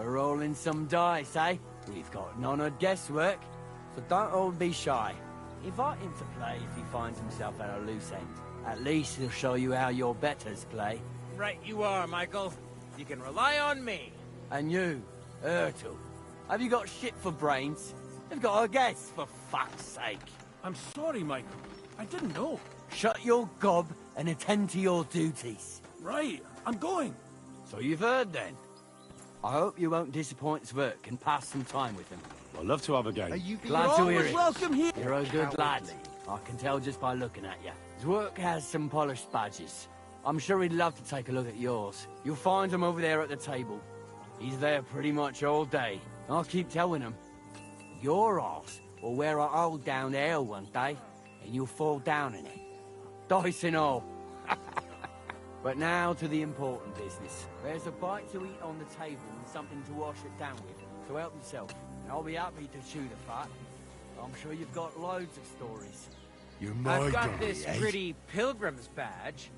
rolling some dice, eh? We've got none of guesswork, so don't all be shy. Invite him to play if he finds himself at a loose end. At least he'll show you how your betters play. Right you are, Michael. You can rely on me. And you, Ertl, have you got shit for brains? You've got a guess, for fuck's sake. I'm sorry, Michael. I didn't know. Shut your gob and attend to your duties. Right, I'm going. So you've heard then. I hope you won't disappoint Zwerk and pass some time with him. I'd love to have a game. Glad to hear it. Welcome here. You're a good lad. I can tell just by looking at you. Zwerk has some polished badges. I'm sure he'd love to take a look at yours. You'll find him over there at the table. He's there pretty much all day. I'll keep telling him. Your arse will wear a hole down there one day, and you'll fall down in it. Dice and all. But now to the important business. There's a bite to eat on the table and something to wash it down with. So help yourself, and I'll be happy to chew the fat. I'm sure you've got loads of stories. You're my I've got guy, this eh? pretty pilgrim's badge,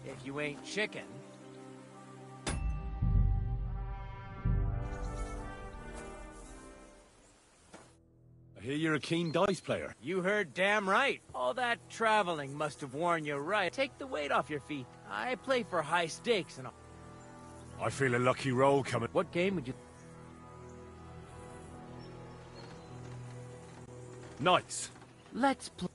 if you ain't chicken. I hear you're a keen dice player. You heard damn right. All that traveling must have worn you right. Take the weight off your feet. I play for high stakes and all. I feel a lucky roll coming. What game would you... Knights. Let's play...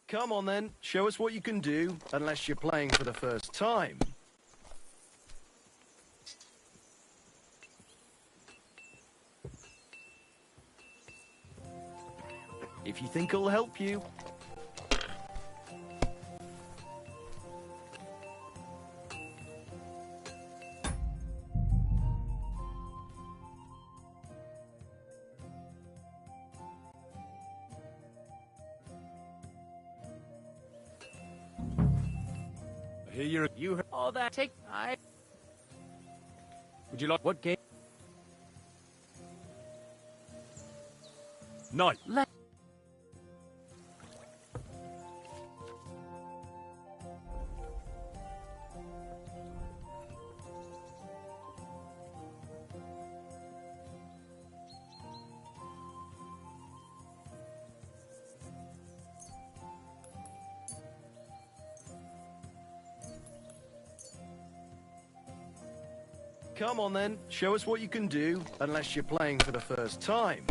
Come on then, show us what you can do, unless you're playing for the first time. If you think it'll help you. I hear you're a... You heard all that. Take... Would you like... What game? Knight. Let... Come on then, show us what you can do, unless you're playing for the first time.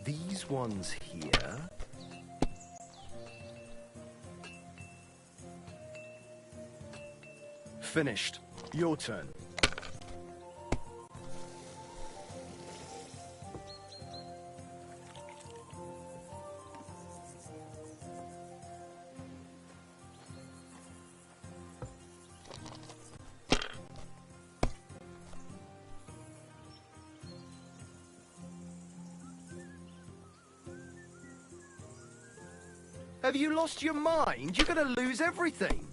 These ones here. Finished. Your turn. Have you lost your mind? You're gonna lose everything.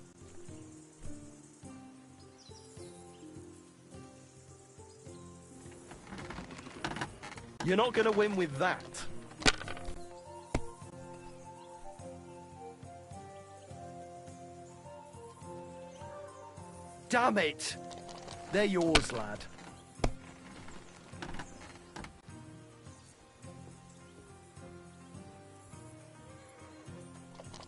You're not gonna win with that. Damn it! They're yours, lad.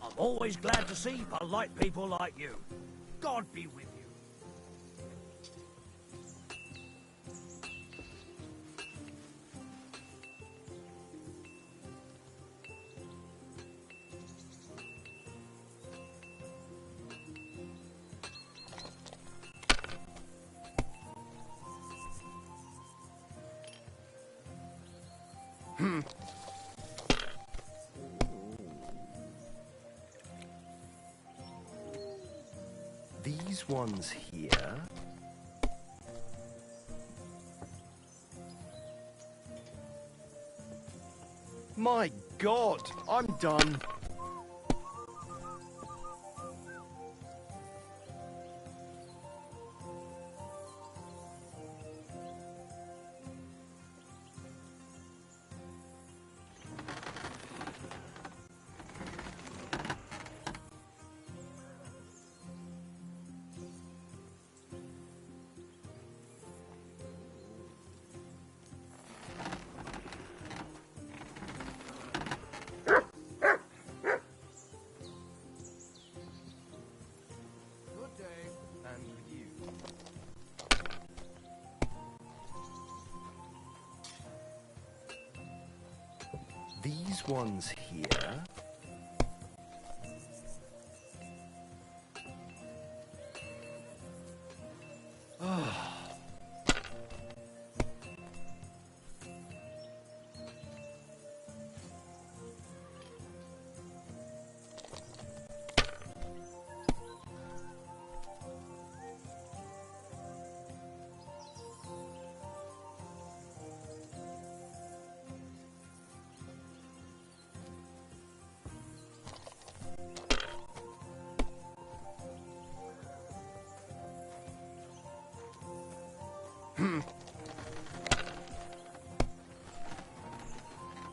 I'm always glad to see polite people like you. God be with you. These ones here. My God, I'm done. And you. These ones here.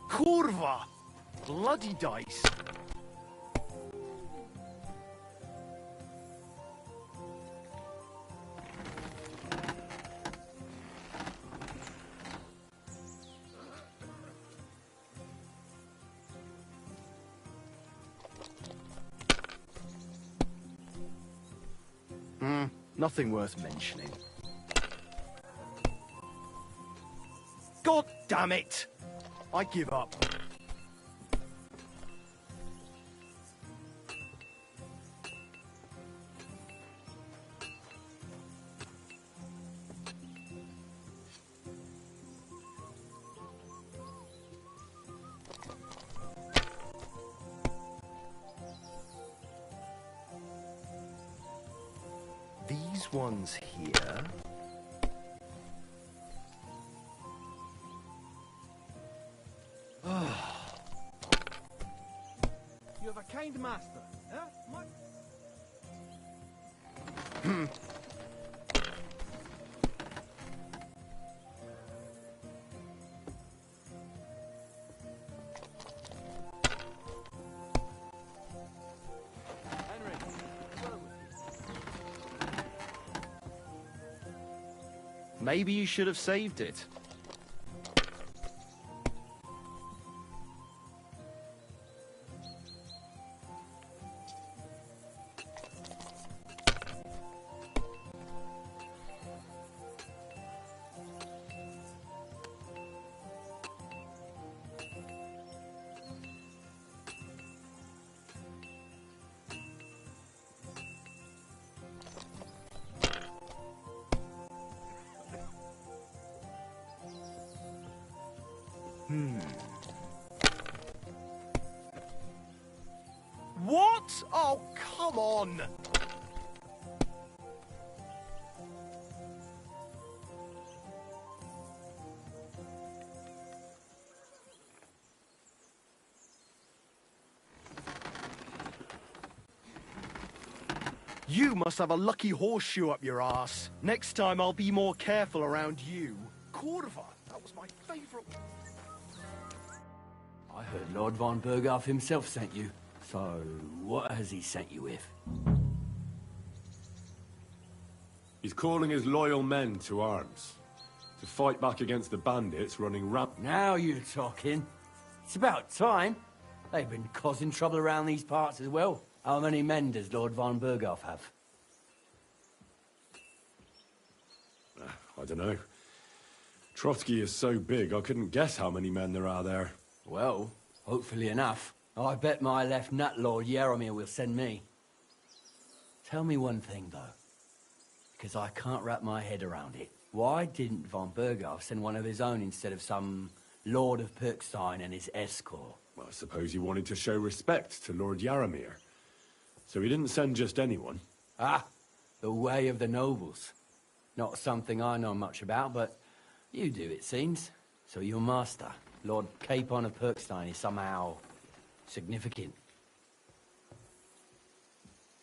Kurwa! Bloody dice. Nothing worth mentioning. God damn it! I give up. These ones here. You have a kind master, eh? Maybe you should have saved it. What? Oh, come on! You must have a lucky horseshoe up your ass. Next time I'll be more careful around you. Corva, that was my favorite. I heard Lord von Berghoff himself sent you. So, what has he sent you with? He's calling his loyal men to arms. To fight back against the bandits running rampant. Now you're talking. It's about time. They've been causing trouble around these parts as well. How many men does Lord von Berghoff have? I don't know. Trotsky is so big, I couldn't guess how many men there are there. Well, hopefully enough. I bet my left nut Lord Yaromir will send me. Tell me one thing, though. Because I can't wrap my head around it. Why didn't von Berghoff send one of his own instead of some Lord of Pirkstein and his escort? Well, I suppose he wanted to show respect to Lord Yaromir. So he didn't send just anyone. Ah, the way of the nobles. Not something I know much about, but you do, it seems. So your master, Lord Capon of Pirkstein, is somehow significant.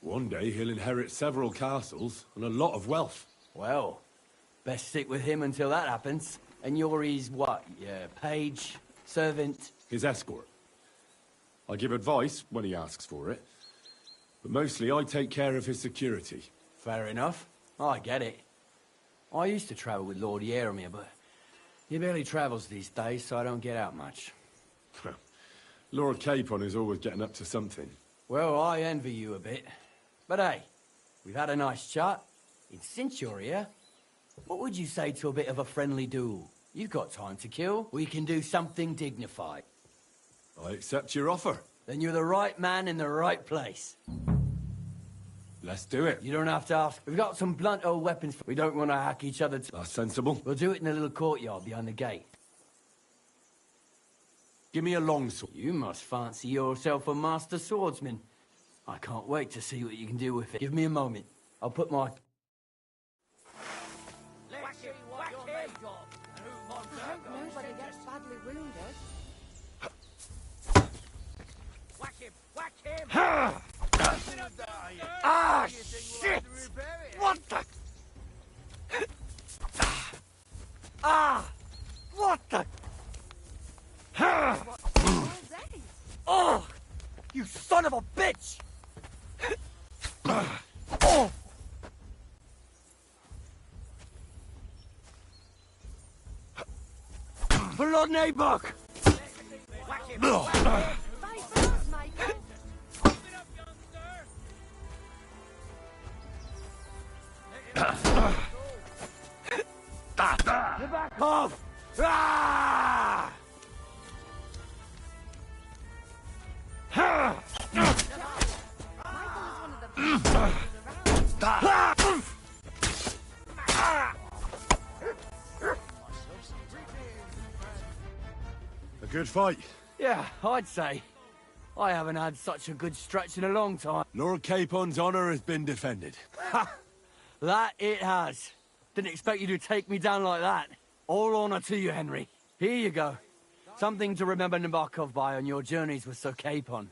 One day he'll inherit several castles and a lot of wealth. Well, best stick with him until that happens. And you're his, what, page, servant? His escort. I give advice when he asks for it. But mostly I take care of his security. Fair enough. I get it. I used to travel with Lord Yaromir, but he barely travels these days, so I don't get out much. Lord Capon is always getting up to something. Well, I envy you a bit. But hey, we've had a nice chat. And since you're here, what would you say to a bit of a friendly duel? You've got time to kill. We can do something dignified. I accept your offer. Then you're the right man in the right place. Let's do it. You don't have to ask. We've got some blunt old weapons. We don't want to hack each other. That's sensible. We'll do it in a little courtyard behind the gate. Give me a longsword. You must fancy yourself a master swordsman. I can't wait to see what you can do with it. Give me a moment. I'll put my... Let's see what you're made of. And who von Berghoff Nobody gets badly wounded. Whack him! Whack him! Ah, shit! What the... Ah! What the... Oh! You son of a bitch! Oh! For Lord Nabok! Whack him! Fight for us, Michael. Back off! Ah! Michael is one of the best around. A good fight. Yeah, I'd say. I haven't had such a good stretch in a long time. Lord Capon's honor has been defended. That it has. Didn't expect you to take me down like that. All honor to you, Henry. Here you go. Something to remember Nabokov by on your journeys with Sir Capon.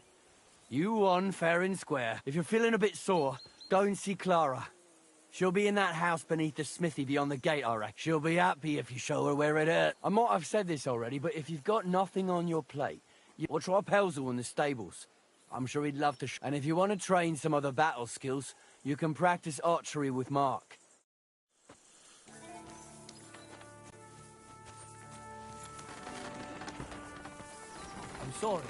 You won fair and square. If you're feeling a bit sore, go and see Clara. She'll be in that house beneath the smithy beyond the gate, I reckon. She'll be happy if you show her where it hurt. I might have said this already, but if you've got nothing on your plate, or try Pelzel in the stables. I'm sure he'd love to and if you want to train some other battle skills, you can practice archery with Mark. I'm sorry.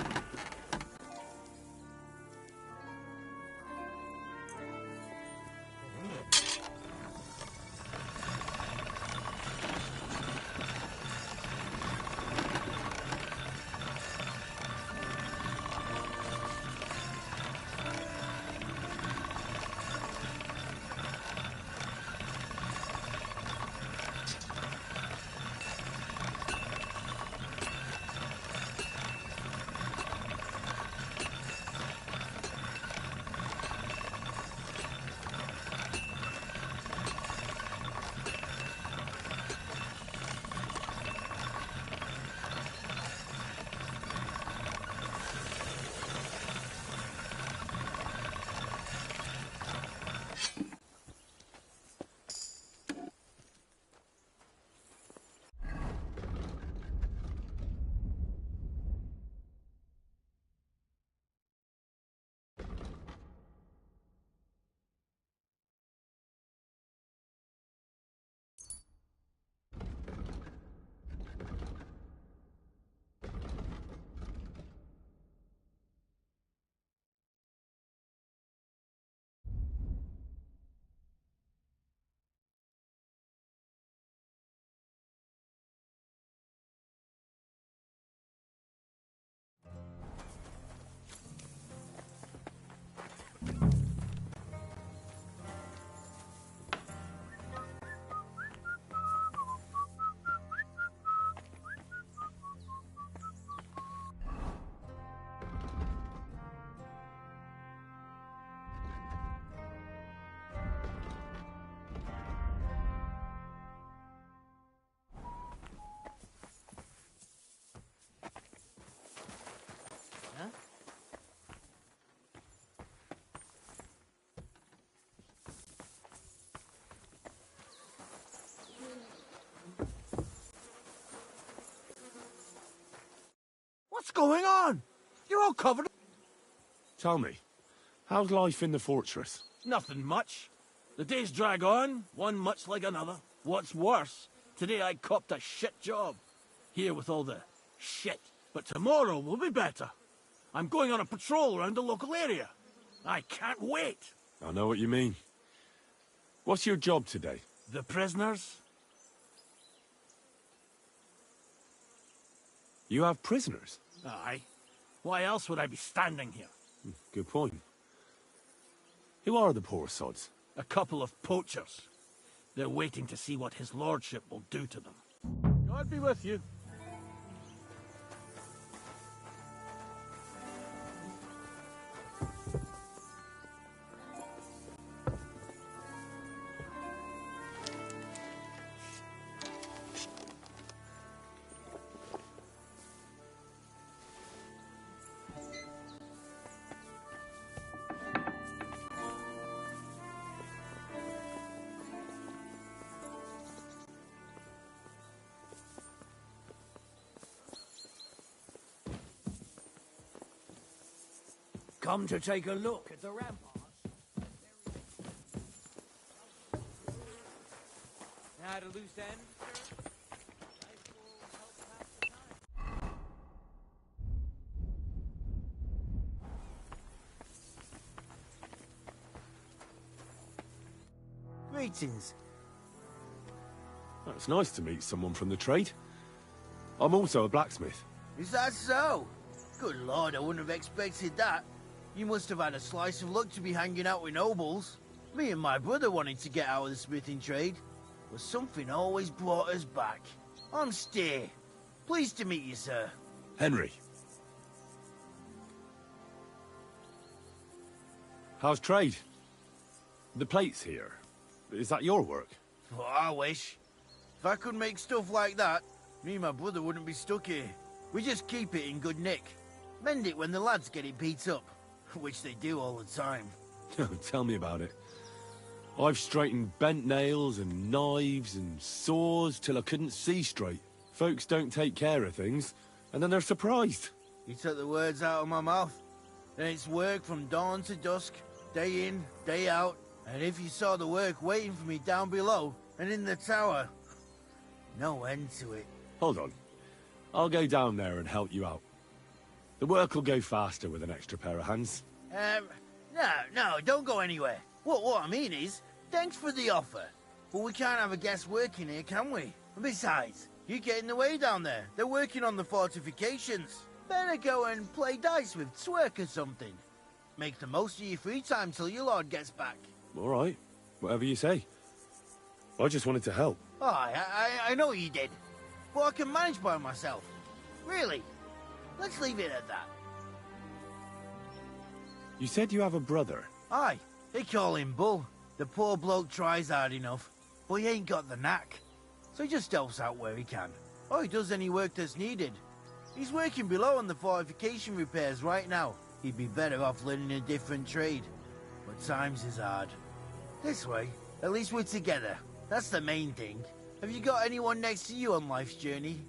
What's going on? You're all covered. Tell me, how's life in the fortress? Nothing much. The days drag on, one much like another. What's worse, today I copped a shit job. Here with all the shit. But tomorrow will be better. I'm going on a patrol around the local area. I can't wait. I know what you mean. What's your job today? The prisoners? You have prisoners? Aye. Why else would I be standing here? Good point. Who are the poor sods? A couple of poachers. They're waiting to see what his lordship will do to them. God be with you. Come to take a look at the ramparts. Now at a loose end, sir? Life will help pass the time. Greetings. Well, it's nice to meet someone from the trade. I'm also a blacksmith. Is that so? Good lord, I wouldn't have expected that. You must have had a slice of luck to be hanging out with nobles. Me and my brother wanted to get out of the smithing trade, but something always brought us back. I'm Steer. Pleased to meet you, sir. Henry. How's trade? The plates here. Is that your work? Well, I wish. If I could make stuff like that, me and my brother wouldn't be stuck here. We just keep it in good nick. Mend it when the lads get it beat up. Which they do all the time. Tell me about it. I've straightened bent nails and knives and saws till I couldn't see straight. Folks don't take care of things, and then they're surprised. You took the words out of my mouth. Then it's work from dawn to dusk, day in, day out. And if you saw the work waiting for me down below and in the tower, no end to it. Hold on. I'll go down there and help you out. The work will go faster with an extra pair of hands. No, don't go anywhere. What I mean is, thanks for the offer. But we can't have a guest working here, can we? And besides, you get in the way down there. They're working on the fortifications. Better go and play dice with Twerk or something. Make the most of your free time till your lord gets back. All right. Whatever you say. I just wanted to help. Oh, I know you did. But I can manage by myself. Really. Let's leave it at that. You said you have a brother. Aye, they call him Bull. The poor bloke tries hard enough, but he ain't got the knack. So he just helps out where he can. Or he does any work that's needed. He's working below on the fortification repairs right now. He'd be better off learning a different trade. But times is hard. This way, at least we're together. That's the main thing. Have you got anyone next to you on life's journey?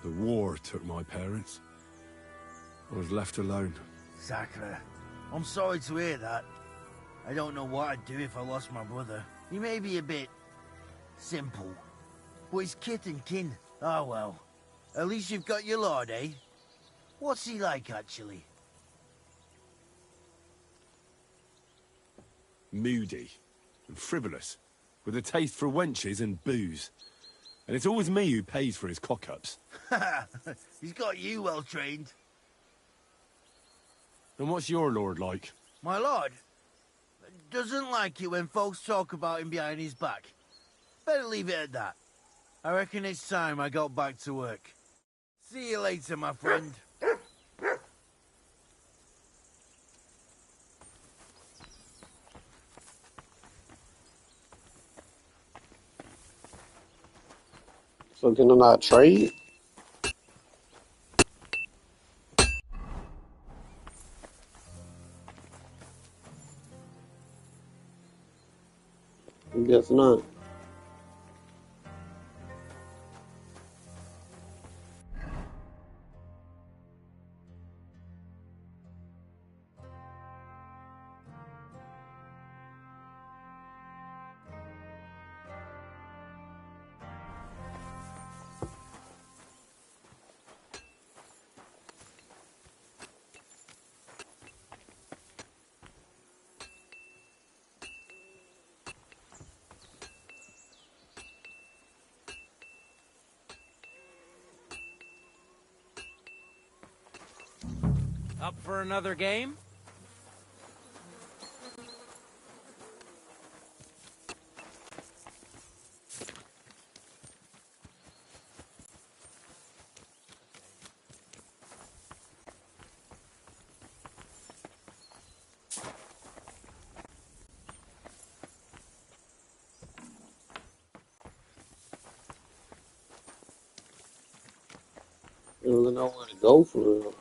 The war took my parents. I was left alone. Sacre. I'm sorry to hear that. I don't know what I'd do if I lost my brother. He may be a bit... simple. But he's kith and kin. Oh well. At least you've got your lord, eh? What's he like, actually? Moody and frivolous, with a taste for wenches and booze. And it's always me who pays for his cock-ups. He's got you well trained. And what's your lord like? My lord doesn't like it when folks talk about him behind his back. Better leave it at that. I reckon it's time I got back to work. See you later, my friend. Something on that trade? I guess not. Up for another game? You don't really know where to go for real.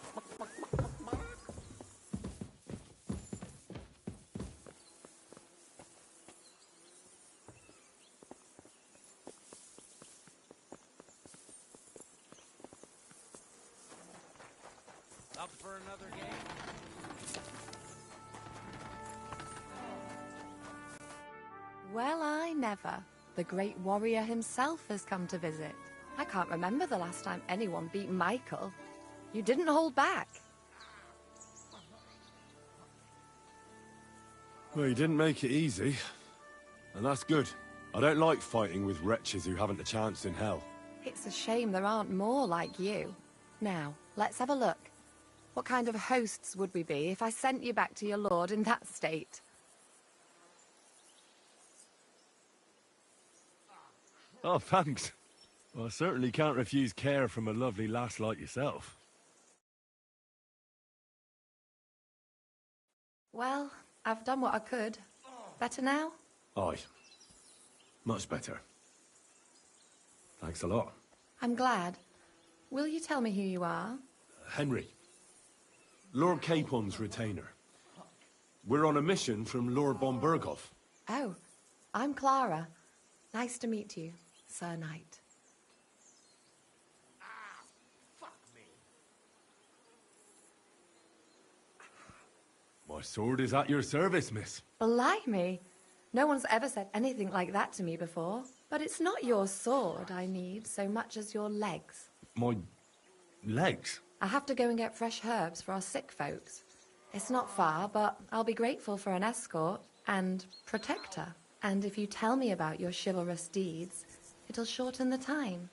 Up for another game? Well, I never. The great warrior himself has come to visit. I can't remember the last time anyone beat Michael. You didn't hold back. Well, you didn't make it easy. And that's good. I don't like fighting with wretches who haven't a chance in hell. It's a shame there aren't more like you. Now, let's have a look. What kind of hosts would we be if I sent you back to your lord in that state? Oh, thanks. Well, I certainly can't refuse care from a lovely lass like yourself. Well, I've done what I could. Better now? Aye. Much better. Thanks a lot. I'm glad. Will you tell me who you are? Henry. Lord Capon's retainer. We're on a mission from Lord Bombergov. Oh, I'm Clara. Nice to meet you, Sir Knight. My sword is at your service, miss. Blimey! No one's ever said anything like that to me before. But it's not your sword I need so much as your legs. My legs? I have to go and get fresh herbs for our sick folks. It's not far, but I'll be grateful for an escort and protector. And if you tell me about your chivalrous deeds, it'll shorten the time.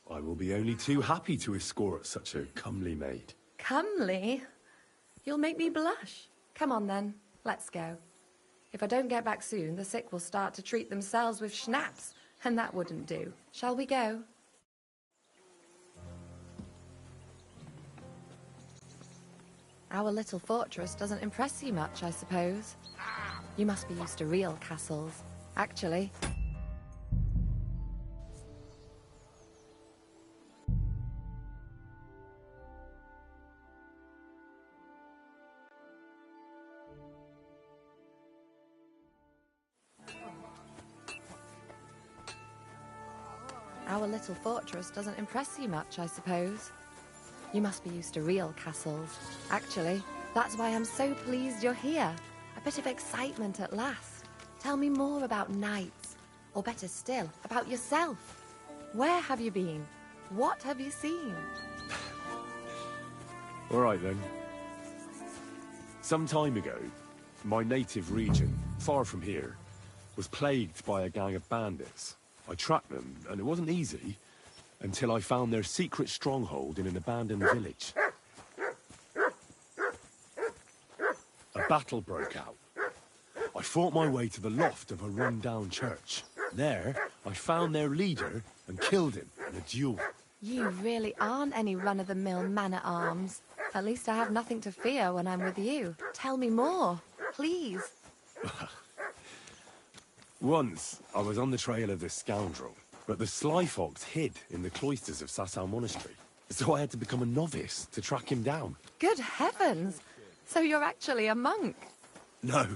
I will be only too happy to escort such a comely maid. Comely? You'll make me blush. Come on then, let's go. If I don't get back soon, the sick will start to treat themselves with schnapps, and that wouldn't do. Shall we go? Our little fortress doesn't impress you much, I suppose. You must be used to real castles. Actually, our little fortress doesn't impress you much, I suppose. You must be used to real castles. Actually, that's why I'm so pleased you're here. A bit of excitement at last. Tell me more about knights, or better still, about yourself. Where have you been? What have you seen? All right, then. Some time ago, my native region, far from here, was plagued by a gang of bandits. I tracked them, and it wasn't easy, until I found their secret stronghold in an abandoned village. A battle broke out. I fought my way to the loft of a run-down church. There, I found their leader and killed him in a duel. You really aren't any run-of-the-mill man-at-arms. At least I have nothing to fear when I'm with you. Tell me more, please. Once, I was on the trail of this scoundrel, but the sly fox hid in the cloisters of Sasau Monastery. So I had to become a novice to track him down. Good heavens! So you're actually a monk? No.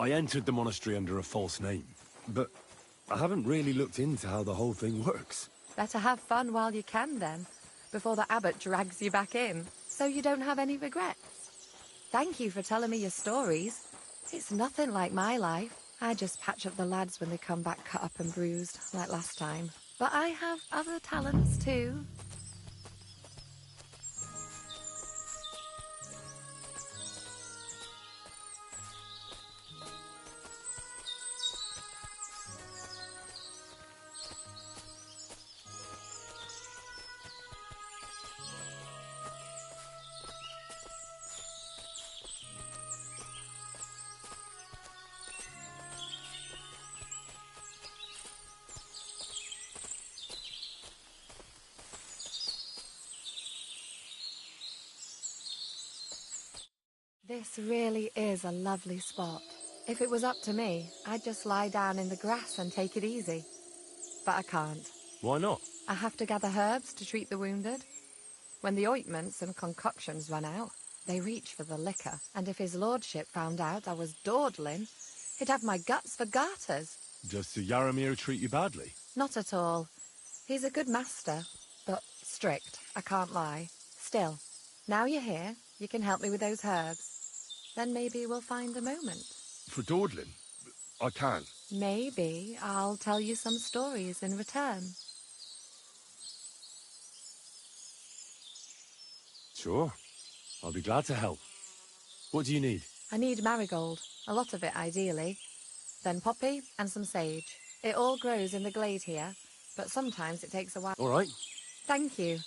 I entered the monastery under a false name, but I haven't really looked into how the whole thing works. Better have fun while you can, then, before the abbot drags you back in, so you don't have any regrets. Thank you for telling me your stories. It's nothing like my life. I just patch up the lads when they come back cut up and bruised, like last time. But I have other talents, too. This really is a lovely spot. If it was up to me, I'd just lie down in the grass and take it easy. But I can't. Why not? I have to gather herbs to treat the wounded. When the ointments and concoctions run out, they reach for the liquor, and if his lordship found out I was dawdling, he'd have my guts for garters. Does Sir Yaramir treat you badly? Not at all. He's a good master, but strict, I can't lie. Still, now you're here, you can help me with those herbs. Then maybe we'll find a moment. For dawdling? I can. Maybe I'll tell you some stories in return. Sure. I'll be glad to help. What do you need? I need marigold, a lot of it ideally. Then poppy and some sage. It all grows in the glade here, but sometimes it takes a while. All right. Thank you.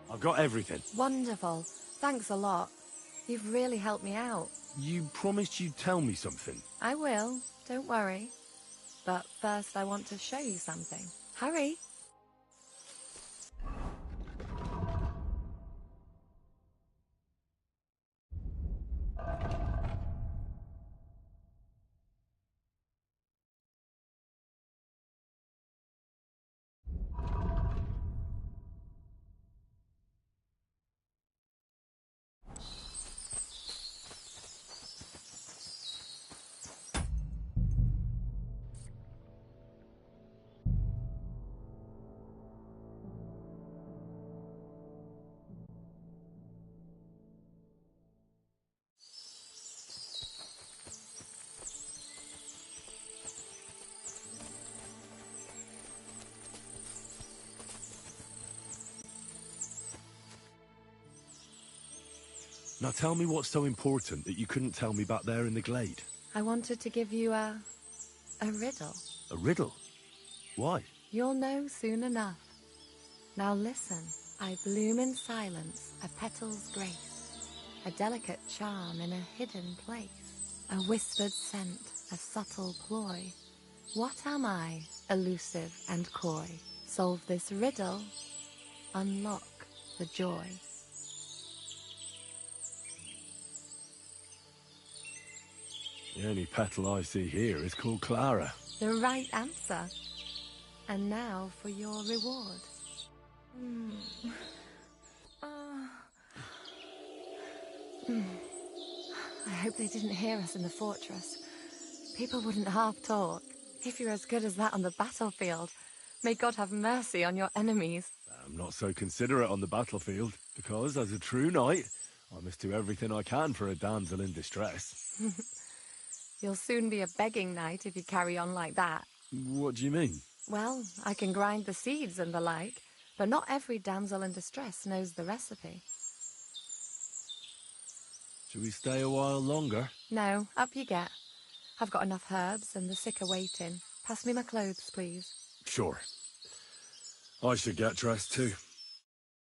I've got everything. Wonderful. Thanks a lot. You've really helped me out. You promised you'd tell me something. I will. Don't worry. But first I want to show you something. Hurry. Now tell me what's so important that you couldn't tell me back there in the glade. I wanted to give you a riddle. A riddle? Why? You'll know soon enough. Now listen. I bloom in silence, a petal's grace. A delicate charm in a hidden place. A whispered scent, a subtle ploy. What am I, elusive and coy? Solve this riddle, unlock the joy. The only petal I see here is called Clara. The right answer. And now for your reward. I hope they didn't hear us in the fortress. People wouldn't half talk. If you're as good as that on the battlefield, may God have mercy on your enemies. I'm not so considerate on the battlefield, because as a true knight, I must do everything I can for a damsel in distress. You'll soon be a begging knight if you carry on like that. What do you mean? Well, I can grind the seeds and the like, but not every damsel in distress knows the recipe. Shall we stay a while longer? No, up you get. I've got enough herbs and the sick are waiting. Pass me my clothes, please. Sure. I should get dressed too.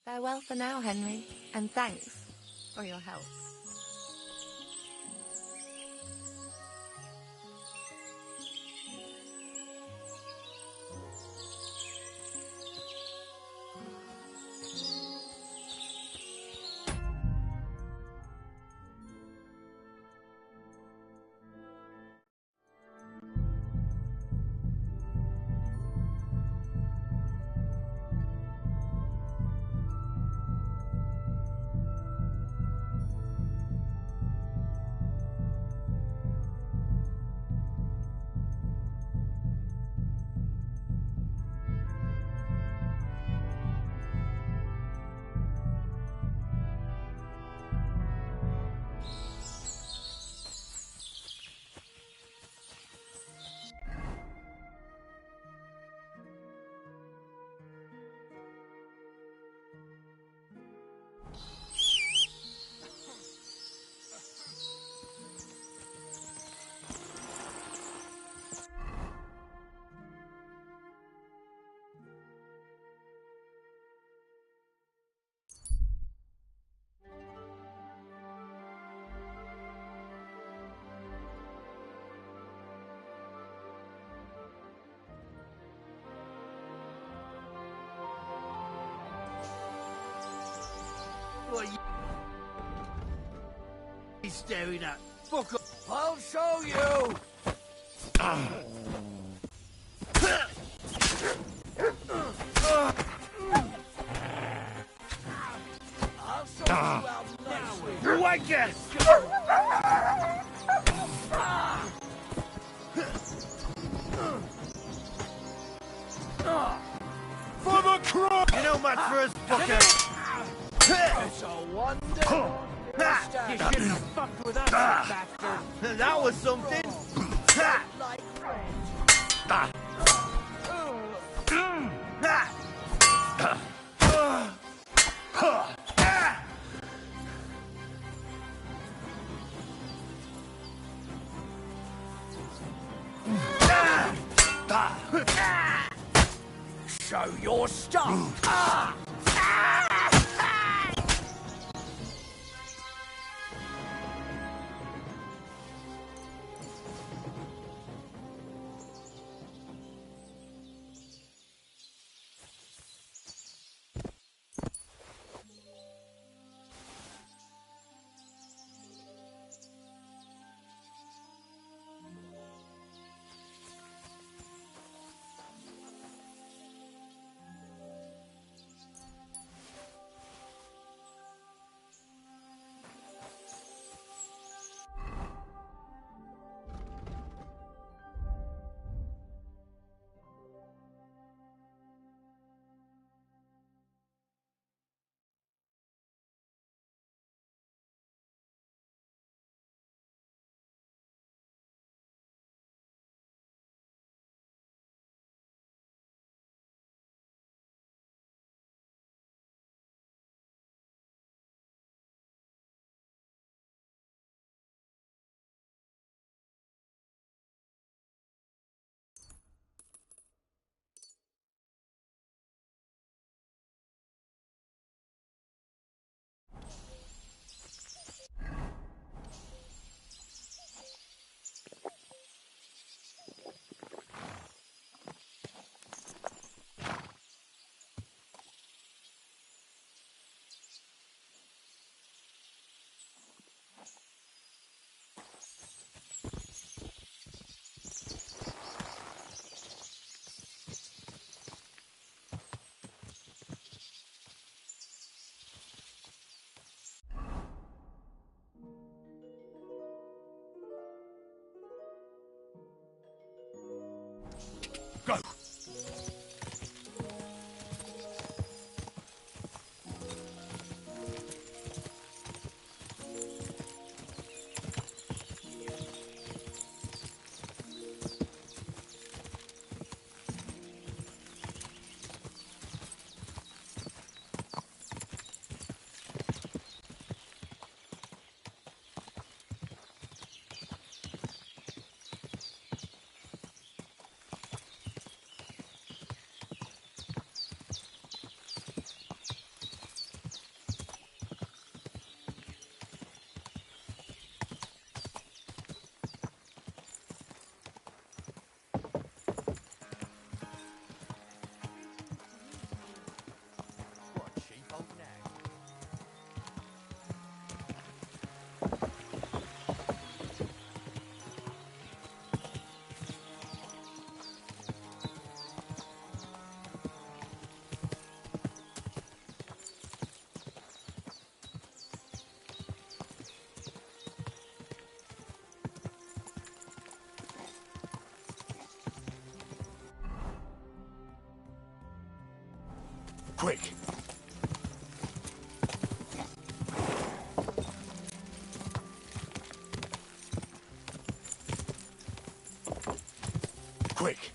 Farewell for now, Henry, and thanks for your help. What are you staring at? Fuck up. I'll show you! I'll show you how nice You wanker! For the cross! You know much for us, fucker! It's a wonder. You shouldn't have fucked with us, you bastard. That was something! Like bread. Show your stuff. Go! Quick! Quick!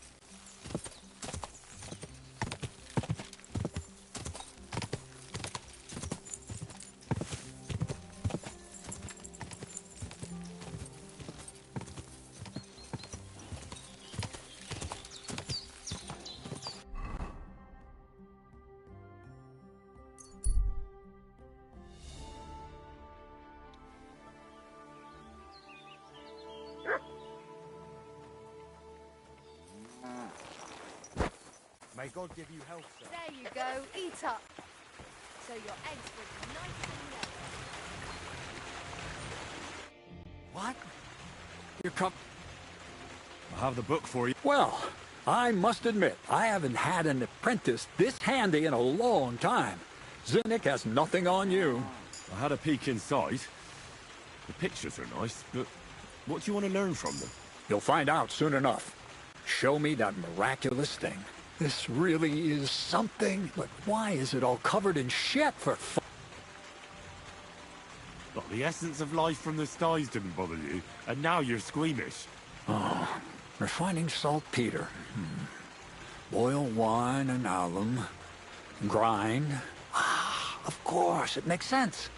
May God give you health, sir. There you go. Eat up. So your eggs will be nice and yellow. What? You come... I have the book for you. Well, I must admit, I haven't had an apprentice this handy in a long time. Zinnik has nothing on you. I had a peek inside. The pictures are nice, but what do you want to learn from them? You'll find out soon enough. Show me that miraculous thing. This really is something, but why is it all covered in shit for Well, the essence of life from the skies didn't bother you, and now you're squeamish. Oh, refining saltpeter. Boil wine and alum. Grind. Ah, of course, it makes sense.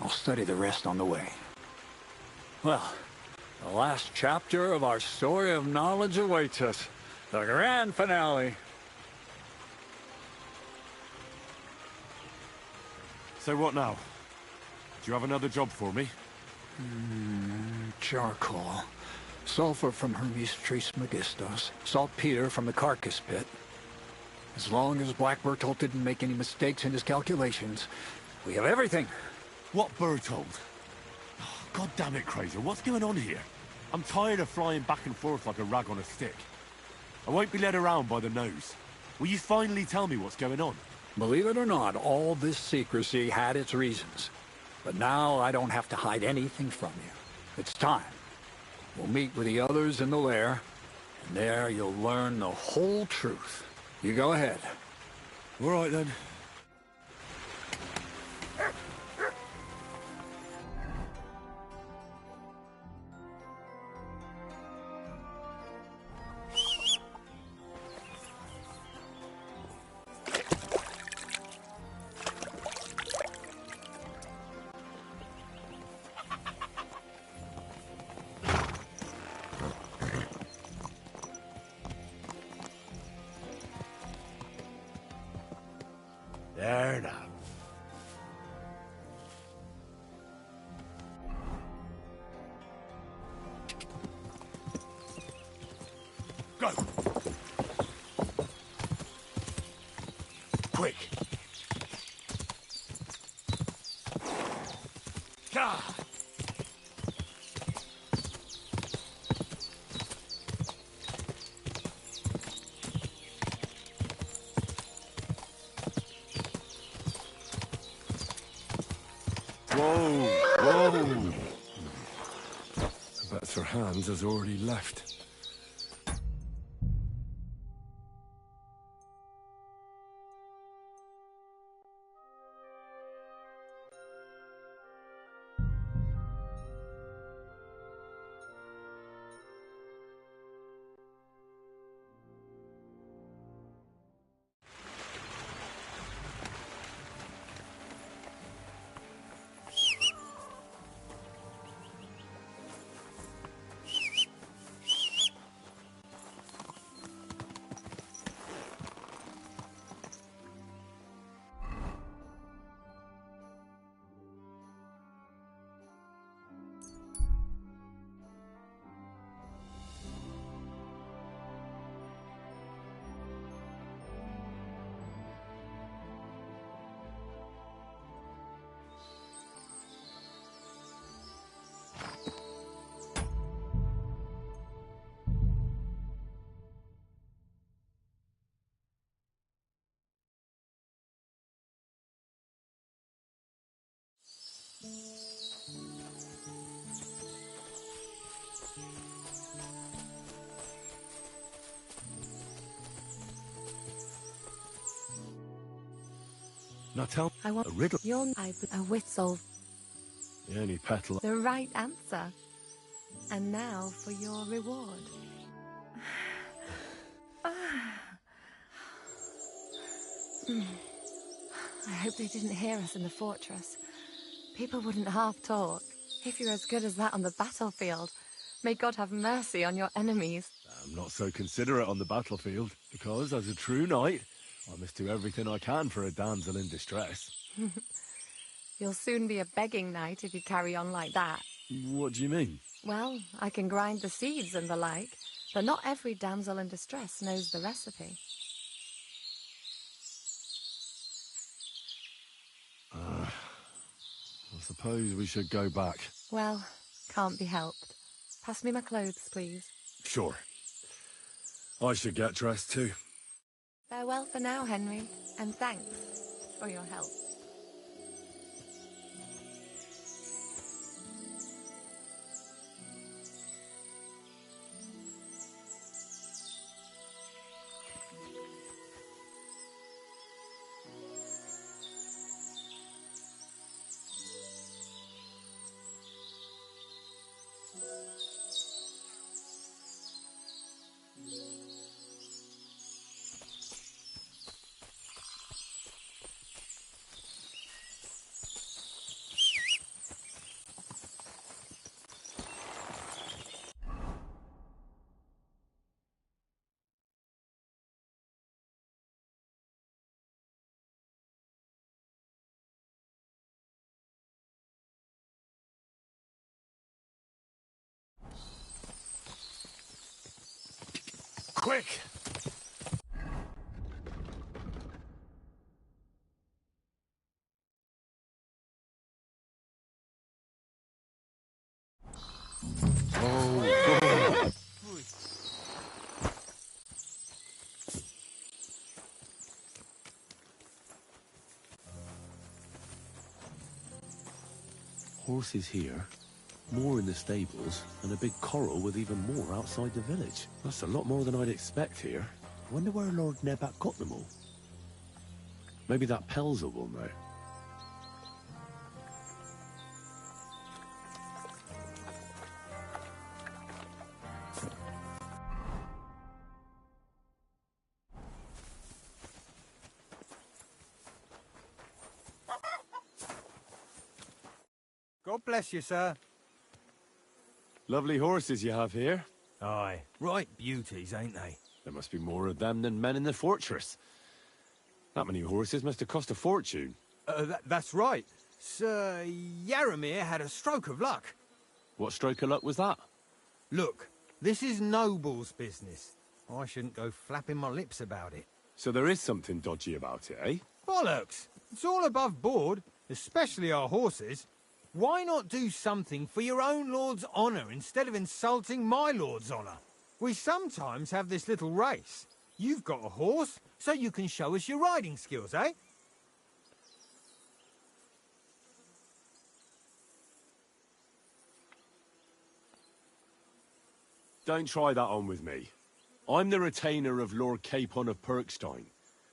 I'll study the rest on the way. Well, the last chapter of our story of knowledge awaits us. The grand finale. So what now? Do you have another job for me? Charcoal. Sulfur from Hermes Trismegistos. Saltpeter from the carcass pit. As long as Black Bertolt didn't make any mistakes in his calculations, we have everything. What Bertold? Oh, God damn it, Crazer, what's going on here? I'm tired of flying back and forth like a rag on a stick. I won't be led around by the nose. Will you finally tell me what's going on? Believe it or not, all this secrecy had its reasons. But now I don't have to hide anything from you. It's time. We'll meet with the others in the lair, and there you'll learn the whole truth. You go ahead. All right, then. There now. Go! Quick! Gah! Whoa! Whoa! I bet Sir Hans has already left. Now tell I want a riddle. a whistle. The only petal. The right answer. And now for your reward. I hope they didn't hear us in the fortress. People wouldn't half talk. If you're as good as that on the battlefield, may God have mercy on your enemies. I'm not so considerate on the battlefield, because as a true knight, I must do everything I can for a damsel in distress. You'll soon be a begging knight if you carry on like that. What do you mean? Well, I can grind the seeds and the like, but not every damsel in distress knows the recipe. I suppose we should go back. Well, can't be helped. Pass me my clothes, please. Sure. I should get dressed too. Farewell for now, Henry, and thanks for your help. Quick! Horses here, more in the stables, and a big corral with even more outside the village. That's a lot more than I'd expect here. I wonder where Lord Nebat got them all. Maybe that Pelzer will know. God bless you, sir. Lovely horses you have here. Aye, right beauties, ain't they? There must be more of them than men in the fortress. That many horses must have cost a fortune. That's right. Sir Yaramir had a stroke of luck. What stroke of luck was that? Look, this is noble's business. I shouldn't go flapping my lips about it. So there is something dodgy about it, eh? Bollocks! It's all above board, especially our horses. Why not do something for your own lord's honour instead of insulting my lord's honour? We sometimes have this little race. You've got a horse, so you can show us your riding skills, eh? Don't try that on with me. I'm the retainer of Lord Capon of Perkstein.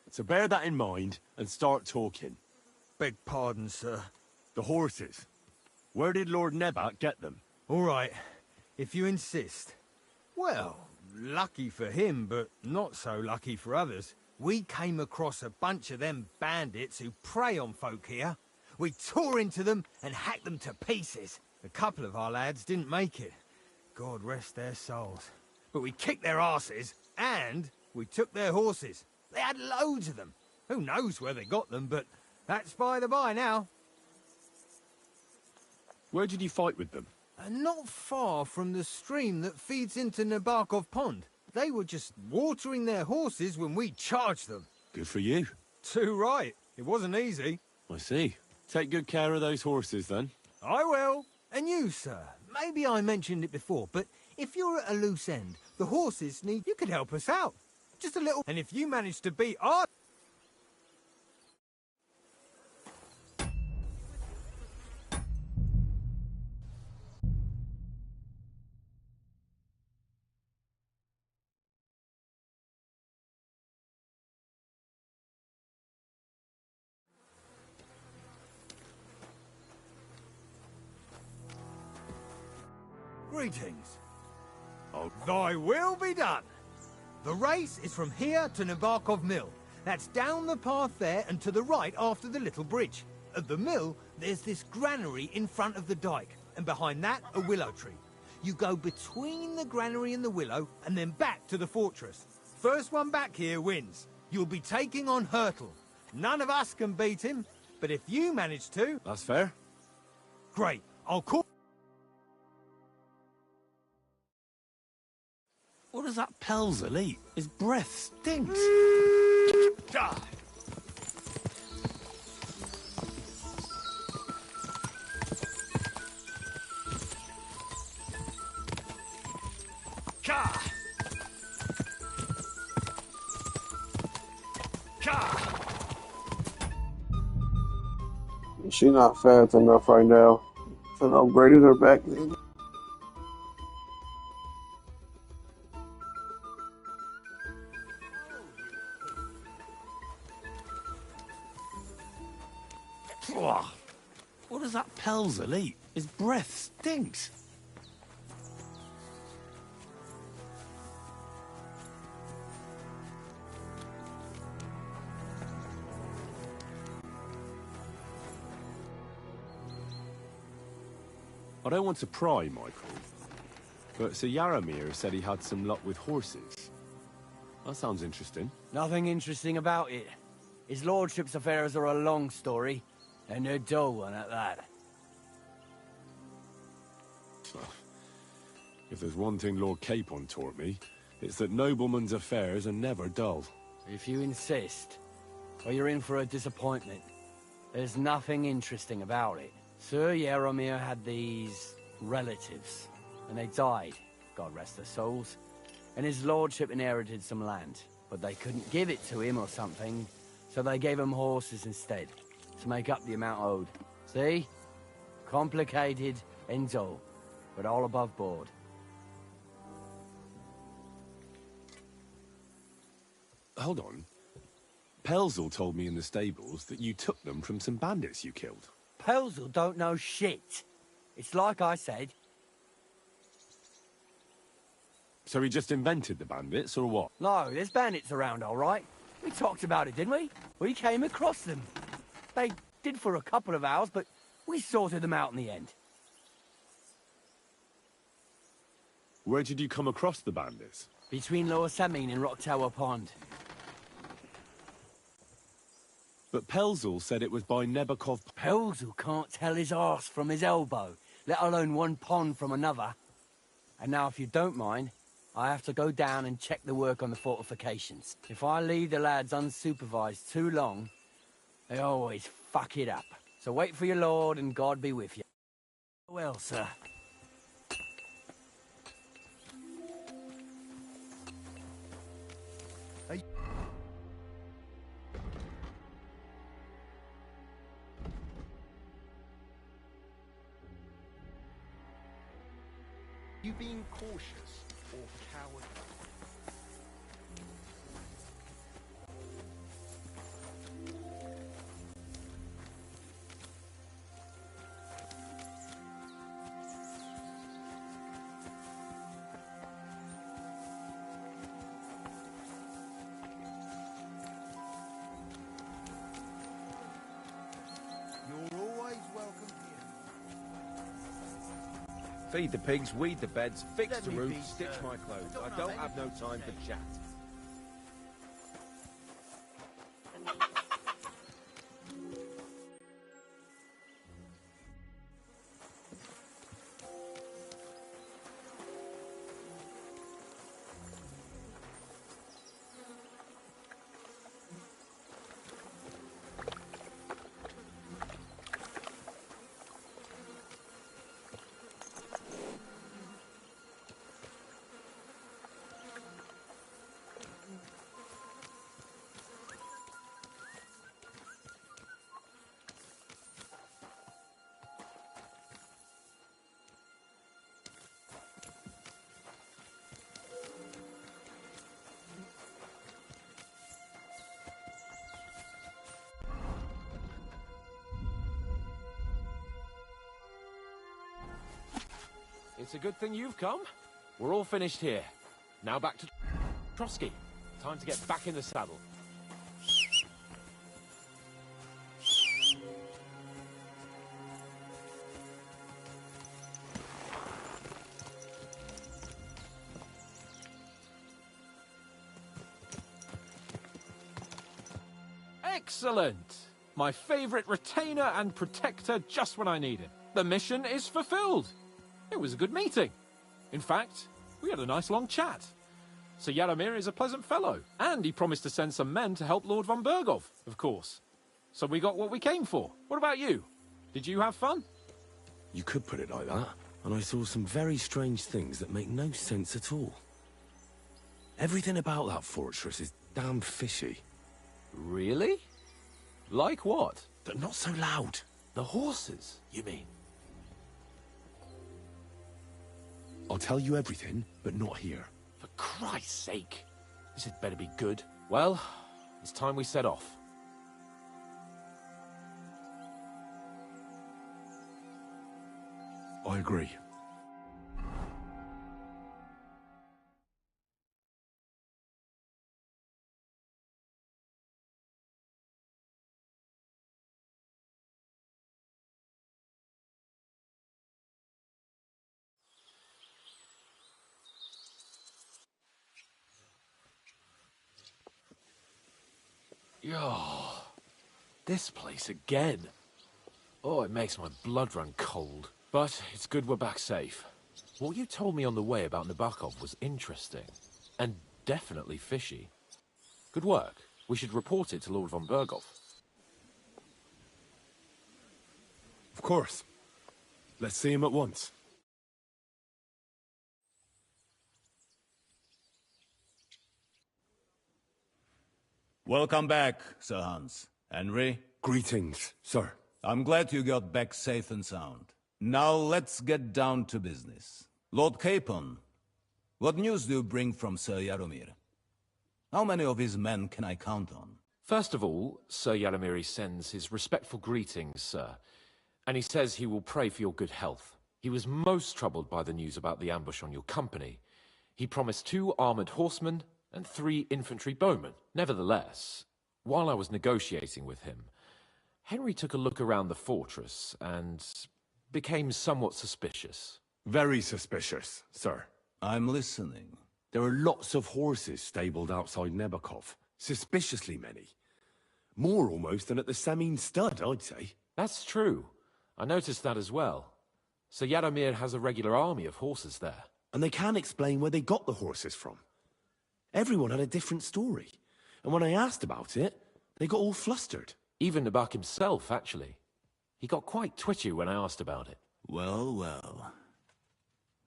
So bear that in mind and start talking. Beg pardon, sir. The horses. Where did Lord Nebat get them? All right, if you insist. Well, lucky for him, but not so lucky for others. We came across a bunch of them bandits who prey on folk here. We tore into them and hacked them to pieces. A couple of our lads didn't make it. God rest their souls. But we kicked their asses, and we took their horses. They had loads of them. Who knows where they got them, but that's by the by now. Where did you fight with them? Not far from the stream that feeds into Nabokov Pond. They were just watering their horses when we charged them. Good for you. Too right. It wasn't easy. I see. Take good care of those horses, then. I will. And you, sir. Maybe I mentioned it before, but if you're at a loose end, the horses need... You could help us out. Just a little... And if you manage to beat our... Greetings. Oh, Thy will be done. The race is from here to Nabarkov Mill. That's down the path there and to the right after the little bridge. At the mill, there's this granary in front of the dike, and behind that, a willow tree. You go between the granary and the willow, and then back to the fortress. First one back here wins. You'll be taking on Hurtle. None of us can beat him, but if you manage to... that's fair. Great. I'll call... What does that Pelzel eat? His breath stinks. Ah. She not fast enough right now. Should have upgraded her back then. What does that Pelzel eat? His breath stinks. I don't want to pry, Michael, but Sir Yaramir said he had some luck with horses. That sounds interesting. Nothing interesting about it. His lordship's affairs are a long story, and a dull one at that. If there's one thing Lord Capon taught me, it's that noblemen's affairs are never dull. If you insist, well, you're in for a disappointment. There's nothing interesting about it. Sir Yaramir had these relatives, and they died, God rest their souls, and his lordship inherited some land, but they couldn't give it to him or something, so they gave him horses instead, to make up the amount owed. See? Complicated and dull, but all above board. Hold on. Pelzel told me in the stables that you took them from some bandits you killed. Pelzel don't know shit. It's like I said. So he just invented the bandits, or what? No, there's bandits around, all right. We talked about it, didn't we? We came across them. They did for a couple of hours, but we sorted them out in the end. Where did you come across the bandits? Between Lower Samin and Rock Tower Pond. But Pelzel said it was by Nebakov... Pelzel can't tell his arse from his elbow, let alone one pond from another. And now, if you don't mind, I have to go down and check the work on the fortifications. If I leave the lads unsupervised too long, they always fuck it up. So wait for your lord, and God be with you. Well, sir. You being cautious or cowardly? You're always welcome here. Feed the pigs, weed the beds, fix Let the me roof, be, stitch sir. my clothes. I I don't don't have have no anything to time for say. chat. It's a good thing you've come. We're all finished here. Now back to Trotsky. Time to get back in the saddle. Excellent! My favorite retainer and protector just when I need him. The mission is fulfilled. It was a good meeting. In fact, we had a nice long chat. Sir Yaromir is a pleasant fellow, and he promised to send some men to help Lord von Bergov, of course. So we got what we came for. What about you? Did you have fun? You could put it like that, and I saw some very strange things that make no sense at all. Everything about that fortress is damn fishy. Really? Like what? But not so loud. The horses, you mean? I'll tell you everything, but not here. For Christ's sake. This had better be good. Well, it's time we set off. I agree. Yo, this place again. Oh, it makes my blood run cold. But it's good we're back safe. What you told me on the way about Nabokov was interesting. And definitely fishy. Good work. We should report it to Lord von Bergov. Of course. Let's see him at once. Welcome back, Sir Hans. Henry? Greetings, sir. I'm glad you got back safe and sound. Now let's get down to business. Lord Capon, what news do you bring from Sir Yaromir? How many of his men can I count on? First of all, Sir Yaromir sends his respectful greetings, sir. And he says he will pray for your good health. He was most troubled by the news about the ambush on your company. He promised 2 armored horsemen and 3 infantry bowmen. Nevertheless, while I was negotiating with him, Henry took a look around the fortress and became somewhat suspicious. Very suspicious, sir. I'm listening. There are lots of horses stabled outside Nebokov. Suspiciously many. More almost than at the Samin stud, I'd say. That's true. I noticed that as well. Sir Yaromir has a regular army of horses there. And they can't explain where they got the horses from. Everyone had a different story. And when I asked about it, they got all flustered. Even Nabok himself, actually. He got quite twitchy when I asked about it. Well, well.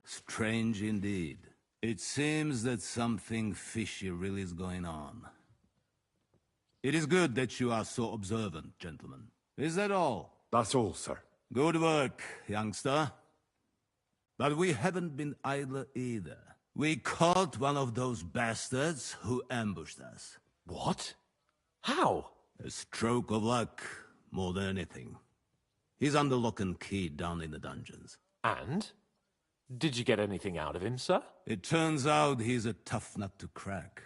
Strange indeed. It seems that something fishy really is going on. It is good that you are so observant, gentlemen. Is that all? That's all, sir. Good work, youngster. But we haven't been idle either. We caught one of those bastards who ambushed us. What? How? A stroke of luck, more than anything. He's under lock and key down in the dungeons. And? Did you get anything out of him, sir? It turns out he's a tough nut to crack.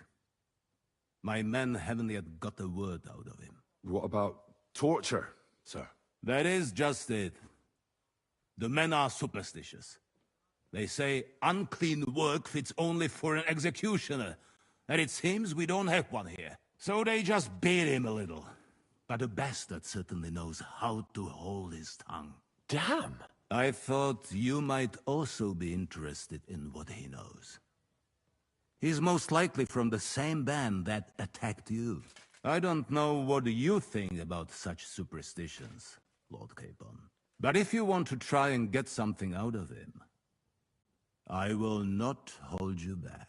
My men haven't yet got a word out of him. What about torture, sir? That is just it. The men are superstitious. They say unclean work fits only for an executioner, and it seems we don't have one here. So they just beat him a little. But the bastard certainly knows how to hold his tongue. Damn! I thought you might also be interested in what he knows. He's most likely from the same band that attacked you. I don't know what you think about such superstitions, Lord Capon. But if you want to try and get something out of him, I will not hold you back.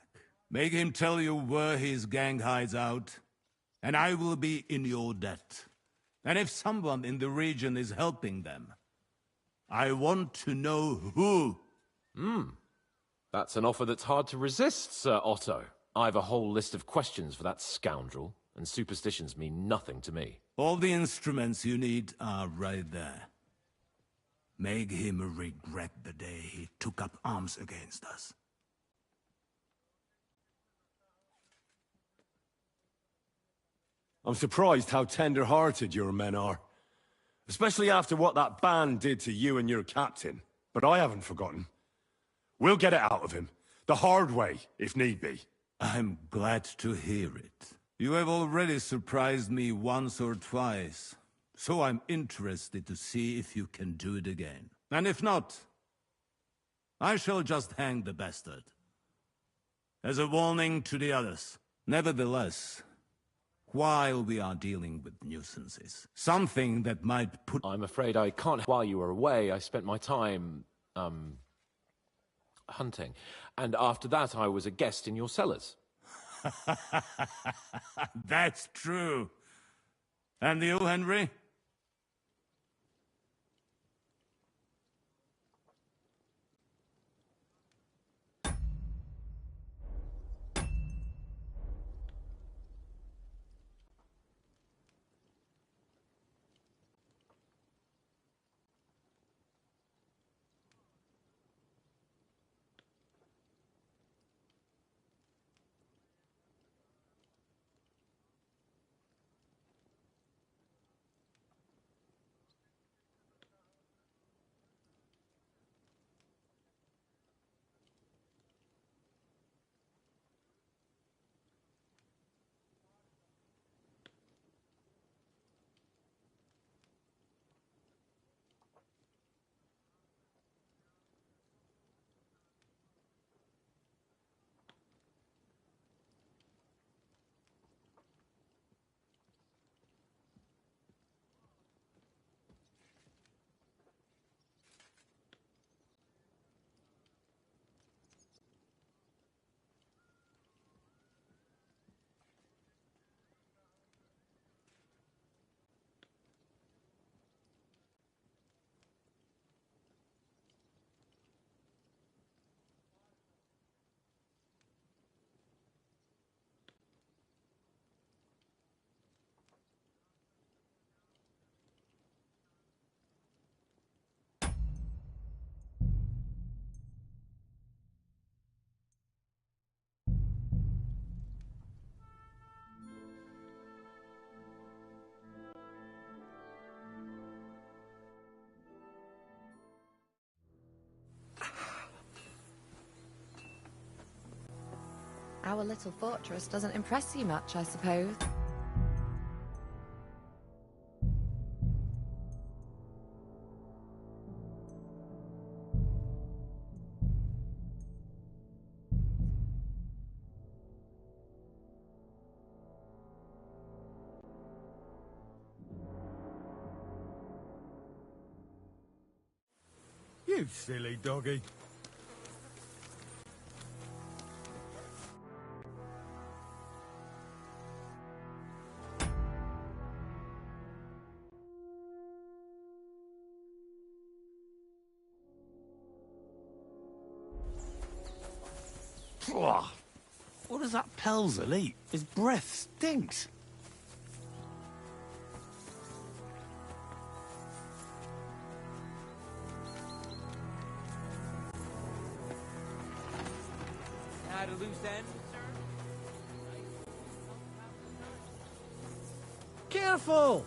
Make him tell you where his gang hides out, and I will be in your debt. And if someone in the region is helping them, I want to know who. That's an offer that's hard to resist, Sir Otto. I have a whole list of questions for that scoundrel, and superstitions mean nothing to me. All the instruments you need are right there. Make him regret the day he took up arms against us. I'm surprised how tender-hearted your men are. Especially after what that band did to you and your captain. But I haven't forgotten. We'll get it out of him. The hard way, if need be. I'm glad to hear it. You have already surprised me once or twice, so I'm interested to see if you can do it again. And if not, I shall just hang the bastard. As a warning to the others. Nevertheless, while we are dealing with nuisances, something that might put... I'm afraid I can't. While you were away, I spent my time, hunting. And after that, I was a guest in your cellars. That's true. And you, Henry? Our little fortress doesn't impress you much, I suppose. You silly doggy. What does that Pelzer eat? His breath stinks. Had a loose end, sir? Careful!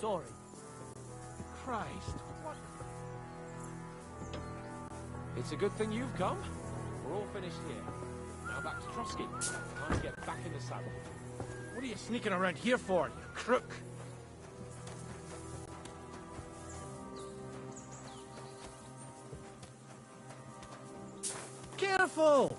Sorry. Christ, what? It's a good thing you've come. We're all finished here. Now back to Trotsky. Time to get back in the saddle. What are you sneaking around here for, you crook? Careful!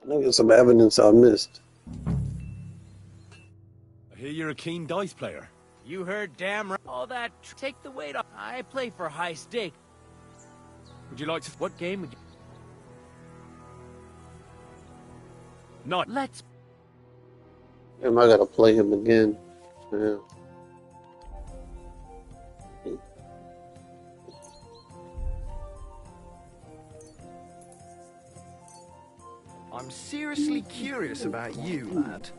I know there's some evidence I missed. I hear you're a keen dice player. You heard damn right. All that. Take the weight off. I play for high stake. Would you like to... What game would you... Not. Let's... Damn, I gotta play him again. Yeah. I'm seriously curious about you, lad.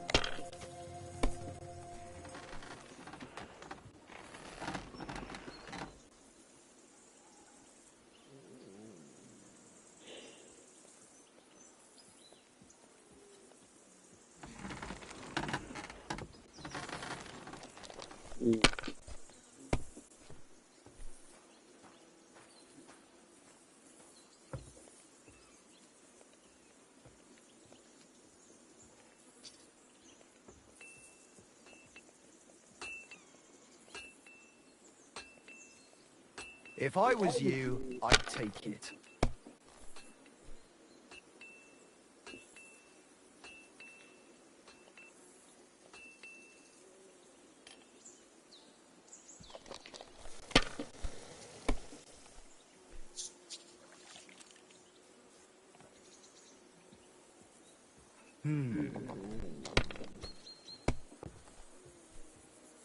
If I was you, I'd take it.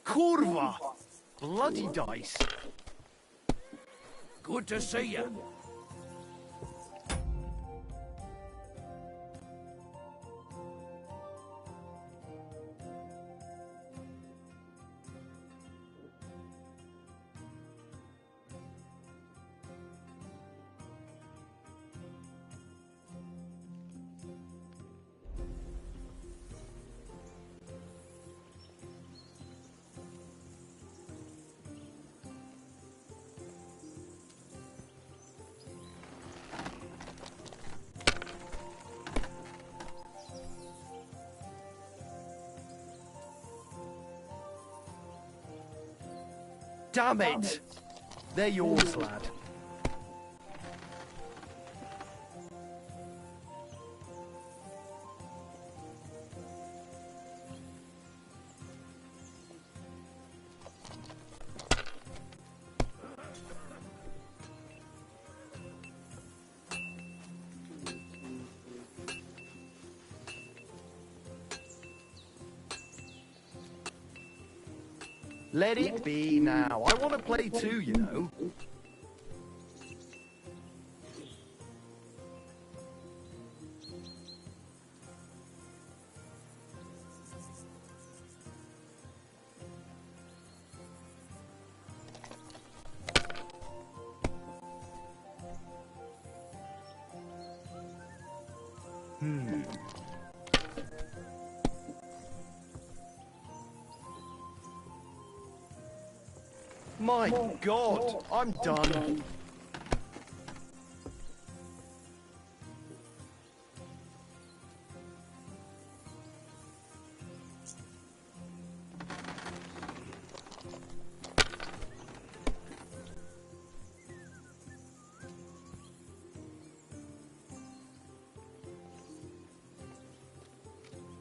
Kurva! Bloody dice. Good to see you. Damn it! They're yours, lad. Let it be now. I want to play too, you know. My God, I'm done.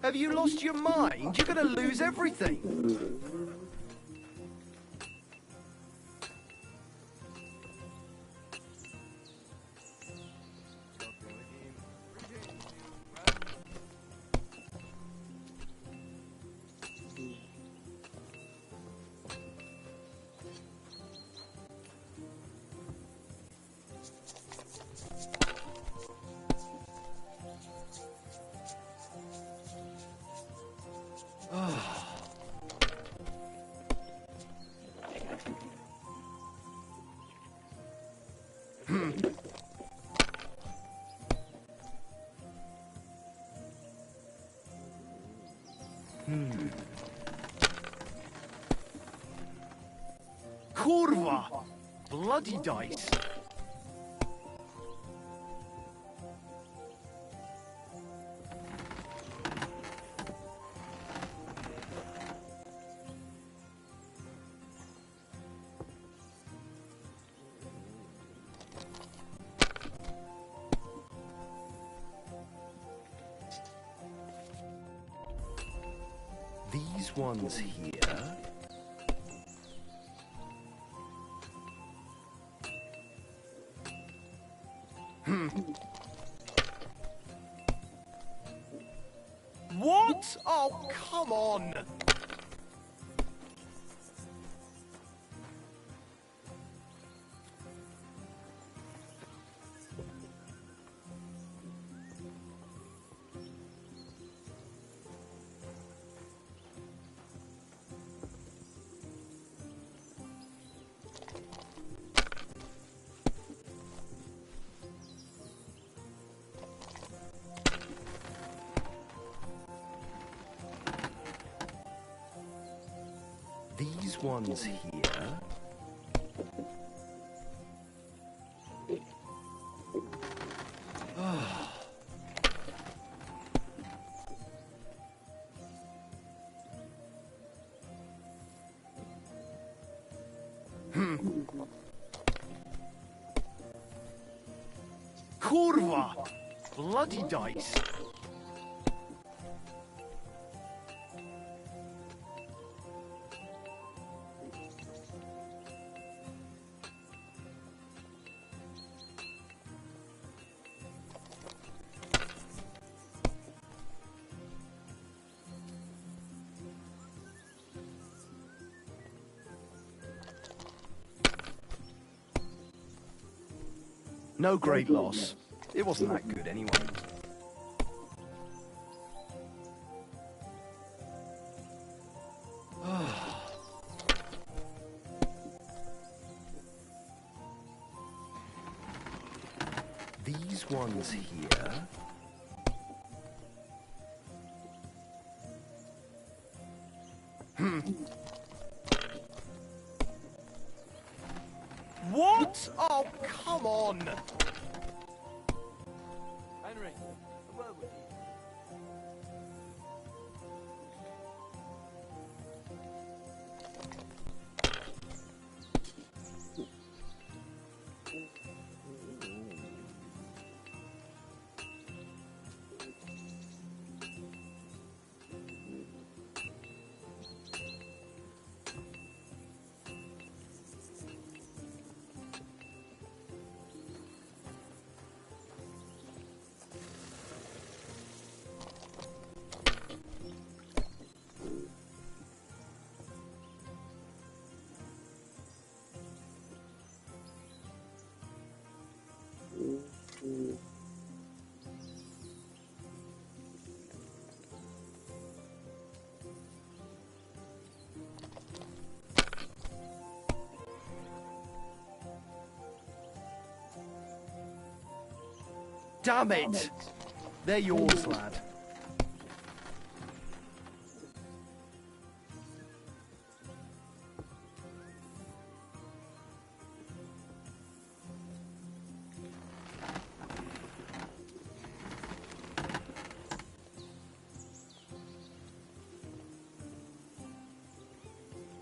Have you lost your mind? You're gonna lose everything. Kurva! Bloody dice. These ones here. What? Oh, come on! These ones here. Kurwa! Bloody dice! No great loss. It wasn't that good anyway. These ones here. What? Oh, come on! Henry, a word with you. Damn it! They're yours, lad.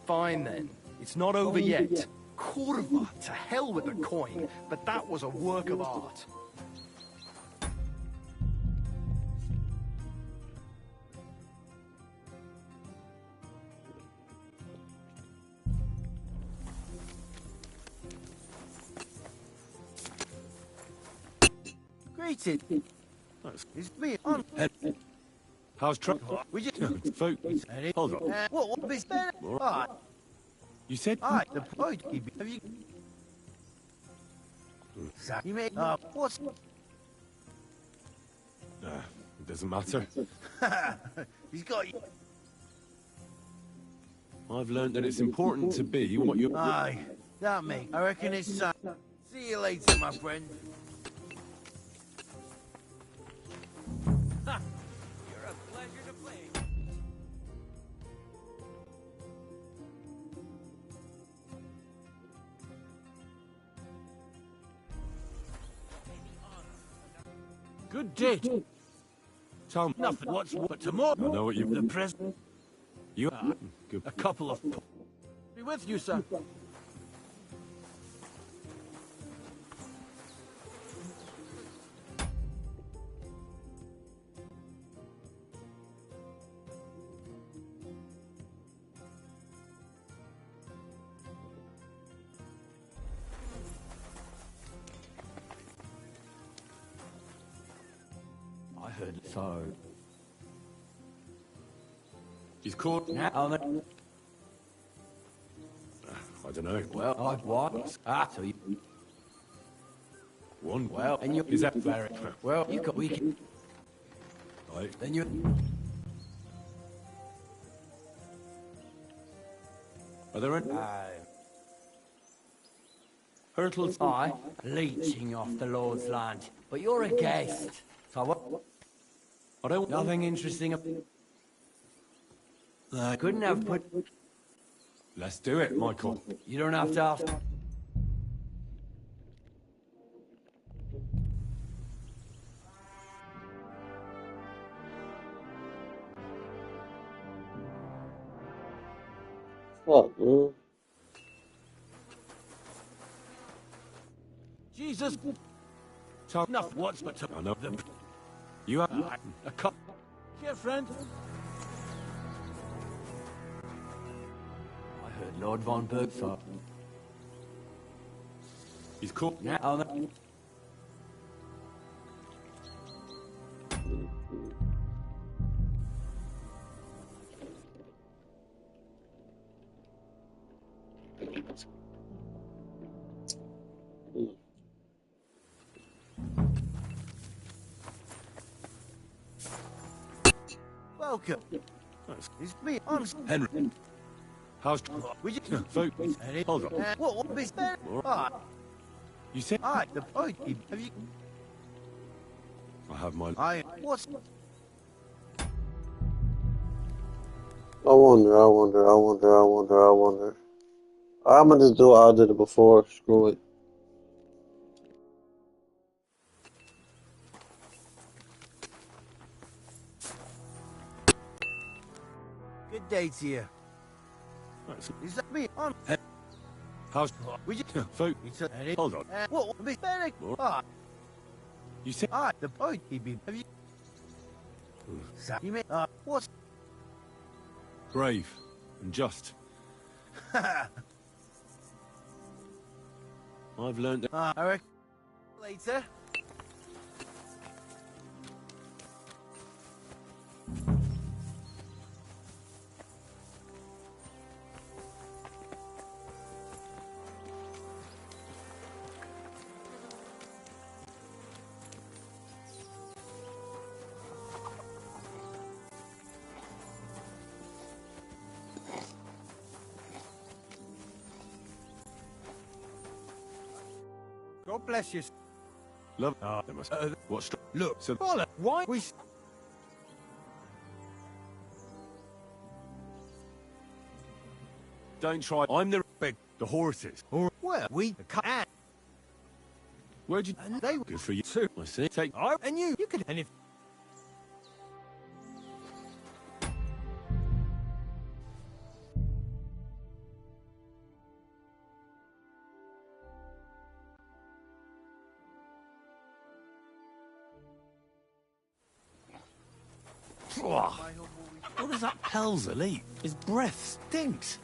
Fine then. It's not over yet. Kurva, to hell with the coin, but that was a work of art. Greeted. It's me on. How's trouble? We just Folk, hold on. what is better? Ah, You said the point. Have you? You made. What's? it doesn't matter. He's got you. I've learned that it's important to be what you. Aye, that me. I reckon it's. See you later, my friend. You're a pleasure to play. Good day. Tom, Nothing. What's but tomorrow? I know what you. The present. You. Good. A couple of. Be with you, sir. heard so. He's caught. Now, I don't know. well, what? So you. One. Well, and you. Is that very? Well, you got weak. Right. Then you. Are there any? Hurtles. I leeching off the Lord's land, but you're a guest. So what? I don't. Nothing interesting. I couldn't have put. Let's do it, Michael. You don't have to ask. Fuck, man. Jesus. Enough what's but to... I know. You have a cup. Here, friend. I heard Lord von Bergthorpe. He's caught. Now, Welcome. It's me. I'm Henry. How's we just folk? Hold on. what is that? Ah, You said the point. Have you? I have my. What's? I wonder. I'm gonna just do what I did it before. Screw it. Good day to you. Is that me? I'm. How's We just folk? Hold on. What is that? Ah, You said the point. Have you? You mean? What's? brave and just. I've learned that. I reckon later. God bless you. Love. There must. What's Look, so? why we... Don't try. I'm the big. The horses. Or, well, we cut out. Where'd you? And they were Good for you. too. I see. Take. And you could... And if... What is that Pelzer eat? His breath stinks.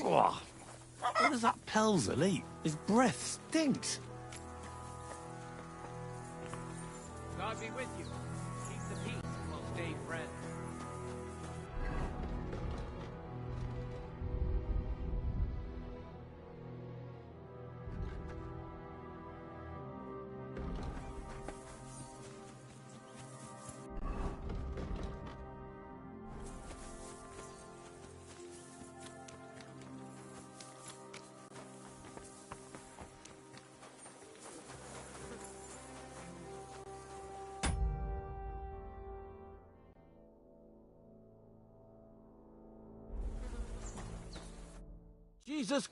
What does that Pelzer eat? His breath stinks. God be with you. Keep the peace and we'll stay friends. Jesus.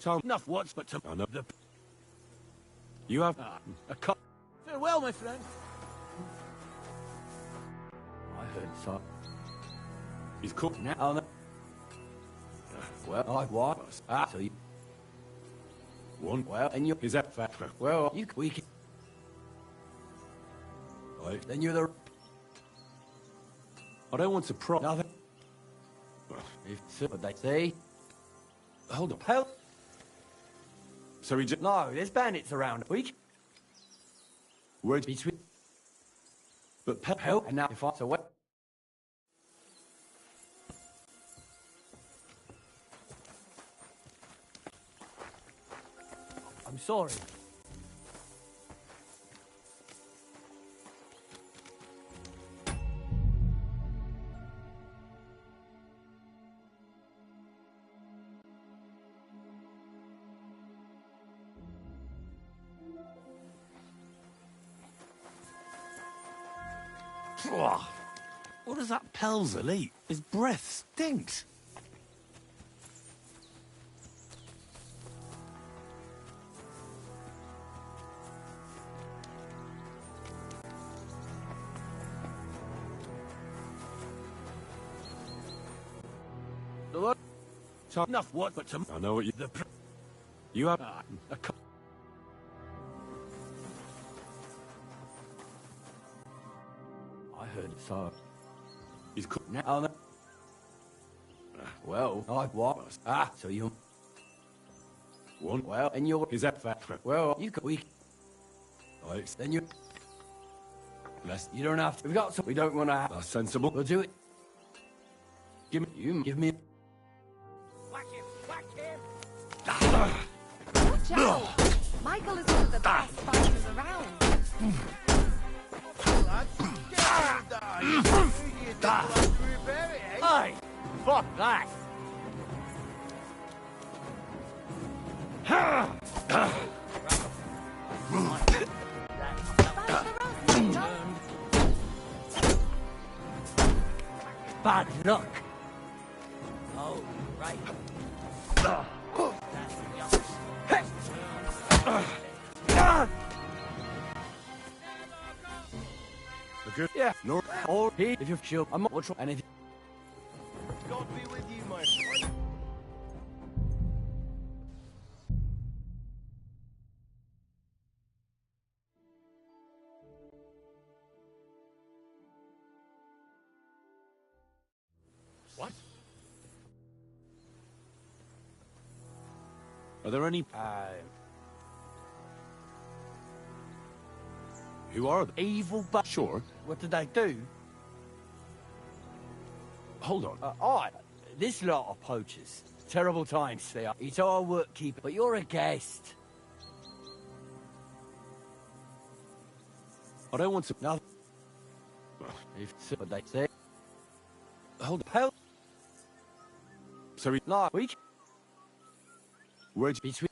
Tom, Enough what's but to... I know. The... You have... a cup. Farewell, my friend. I heard so. He's cooked now. Oh, no. Well, I what? So you... One. Well, and you... Is that fact? Well, you... We can... Right. Then you're the... I don't want to prop... Nothing. If... What they say... Hold on. Hell... So he just... No, there's bandits around. We can... Where'd... Between... But Pep... Hell, and now if I... So what... I'm sorry. What does that Pelzel eat? His breath stinks. The Lord... Enough what but to... I know what you... The... You have... a cup. I heard so. He's cooked now. Oh, no. Well, I what? So you... One. Well, and you're... Is that fact? Well, you could... We... Right. Then you... Less... You don't have to... We've got some... We don't want to have... That's sensible. We'll do it. Give me... You give me... Whack him! Whack him! Watch out! Michael is one of the best fighters around. Aye! Fuck that! Bad luck! Oh, right. That's Good. Yeah. No. Or he, if you're sure, I'm not watching anything. God be with you, my friend. What? Are there any... Who are they? Evil but... Sure. What did they do? Hold on. This lot of poachers. Terrible times they are. It's our work keeper, but you're a guest. I don't want to... Nothing. If what they say. Hold on. Hell. Sorry. No, we... Where'd you... Between...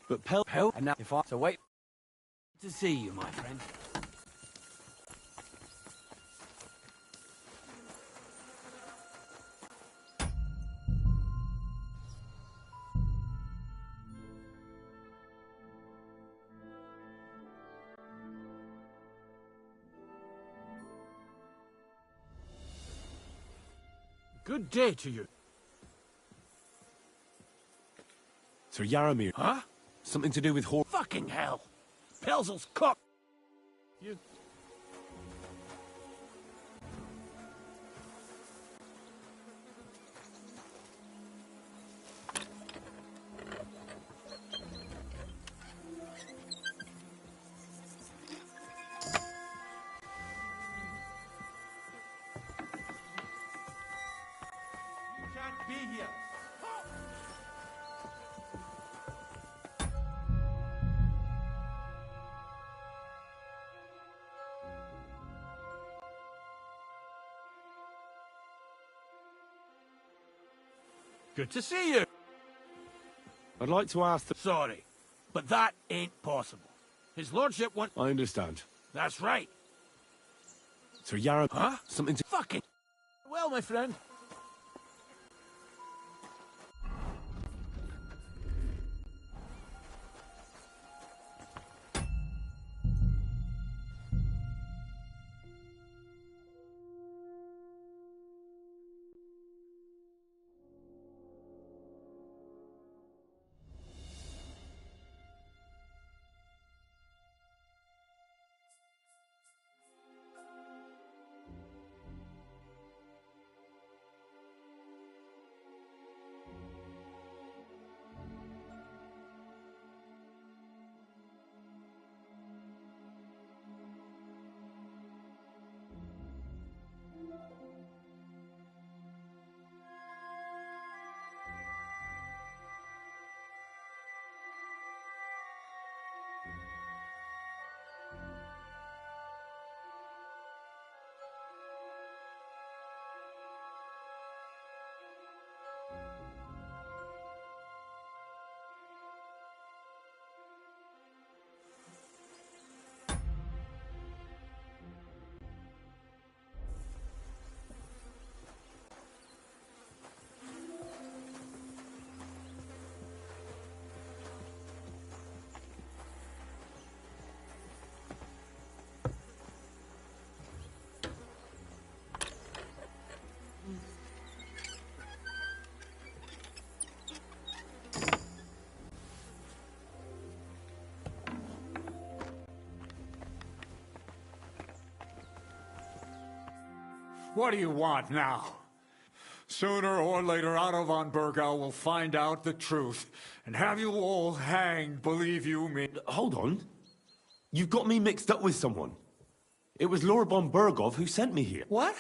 But Pel... Hell, and now if I... So wait... To see you, my friend. Good day to you. Sir Yaramir. Huh? Something to do with Hor... Fucking hell! Pelzel's cock! You... Can't be here. Good to see you! I'd like to ask the... Sorry, but that ain't possible. His lordship want... I understand. That's right. Sir Yaramir... Huh? Something to... Fucking... Well, my friend. What do you want now? Sooner or later, Otto von Bergau will find out the truth and have you all hanged, believe you me. Hold on. You've got me mixed up with someone. It was Laura von Bergov who sent me here. What?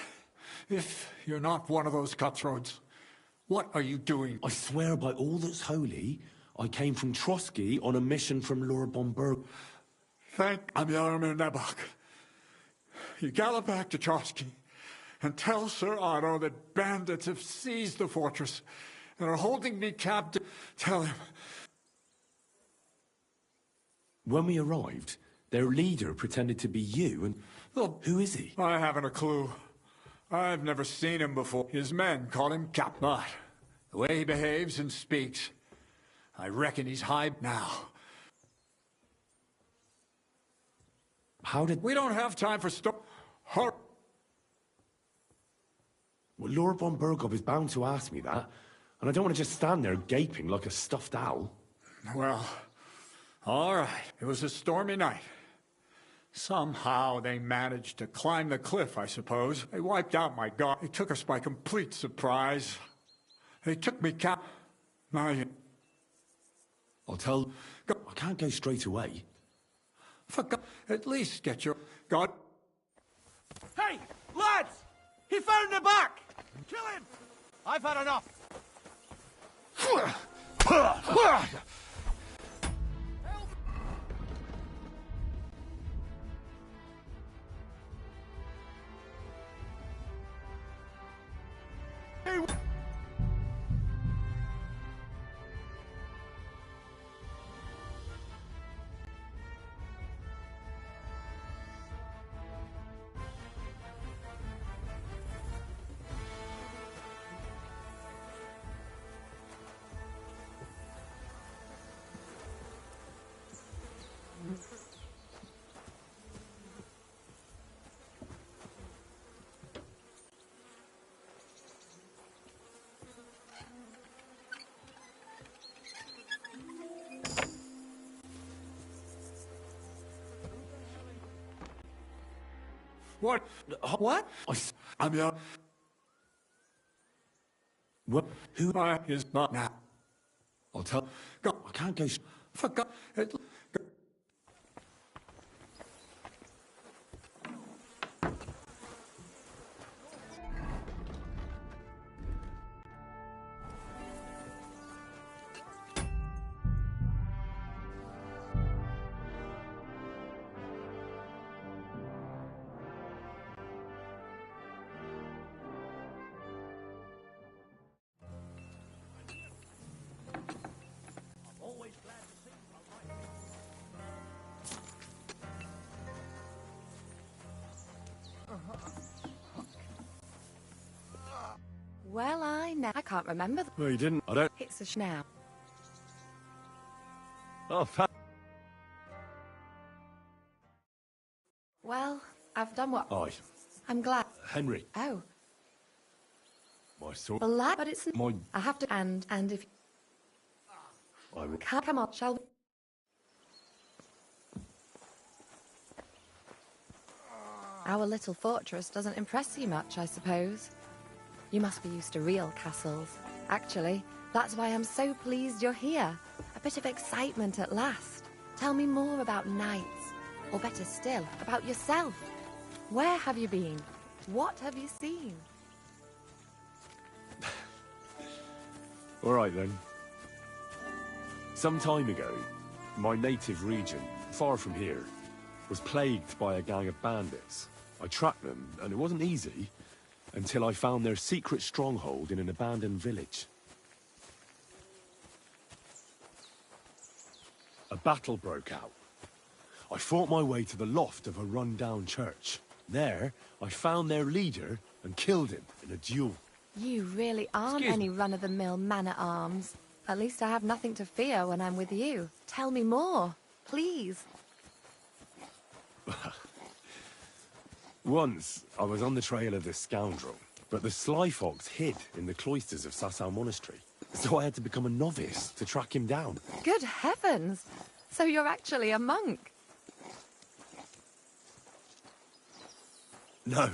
If you're not one of those cutthroats, what are you doing? I swear by all that's holy, I came from Trotsky on a mission from Laura von Berg. Thank Jaromir Nebok. You gallop back to Trotsky and tell Sir Otto that bandits have seized the fortress and are holding me captive. Tell him. When we arrived, their leader pretended to be you, and who is he? I haven't a clue. I've never seen him before. His men call him Cap. But the way he behaves and speaks, I reckon he's high now. How did... We don't have time for Well, Laura von Bergov is bound to ask me that, and I don't want to just stand there gaping like a stuffed owl. Well, all right. It was a stormy night. Somehow they managed to climb the cliff, I suppose. They wiped out my guard. They took us by complete surprise. They took me I'll tell... I can't go straight away. For God, at least get your God. Hey, lads! He found the back! Kill him! I've had enough. What? What? I'm your... What? Who is not now? I'll tell... God, I can't go... For God, Well, I can't remember. No, you didn't. I don't... It's a now. Oh, Well, I've done what... Aye. I'm glad. Henry. Oh. My sword. But it's... My... I have to... And if... I will... Come on, shall we... Our little fortress doesn't impress you much, I suppose. You must be used to real castles. Actually, that's why I'm so pleased you're here. A bit of excitement at last. Tell me more about knights. Or better still, about yourself. Where have you been? What have you seen? All right, then. Some time ago, my native region, far from here, was plagued by a gang of bandits. I tracked them, and it wasn't easy, until I found their secret stronghold in an abandoned village. A battle broke out. I fought my way to the loft of a run-down church. There, I found their leader and killed him in a duel. You really aren't any run-of-the-mill man-at-arms. At least I have nothing to fear when I'm with you. Tell me more, please. Once, I was on the trail of this scoundrel, but the sly fox hid in the cloisters of Sasau Monastery. So I had to become a novice to track him down. Good heavens! So you're actually a monk? No.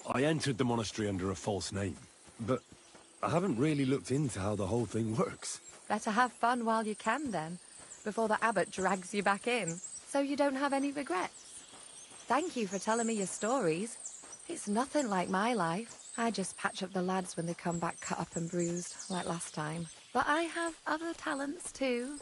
I entered the monastery under a false name, but I haven't really looked into how the whole thing works. Better have fun while you can, then, before the abbot drags you back in, so you don't have any regrets. Thank you for telling me your stories. It's nothing like my life. I just patch up the lads when they come back cut up and bruised, like last time. But I have other talents, too.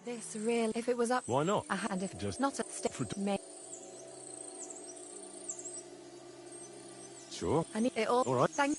This really, if it was up, Why not? a hand, if Just not a stick, Sure. I need it all. All right. Thank.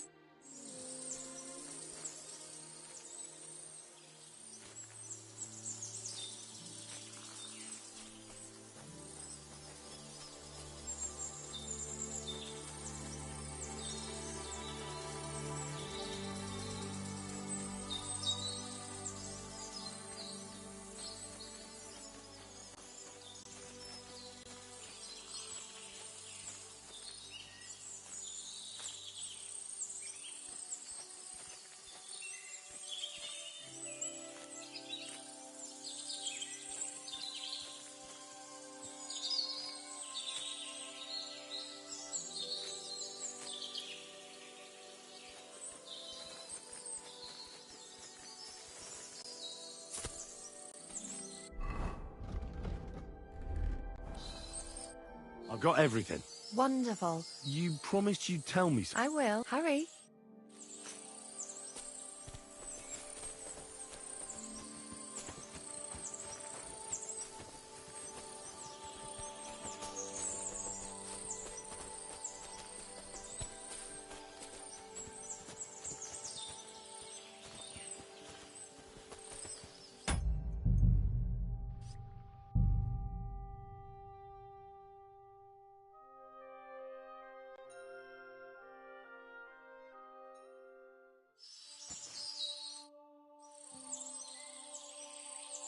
I've got everything. Wonderful. You promised you'd tell me something. I will. Hurry.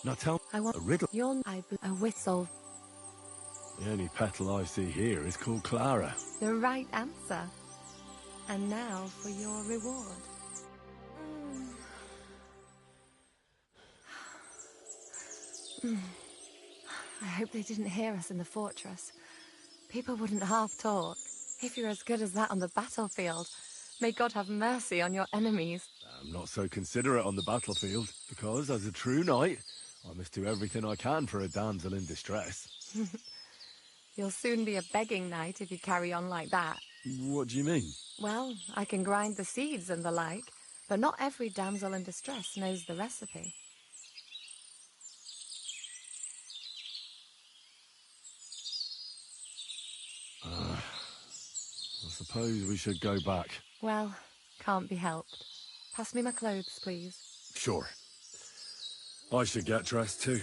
Now tell I want a riddle. a whistle. The only petal I see here is called Clara. The right answer. And now for your reward. I hope they didn't hear us in the fortress. People wouldn't half talk. If you're as good as that on the battlefield, may God have mercy on your enemies. I'm not so considerate on the battlefield, because as a true knight, I must do everything I can for a damsel in distress. You'll soon be a begging knight if you carry on like that. What do you mean? Well, I can grind the seeds and the like, but not every damsel in distress knows the recipe. I suppose we should go back. Well, can't be helped. Pass me my clothes, please. Sure. I should get dressed too.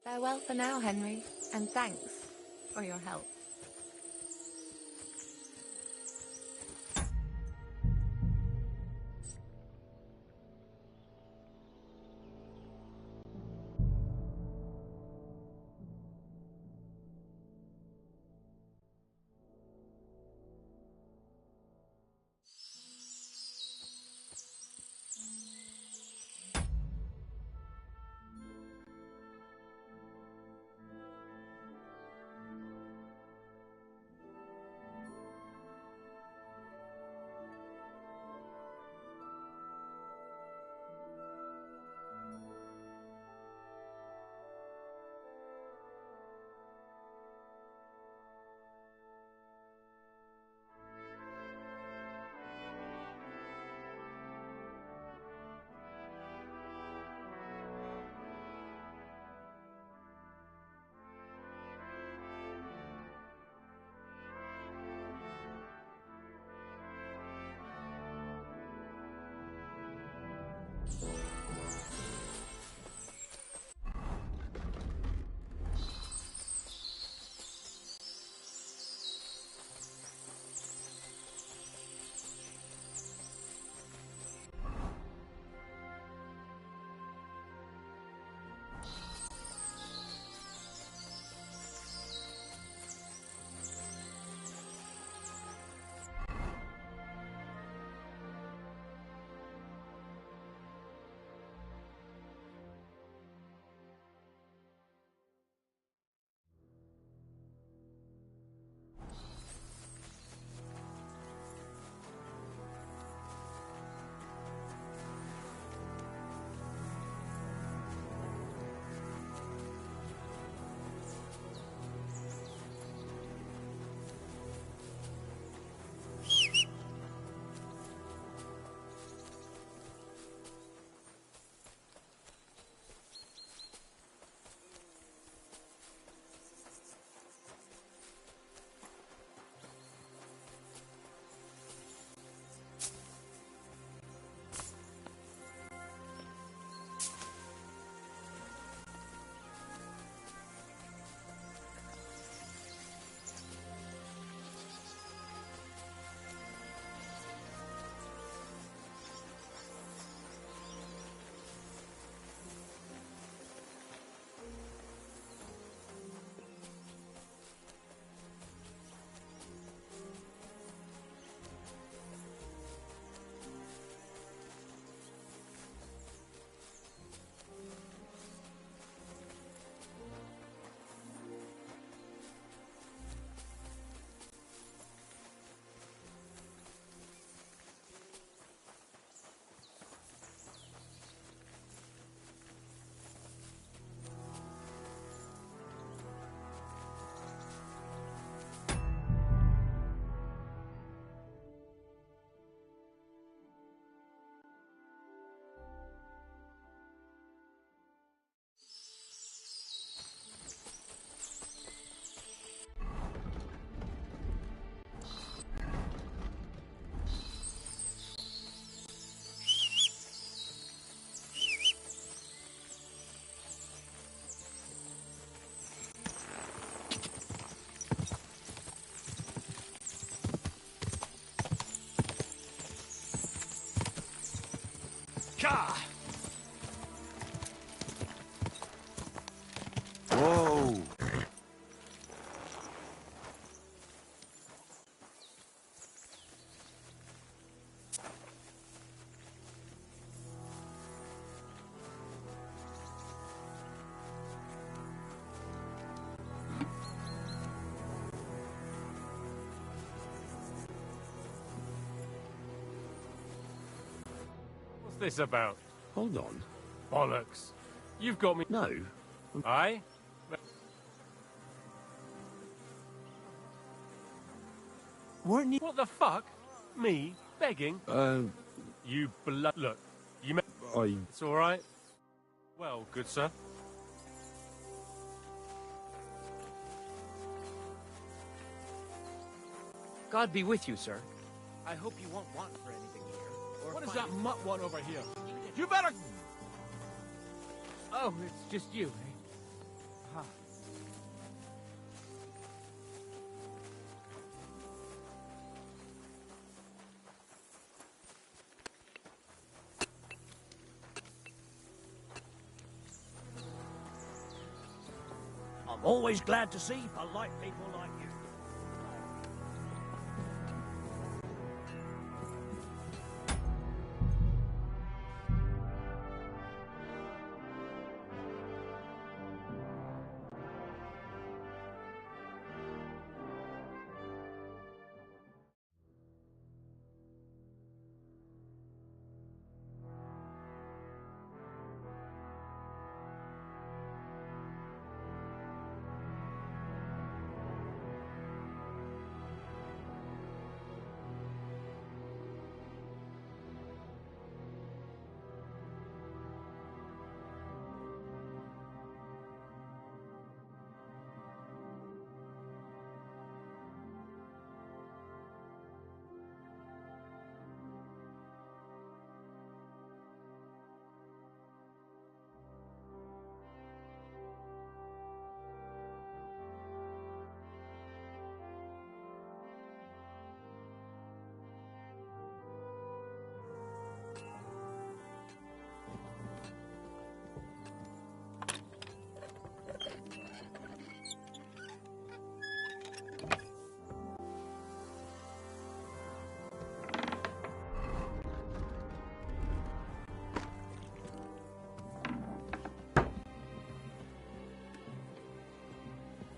Farewell for now, Henry, and thanks for your help. Ka! Whoa! What's this about? Hold on. Bollocks. You've got me. No. Aye? Weren't you? What the fuck? Me? Begging? You blood. Look, you may. It's alright. Well, good sir. God be with you, sir. I hope you won't want for anything here. Or What is find that it- mutt want over here? You better... Oh, it's just you, eh? Huh. I'm always glad to see polite people like you.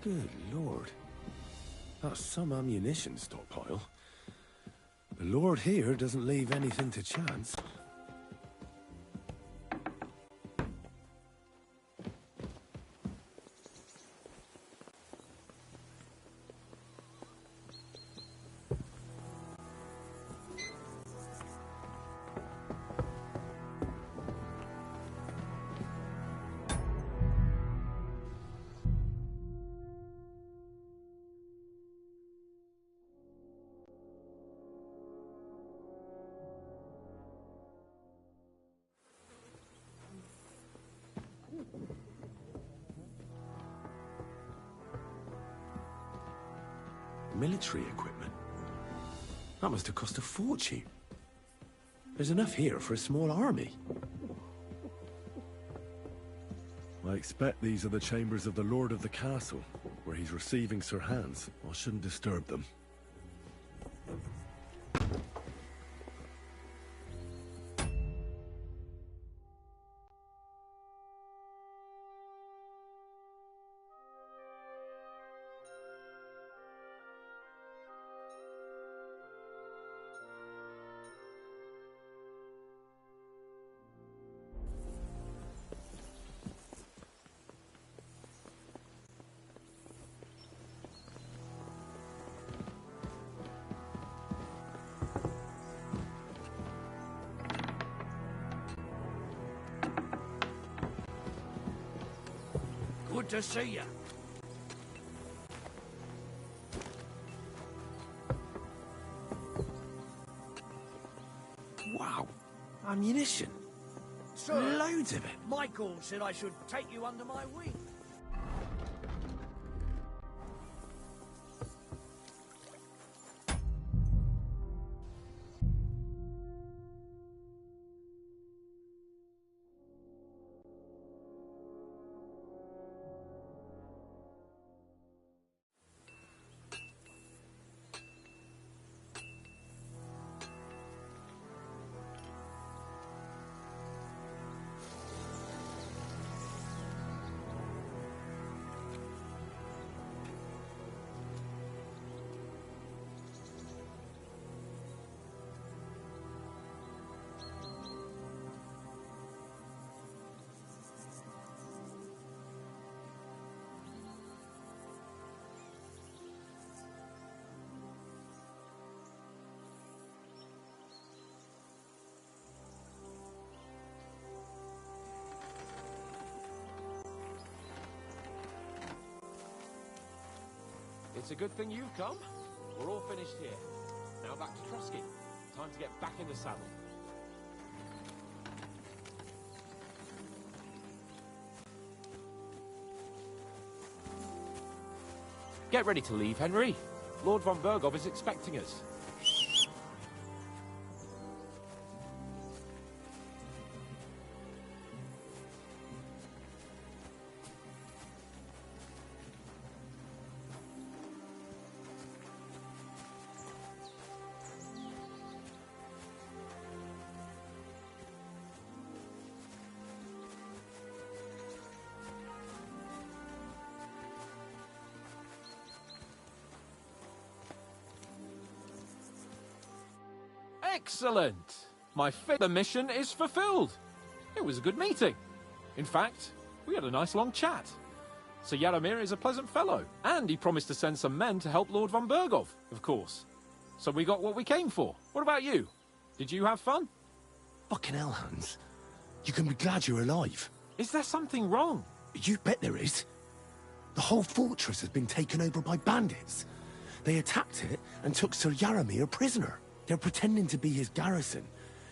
Good lord. That's some ammunition stockpile. The lord here doesn't leave anything to chance. Military equipment? That must have cost a fortune. There's enough here for a small army. I expect these are the chambers of the Lord of the Castle, where he's receiving Sir Hans. I shouldn't disturb them. Good to see you. Wow. Ammunition. Sir, loads of it. Michael said I should take you under my wing. It's a good thing you've come. We're all finished here. Now back to Trusky. Time to get back in the saddle. Get ready to leave, Henry. Lord von Bergov is expecting us. Excellent! My fifth mission is fulfilled. It was a good meeting. In fact, we had a nice long chat. Sir Yaromir is a pleasant fellow, and he promised to send some men to help Lord von Bergov, of course. So we got what we came for. What about you? Did you have fun? Fucking hell, Hans. You can be glad you're alive. Is there something wrong? You bet there is. The whole fortress has been taken over by bandits. They attacked it and took Sir Yaromir prisoner. They're pretending to be his garrison.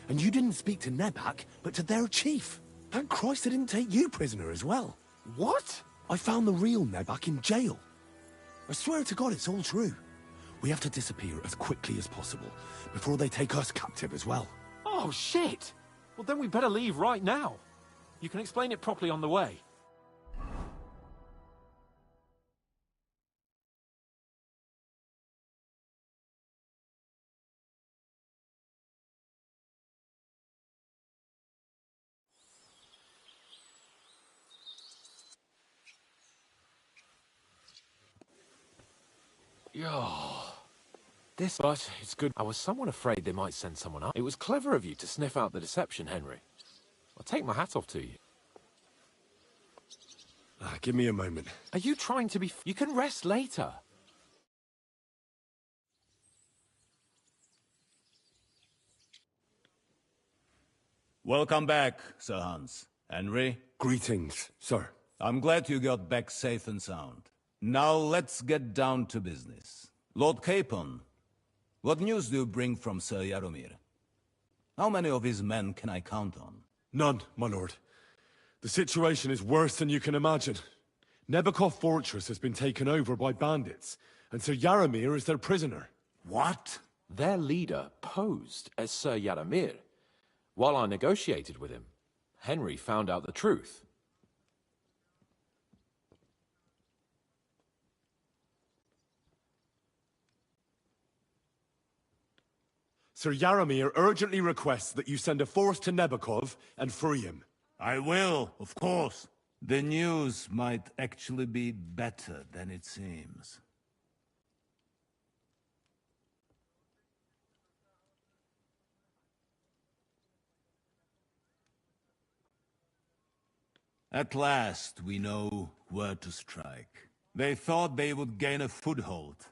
And you didn't speak to Nebak, but to their chief. Thank Christ they didn't take you prisoner as well. What? I found the real Nebak in jail. I swear to God it's all true. We have to disappear as quickly as possible, before they take us captive as well. Oh, shit! Well, then we better leave right now. You can explain it properly on the way. But it's good. I was somewhat afraid they might send someone up. It was clever of you to sniff out the deception, Henry. I'll take my hat off to you. Give me a moment. Are you trying to be... You can rest later. Welcome back, Sir Hans. Henry? Greetings, sir. I'm glad you got back safe and sound. Now let's get down to business. Lord Capon, what news do you bring from Sir Jaromir? How many of his men can I count on? None, my lord. The situation is worse than you can imagine. Nebakov Fortress has been taken over by bandits, and Sir Jaromir is their prisoner. What? Their leader posed as Sir Jaromir. While I negotiated with him, Henry found out the truth. Sir Jaromir urgently requests that you send a force to Nebakov and free him. I will, of course. The news might actually be better than it seems. At last, we know where to strike. They thought they would gain a foothold,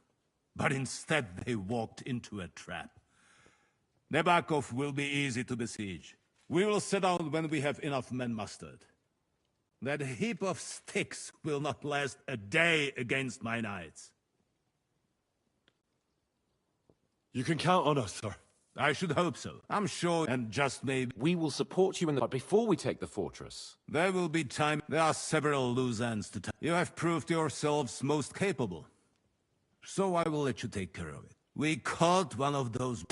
but instead they walked into a trap. Nebakov will be easy to besiege. We will set out when we have enough men mustered. That heap of sticks will not last a day against my knights. You can count on us, sir. I should hope so. I'm sure, and just maybe... We will support you in the... But before we take the fortress... There will be time. There are several loose ends to tie. You have proved yourselves most capable. So I will let you take care of it. We caught one of those...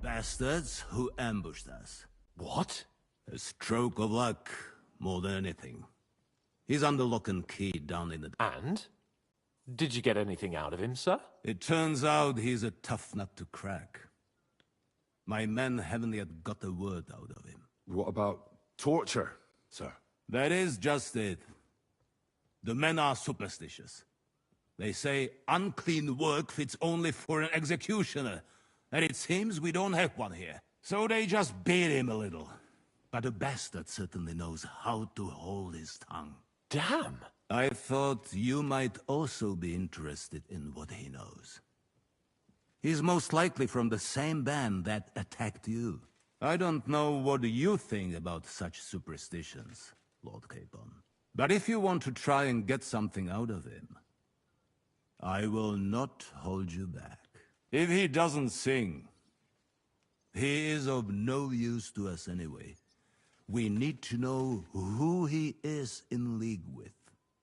bastards who ambushed us. What? A stroke of luck, more than anything. He's under lock and key down in the... And? Did you get anything out of him, sir? It turns out he's a tough nut to crack. My men haven't yet got a word out of him. What about torture, sir? That is just it. The men are superstitious. They say unclean work fits only for an executioner. And it seems we don't have one here. So they just beat him a little. But a bastard certainly knows how to hold his tongue. Damn! I thought you might also be interested in what he knows. He's most likely from the same band that attacked you. I don't know what you think about such superstitions, Lord Capon. But if you want to try and get something out of him, I will not hold you back. If he doesn't sing, he is of no use to us anyway. We need to know who he is in league with.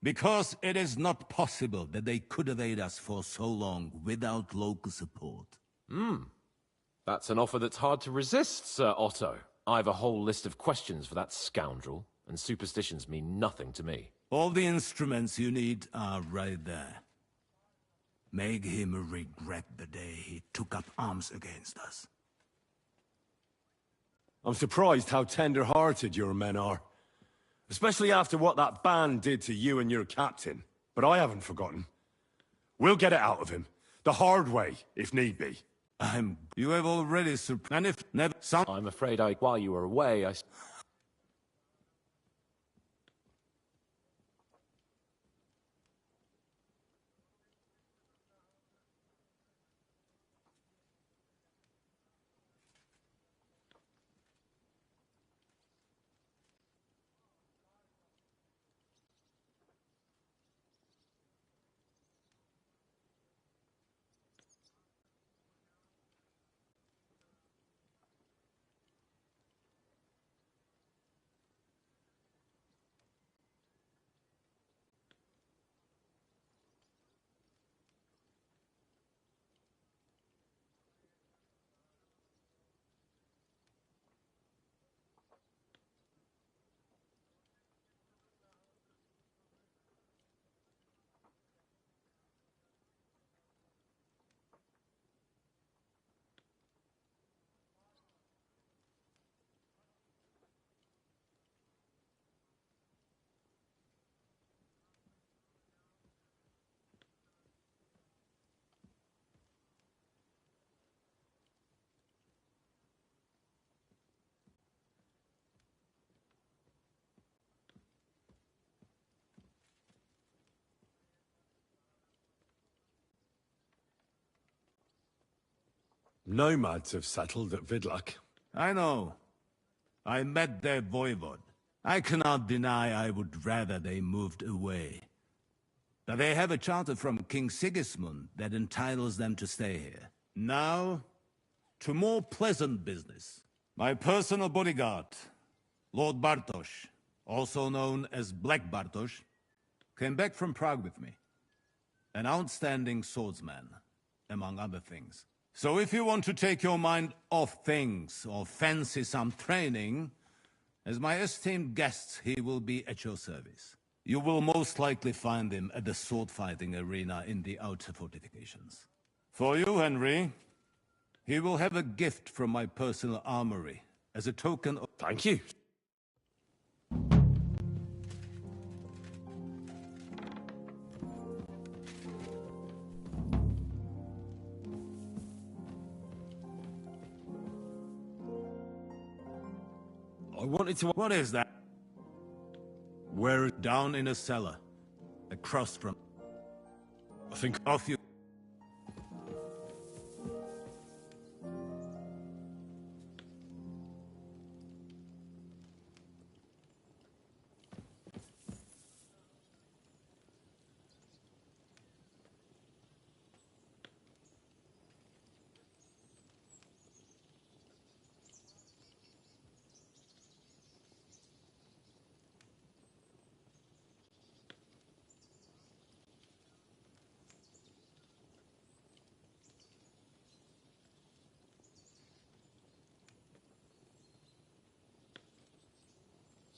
Because it is not possible that they could evade us for so long without local support. That's an offer that's hard to resist, Sir Otto. I have a whole list of questions for that scoundrel, and superstitions mean nothing to me. All the instruments you need are right there. Make him regret the day he took up arms against us. I'm surprised how tender-hearted your men are. Especially after what that band did to you and your captain. But I haven't forgotten. We'll get it out of him. The hard way, if need be. You have already and if never some... I'm afraid while you were away, Nomads have settled at Vidlak. I know. I met their voivod. I cannot deny I would rather they moved away. But they have a charter from King Sigismund that entitles them to stay here. Now, to more pleasant business. My personal bodyguard, Lord Bartosz, also known as Black Bartosz, came back from Prague with me. An outstanding swordsman, among other things. So if you want to take your mind off things, or fancy some training, as my esteemed guest, he will be at your service. You will most likely find him at the sword-fighting arena in the outer fortifications. For you, Henry, he will have a gift from my personal armory, as a token of... Thank you. I wanted to... What is that? We're down in a cellar, across from... I think... Off you...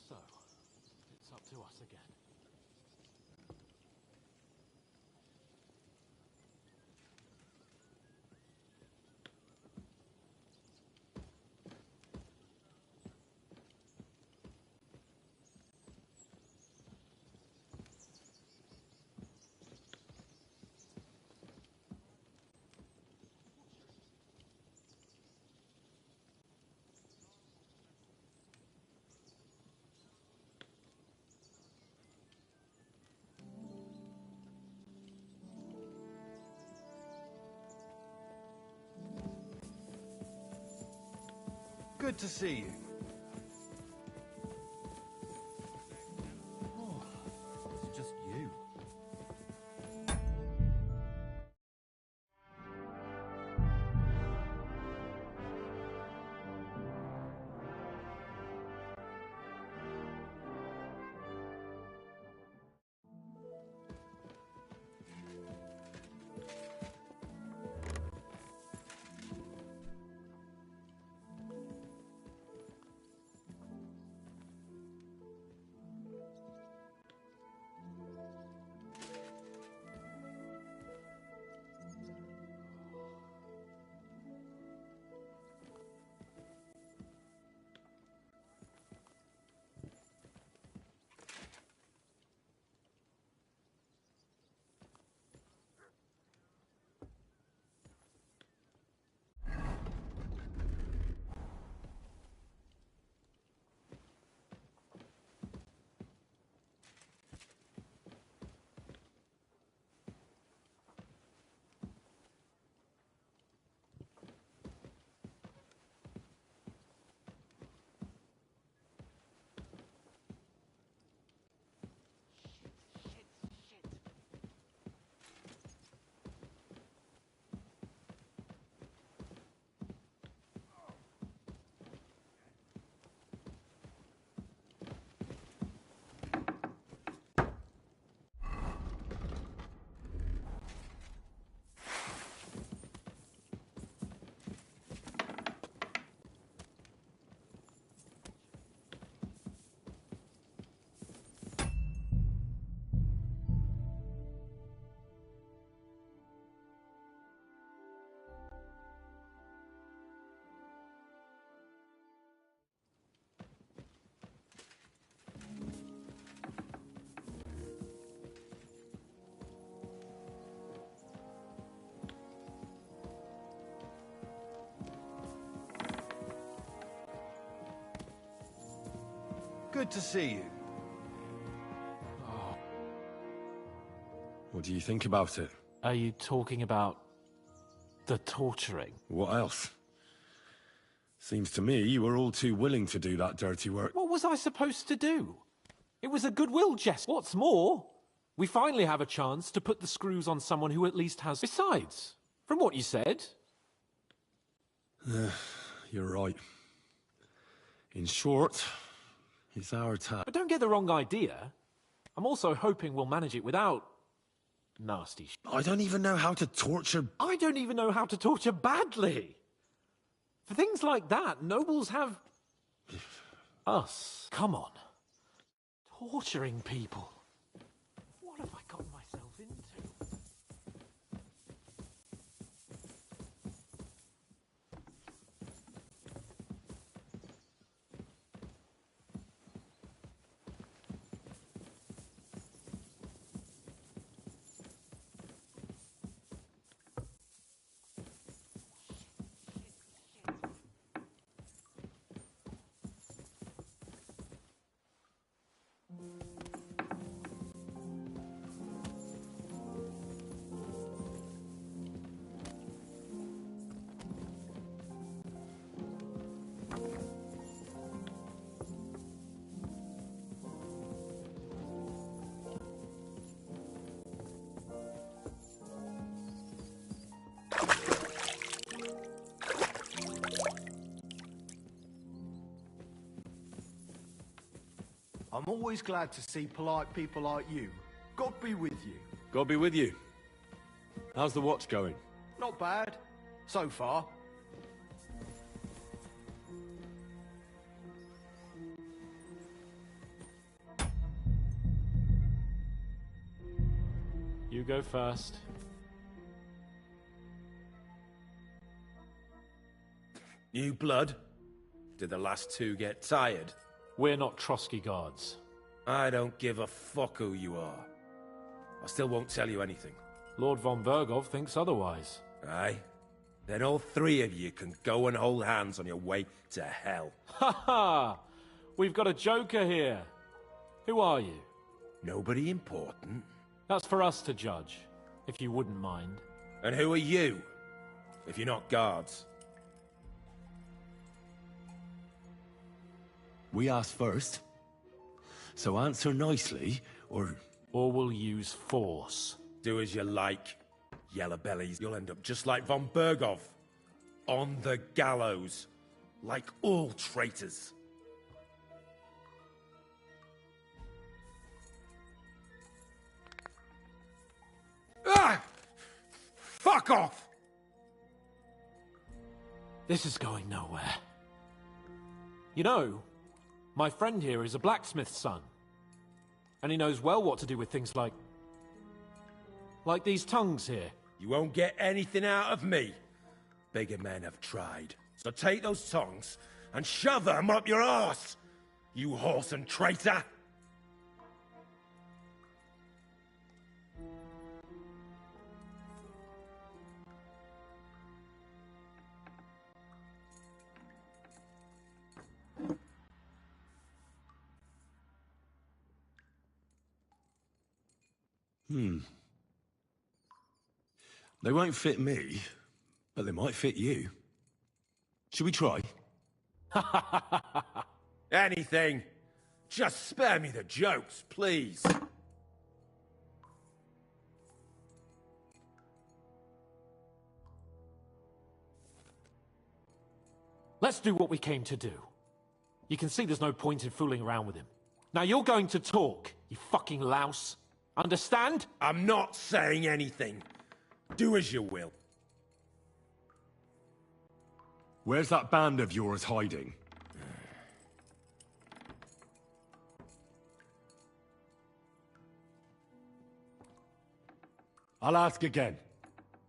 So, it's up to us again. Good to see you. Oh, it's just you. Good to see you. What do you think about it? Are you talking about the torturing? What else? Seems to me you were all too willing to do that dirty work. What was I supposed to do? It was a goodwill gesture. What's more, we finally have a chance to put the screws on someone who at least has... Besides, from what you said... You're right. In short, it's our time. But don't get the wrong idea. I'm also hoping we'll manage it without... nasty shit. I don't even know how to torture... I don't even know how to torture badly. For things like that, nobles have... us. Come on. Torturing people. What have I gotten myself into? I'm always glad to see polite people like you. God be with you. God be with you. How's the watch going? Not bad. So far. You go first. New blood? Did the last two get tired? We're not Trotsky guards. I don't give a fuck who you are. I still won't tell you anything. Lord von Bergov thinks otherwise. Aye? Then all three of you can go and hold hands on your way to hell. Ha ha! We've got a joker here. Who are you? Nobody important. That's for us to judge, if you wouldn't mind. And who are you? If you're not guards. We asked first. So answer nicely, or... Or we'll use force. Do as you like, yellow bellies. You'll end up just like von Bergov. On the gallows. Like all traitors. Ah! Fuck off! This is going nowhere. You know, my friend here is a blacksmith's son. And he knows well what to do with things like these tongues here. You won't get anything out of me. Bigger men have tried. So take those tongues and shove them up your arse, you horse and traitor! They won't fit me, but they might fit you. Should we try? Anything. Just spare me the jokes, please. Let's do what we came to do. You can see there's no point in fooling around with him. Now you're going to talk, you fucking louse. Understand? I'm not saying anything. Do as you will. Where's that band of yours hiding? I'll ask again.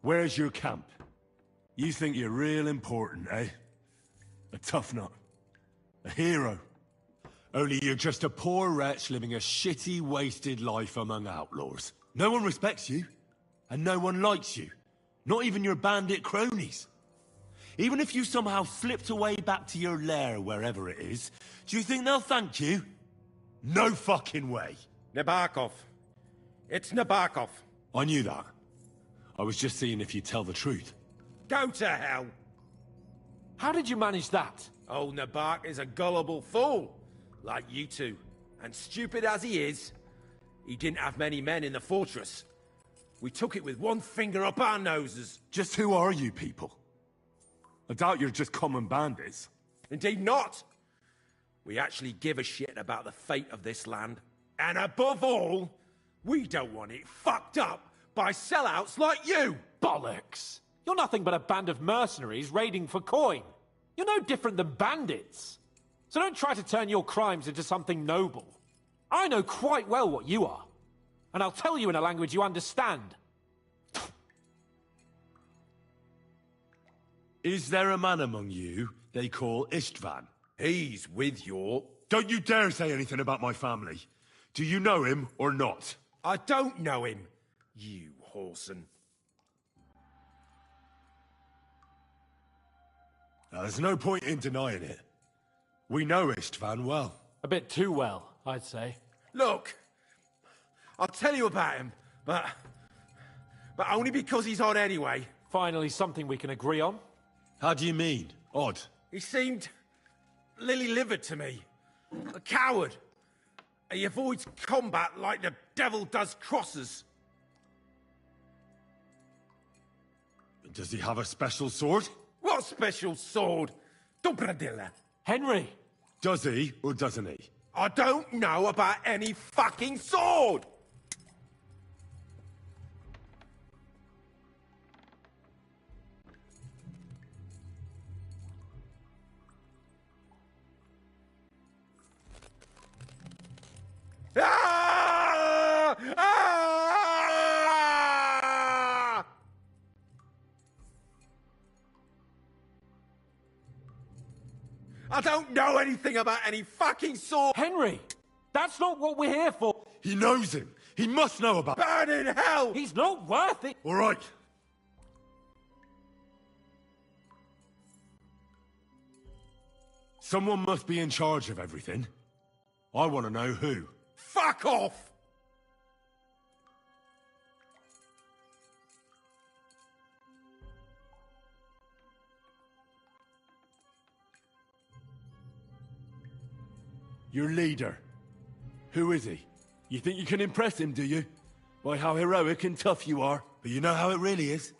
Where's your camp? You think you're real important, eh? A tough nut. A hero. Only you're just a poor wretch living a shitty, wasted life among outlaws. No one respects you. And no one likes you. Not even your bandit cronies. Even if you somehow slipped away back to your lair, wherever it is, do you think they'll thank you? No fucking way. Nabokov. It's Nabokov. I knew that. I was just seeing if you'd tell the truth. Go to hell. How did you manage that? Old Nabok is a gullible fool, like you two. And stupid as he is, he didn't have many men in the fortress. We took it with one finger up our noses. Just who are you people? I doubt you're just common bandits. Indeed not. We actually give a shit about the fate of this land. And above all, we don't want it fucked up by sellouts like you! Bollocks! You're nothing but a band of mercenaries raiding for coin. You're no different than bandits. So don't try to turn your crimes into something noble. I know quite well what you are. And I'll tell you in a language you understand. Is there a man among you they call Istvan? He's with your... Don't you dare say anything about my family. Do you know him or not? I don't know him, you whoreson. Now, there's no point in denying it. We know Istvan well. A bit too well, I'd say. Look, I'll tell you about him, but only because he's odd anyway. Finally something we can agree on. How do you mean, odd? He seemed lily-livered to me. A coward. He avoids combat like the devil does crosses. Does he have a special sword? What special sword? Dobradilla. Henry! Does he, or doesn't he? I don't know about any fucking sword! Ah! Ah! I don't know anything about any fucking sword. Henry! That's not what we're here for! He knows him! He must know about... Burn in hell! He's not worth it! All right. Someone must be in charge of everything. I want to know who. Fuck off! Your leader. Who is he? You think you can impress him, do you? By how heroic and tough you are. But you know how it really is?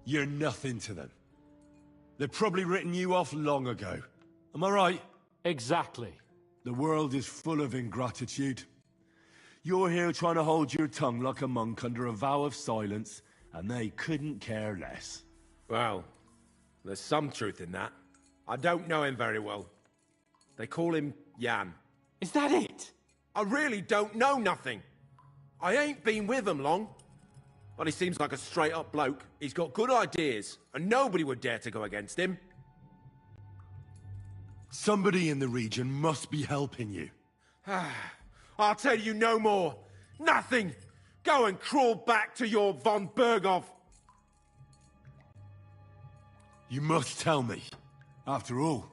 You're nothing to them. They've probably written you off long ago. Am I right? Exactly. The world is full of ingratitude. You're here trying to hold your tongue like a monk under a vow of silence, and they couldn't care less. Well, there's some truth in that. I don't know him very well. They call him Jan. Is that it? I really don't know nothing. I ain't been with him long. But he seems like a straight-up bloke. He's got good ideas, and nobody would dare to go against him. Somebody in the region must be helping you. I'll tell you no more. Nothing. Go and crawl back to your von Berghoff. You must tell me. After all,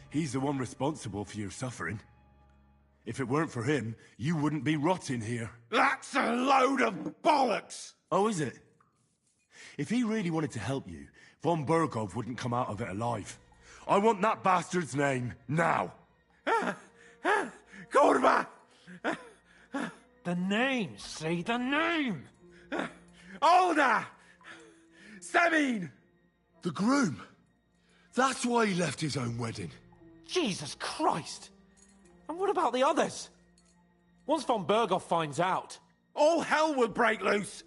he's the one responsible for your suffering. If it weren't for him, you wouldn't be rotting here. That's a load of bollocks! Oh, is it? If he really wanted to help you, von Berghoff wouldn't come out of it alive. I want that bastard's name, now! Kurva! The name, say the name! Olda! Sabine! The groom! That's why he left his own wedding. Jesus Christ! And what about the others? Once von Berghoff finds out... All hell will break loose!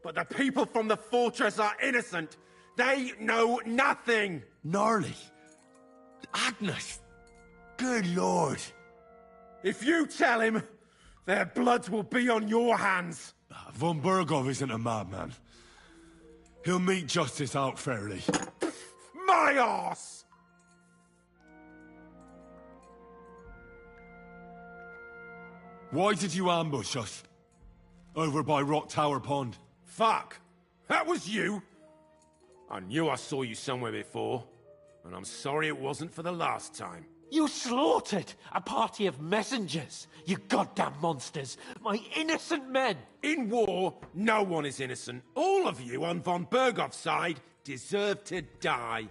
But the people from the fortress are innocent! They know nothing! Gnarly! Agnes! Good lord! If you tell him, their blood will be on your hands! Von Berghoff isn't a madman. He'll meet justice out fairly. My arse! Why did you ambush us? Over by Rock Tower Pond. Fuck! That was you! I knew I saw you somewhere before, and I'm sorry it wasn't for the last time. You slaughtered a party of messengers, you goddamn monsters. My innocent men. In war, no one is innocent. All of you on von Bergov's side deserve to die.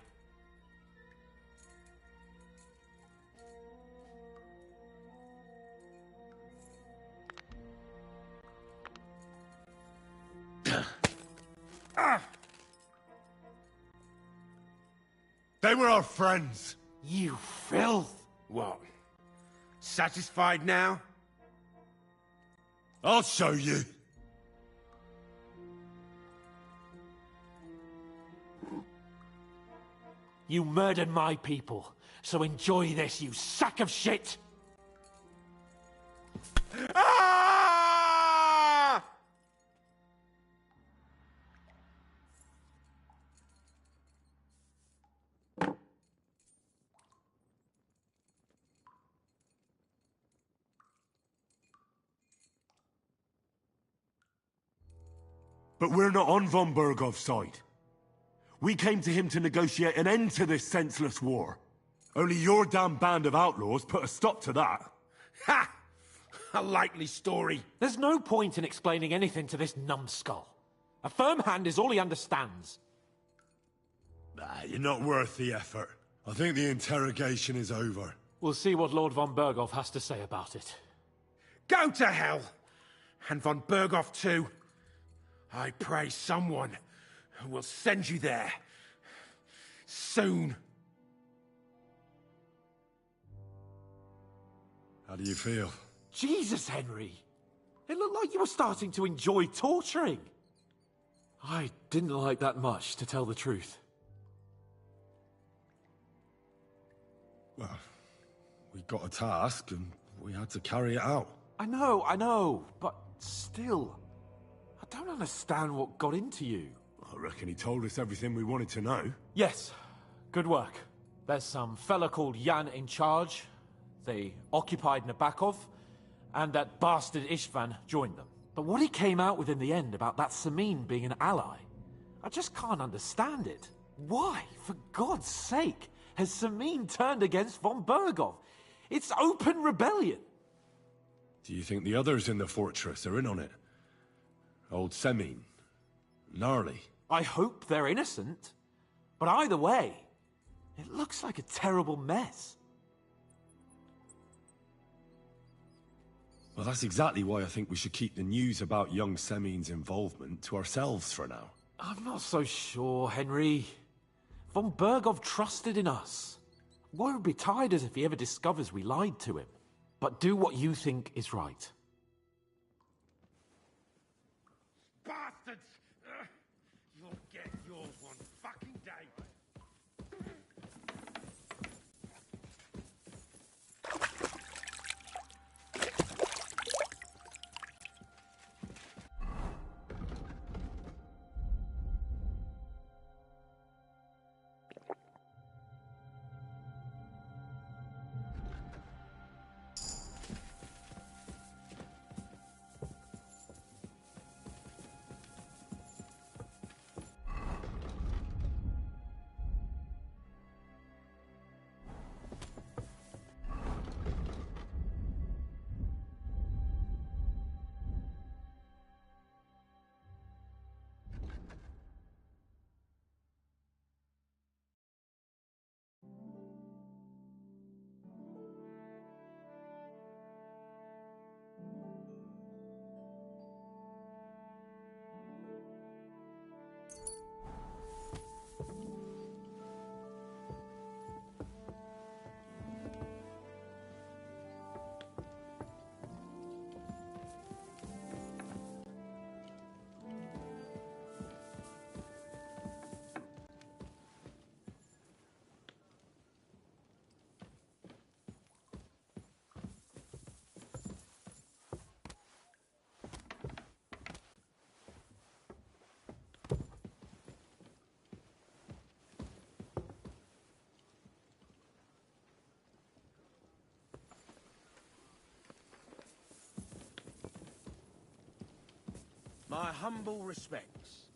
They were our friends. You filth. What? Satisfied now? I'll show you. You murdered my people, so enjoy this, you sack of shit! Ah! But we're not on von Bergov's side. We came to him to negotiate an end to this senseless war. Only your damn band of outlaws put a stop to that. Ha! A likely story. There's no point in explaining anything to this numbskull. A firm hand is all he understands. Nah, you're not worth the effort. I think the interrogation is over. We'll see what Lord von Bergov has to say about it. Go to hell! And von Bergov too. I pray someone will send you there. Soon. How do you feel? Jesus, Henry! It looked like you were starting to enjoy torturing. I didn't like that much, to tell the truth. Well, we got a task and we had to carry it out. I know, but still, I don't understand what got into you. I reckon he told us everything we wanted to know. Yes, good work. There's some fella called Jan in charge. They occupied Nabokov, and that bastard Istvan joined them. But what he came out with in the end about that Samin being an ally, I just can't understand it. Why, for God's sake, has Samin turned against von Bergov? It's open rebellion. Do you think the others in the fortress are in on it? Old Semin, Gnarly. I hope they're innocent. But either way, it looks like a terrible mess. Well, that's exactly why I think we should keep the news about young Semin's involvement to ourselves for now. I'm not so sure, Henry. Von Bergov trusted in us. Won't be tired as if he ever discovers we lied to him. But do what you think is right. Bastards! You'll get yours one fucking day. My humble respects.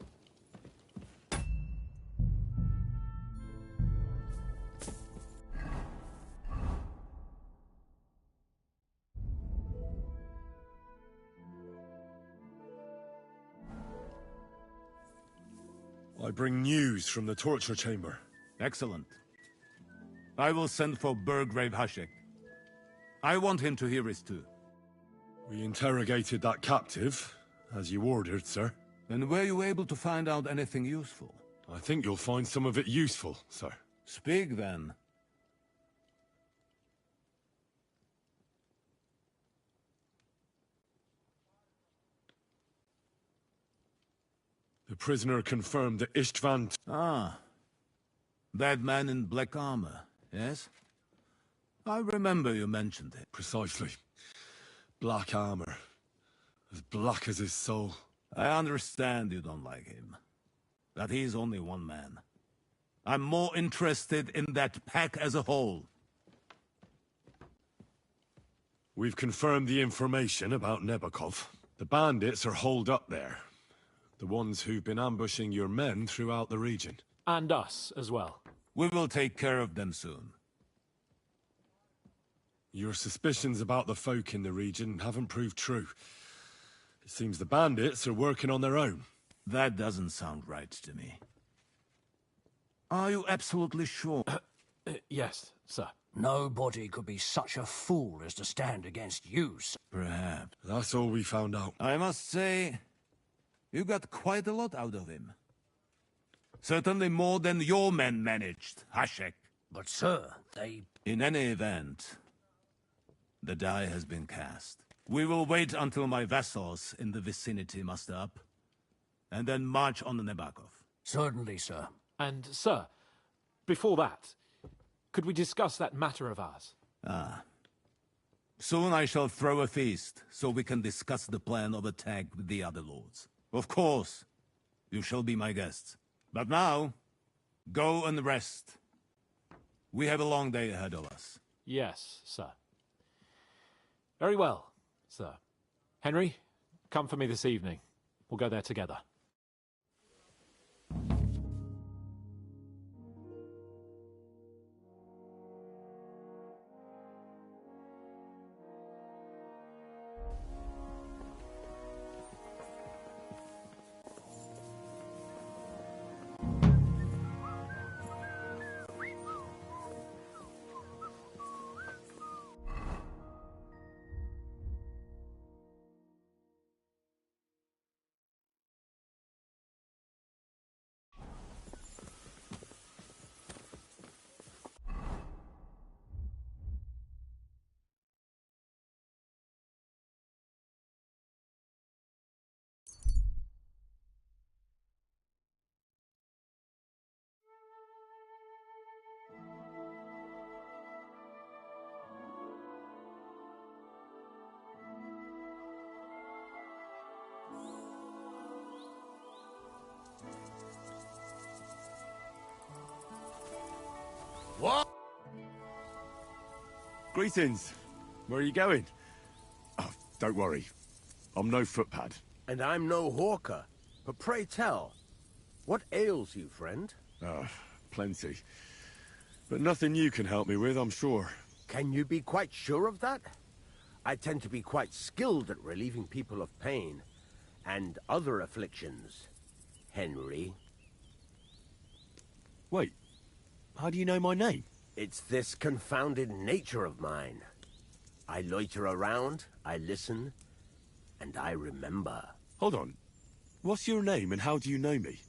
bring news from the torture chamber. Excellent. I will send for Burgrave Hashek. I want him to hear it too. We interrogated that captive, as you ordered, sir. And were you able to find out anything useful? I think you'll find some of it useful, sir. Speak then. The prisoner confirmed that Istvan... Ah. That man in black armor, yes? I remember you mentioned it. Precisely. Black armor. As black as his soul. I understand you don't like him. But he's only one man. I'm more interested in that pack as a whole. We've confirmed the information about Nebakov. The bandits are holed up there. The ones who've been ambushing your men throughout the region. And us as well. We will take care of them soon. Your suspicions about the folk in the region haven't proved true. It seems the bandits are working on their own. That doesn't sound right to me. Are you absolutely sure? Yes, sir. Nobody could be such a fool as to stand against you, sir. Perhaps. That's all we found out. I must say, you got quite a lot out of him. Certainly more than your men managed, Hashek. But, sir, they... In any event, the die has been cast. We will wait until my vassals in the vicinity muster up, and then march on Nebakov. Certainly, sir. And, sir, before that, could we discuss that matter of ours? Ah. Soon I shall throw a feast, so we can discuss the plan of attack with the other lords. Of course, you shall be my guests. But now, go and rest. We have a long day ahead of us. Yes, sir. Very well, sir. Henry, come for me this evening. We'll go there together. What? Greetings. Where are you going? Oh, don't worry. I'm no footpad. And I'm no hawker. But pray tell, what ails you, friend? Plenty. But nothing you can help me with, I'm sure. Can you be quite sure of that? I tend to be quite skilled at relieving people of pain and other afflictions, Henry. Wait, how do you know my name? It's this confounded nature of mine. I loiter around, I listen, and I remember. Hold on. What's your name and how do you know me?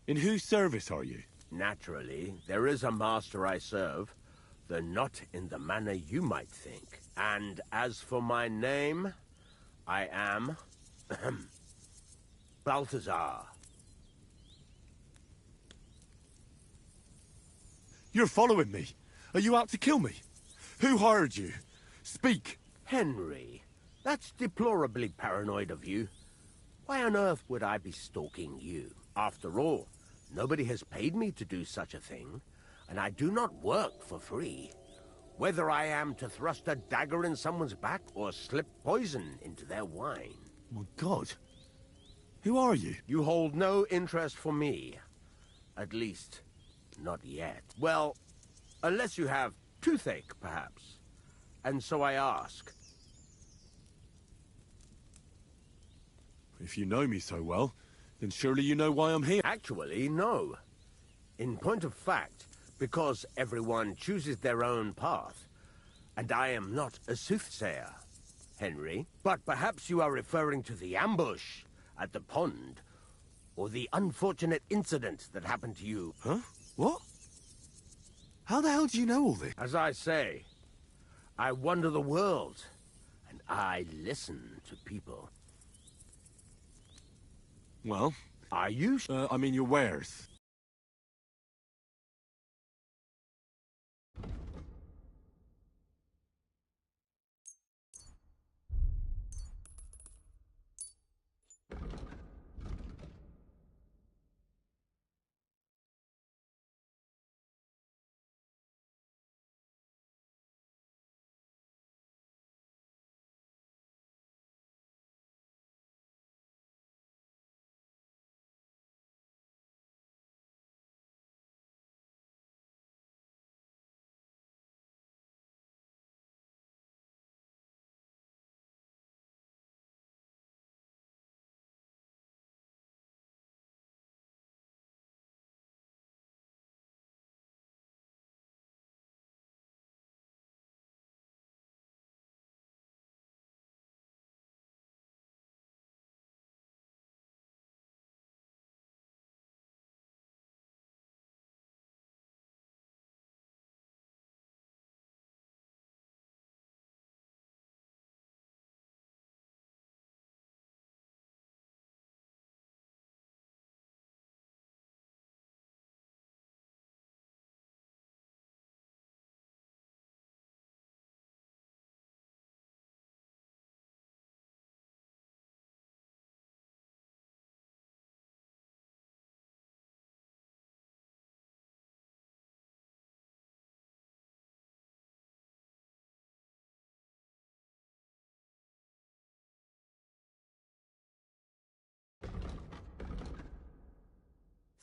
In whose service are you? Naturally, there is a master I serve, though not in the manner you might think. And as for my name, I am... Balthazar. You're following me. Are you out to kill me? Who hired you? Speak. Henry, that's deplorably paranoid of you. Why on earth would I be stalking you? After all, nobody has paid me to do such a thing, and I do not work for free. Whether I am to thrust a dagger in someone's back or slip poison into their wine. My God. Who are you? You hold no interest for me. At least, not yet. Well, unless you have toothache, perhaps. And so I ask. If you know me so well, Then surely you know why I'm here. Actually, no. In point of fact, because everyone chooses their own path, and I am not a soothsayer, Henry. But perhaps you are referring to the ambush at the pond, or the unfortunate incident that happened to you. Huh? What? How the hell do you know all this? As I say, I wander the world, and I listen to people. Well, are you? I mean your wares.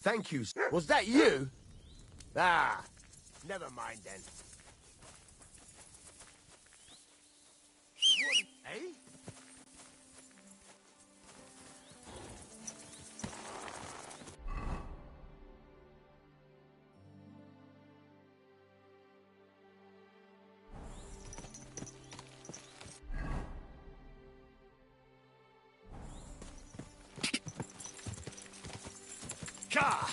Thank you. Was that you? Ah, never mind then. What, eh? Ka!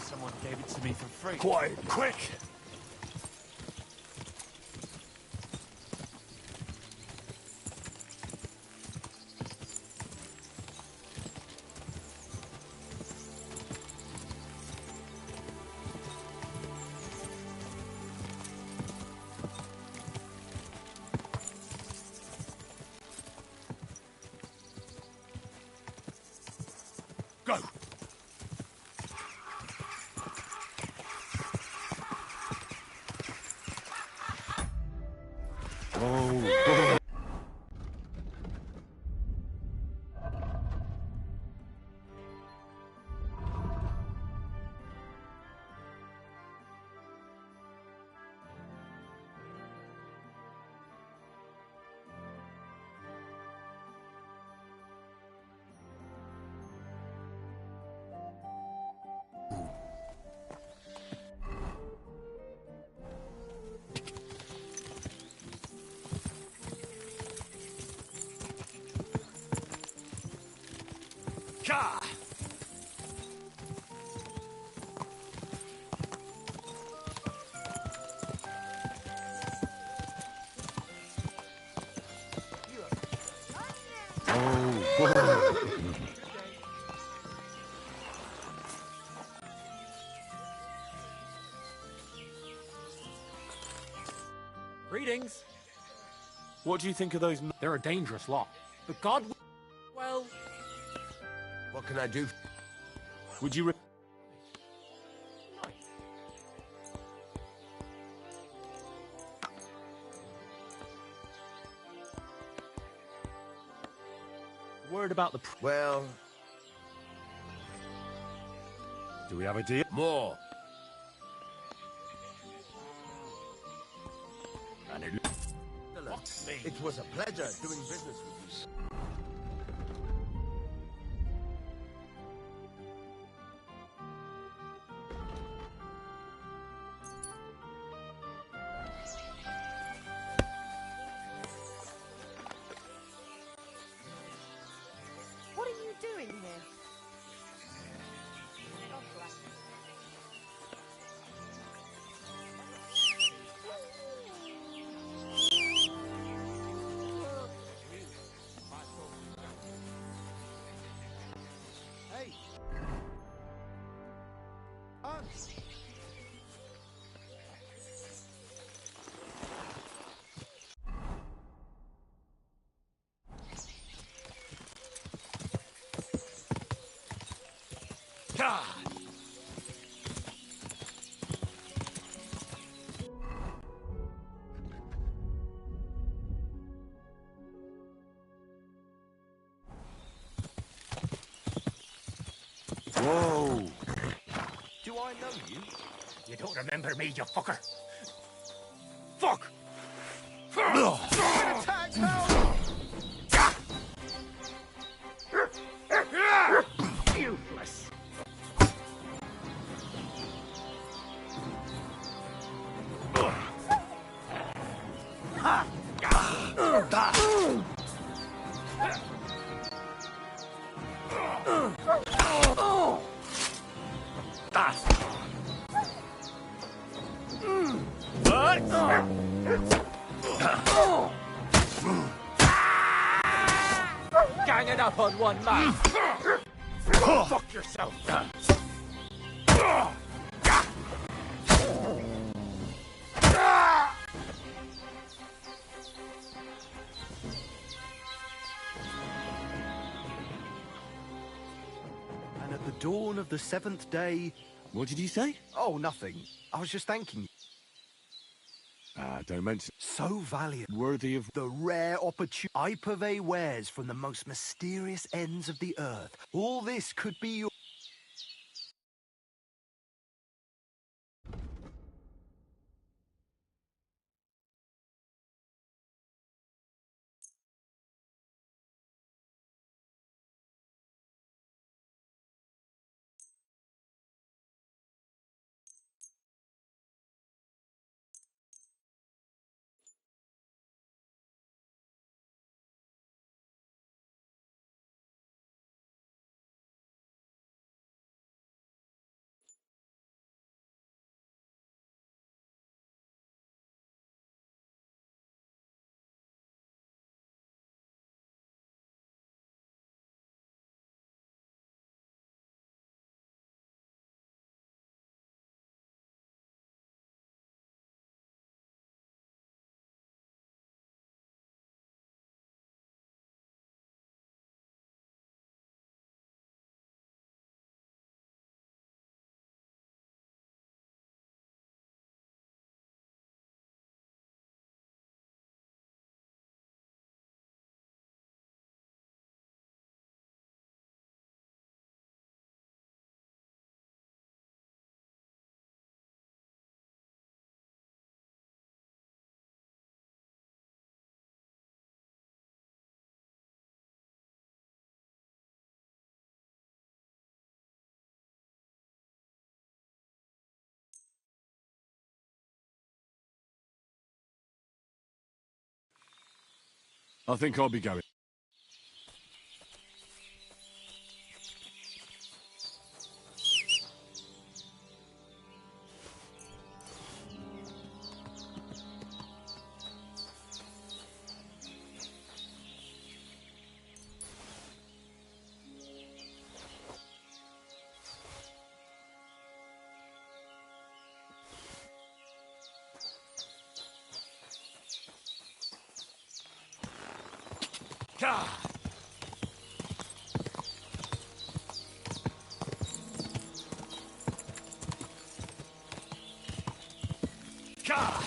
Someone gave it to me for free. Quiet, quick! Go! Oh. Ka! Greetings. What do you think of those? They're a dangerous lot. But God, well... What can I do? Would you... Word about the... Well... Do we have a deal? More. And it was a pleasure doing business with you. What are you doing here? God bless you. Hey! Hans! God! Whoa! Do I know you? You don't remember me, you fucker. Fuck! Attack, help! Useless. Ganging up on one man. Fuck yourself. And at the dawn of the seventh day... What did you say? Oh, nothing. I was just thanking you. Don't mention... So valiant. Worthy of... The rare opportunity. I purvey wares from the most mysterious ends of the earth. All this could be your... I think I'll be going. God! God!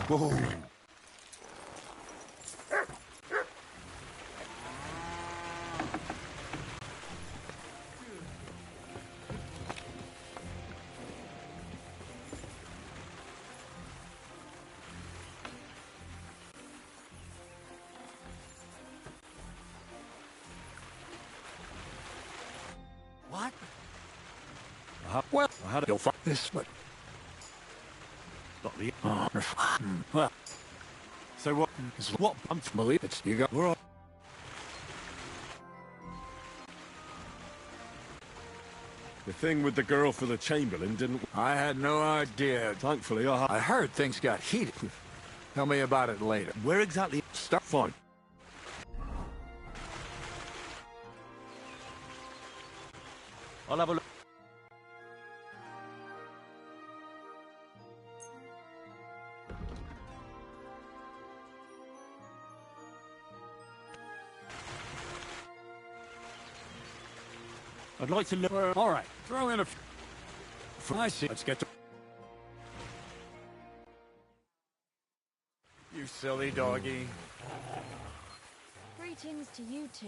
Whoa. What? Well, I had to go fuck this, but... Not the... well... So what? Is what I'm to believe it's... You got... We're all... The thing with the girl for the Chamberlain didn't... I had no idea. Thankfully, I heard things got heated. Tell me about it later. Where exactly... Start... Fine. I'll have a look. I'd like to look... All right, throw in a... I see. Let's get to... You silly doggy. Greetings to you two.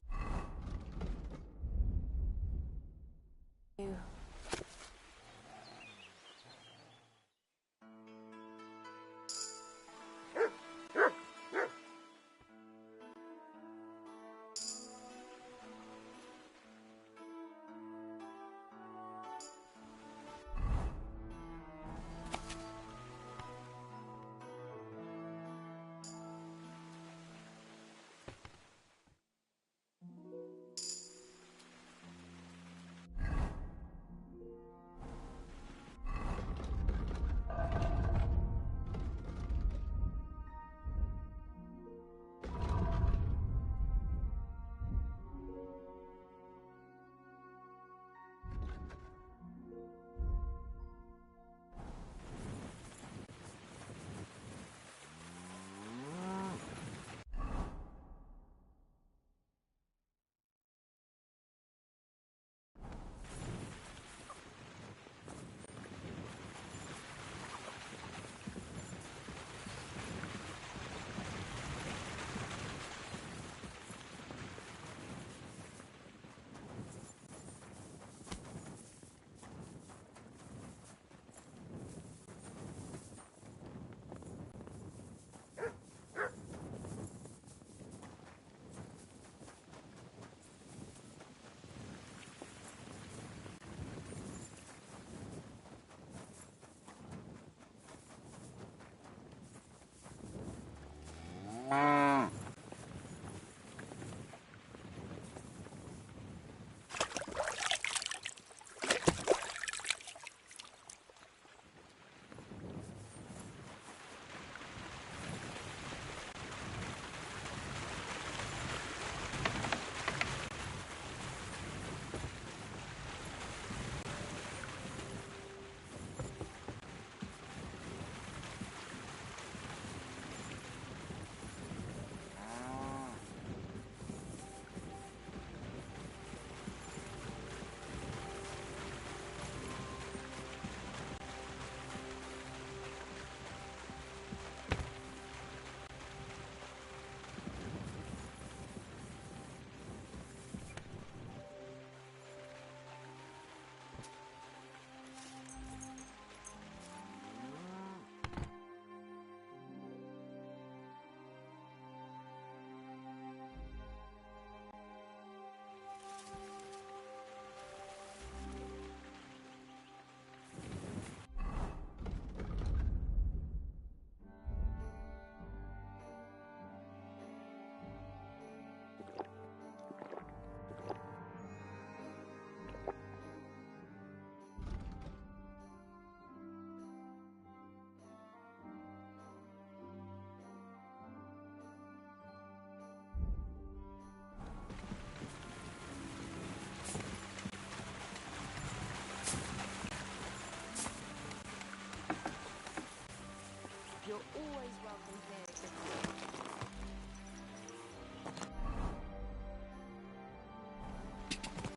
You're always welcome here.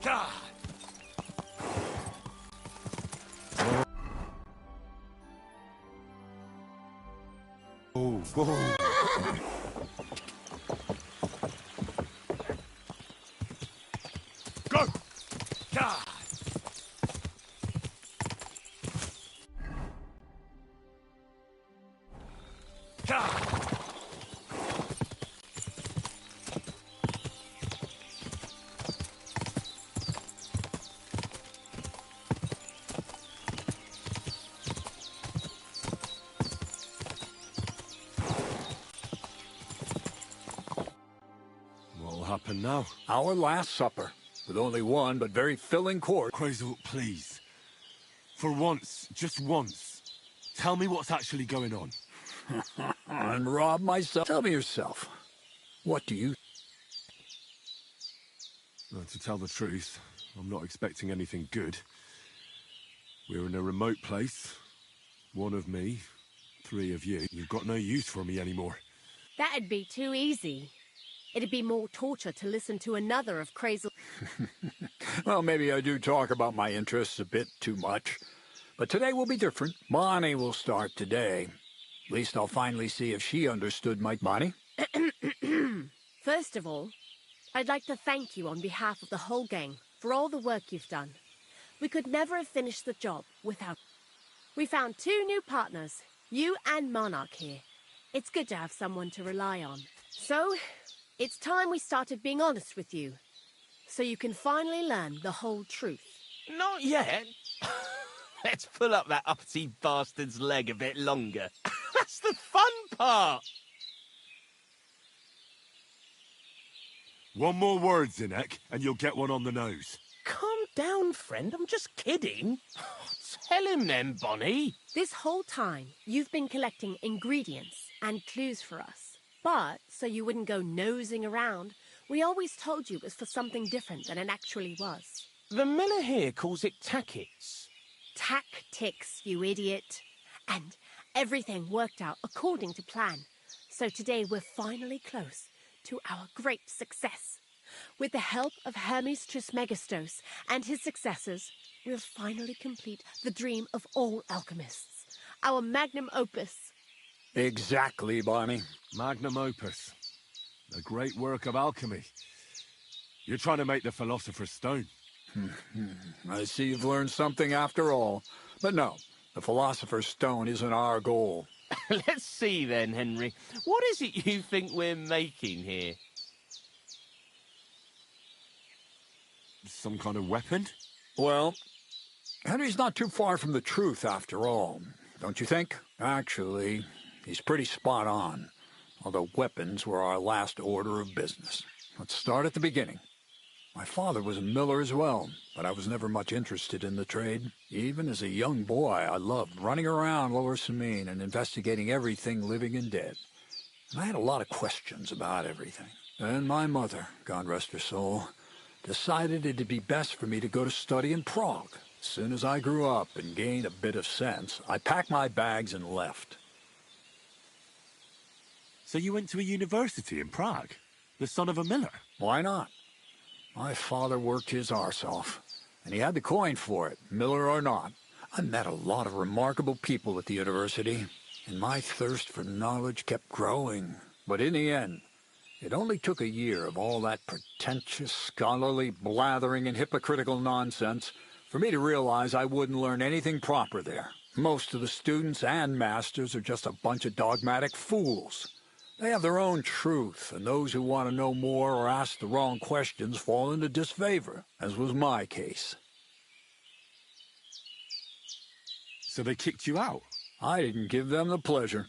God! Oh. Whoa. Go! God! God! What'll happen now? Our last supper, with only one but very filling course. Crazel, please. For once, just once, tell me what's actually going on. And rob myself. Tell me yourself. What do you... Well, to tell the truth, I'm not expecting anything good. We're in a remote place. One of me, 3 of you. You've got no use for me anymore. That'd be too easy. It'd be more torture to listen to another of Crazel. Well, maybe I do talk about my interests a bit too much. But today will be different. Bonnie will start today. At least I'll finally see if she understood my... Bonnie? First of all, I'd like to thank you on behalf of the whole gang for all the work you've done. We could never have finished the job without... We found 2 new partners, you and Monarch here. It's good to have someone to rely on. So, it's time we started being honest with you, so you can finally learn the whole truth. Not yet. Let's pull up that uppity bastard's leg a bit longer. That's the fun part! One more word, Zinek, and you'll get one on the nose. Calm down, friend. I'm just kidding. Tell him then, Bonnie. This whole time, you've been collecting ingredients and clues for us. But, so you wouldn't go nosing around, we always told you it was for something different than it actually was. The miller here calls it tackets. Tactics, you idiot. And everything worked out according to plan. So today we're finally close to our great success. With the help of Hermes Trismegistos and his successors, we'll finally complete the dream of all alchemists. Our magnum opus. Exactly, Bonnie. Magnum opus. A great work of alchemy. You're trying to make the Philosopher's Stone. I see you've learned something after all. But no, the Philosopher's Stone isn't our goal. Let's see then, Henry. What is it you think we're making here? Some kind of weapon? Well, Henry's not too far from the truth after all, don't you think? Actually, he's pretty spot on. Although weapons were our last order of business. Let's start at the beginning. My father was a miller as well, but I was never much interested in the trade. Even as a young boy, I loved running around Lower Samine and investigating everything living and dead. And I had a lot of questions about everything. Then my mother, God rest her soul, decided it'd be best for me to go to study in Prague. As soon as I grew up and gained a bit of sense, I packed my bags and left. So you went to a university in Prague? The son of a miller? Why not? My father worked his arse off, and he had the coin for it, miller or not. I met a lot of remarkable people at the university, and my thirst for knowledge kept growing. But in the end, it only took a year of all that pretentious, scholarly blathering and hypocritical nonsense for me to realize I wouldn't learn anything proper there. Most of the students and masters are just a bunch of dogmatic fools. They have their own truth, and those who want to know more or ask the wrong questions fall into disfavor, as was my case. So they kicked you out? I didn't give them the pleasure.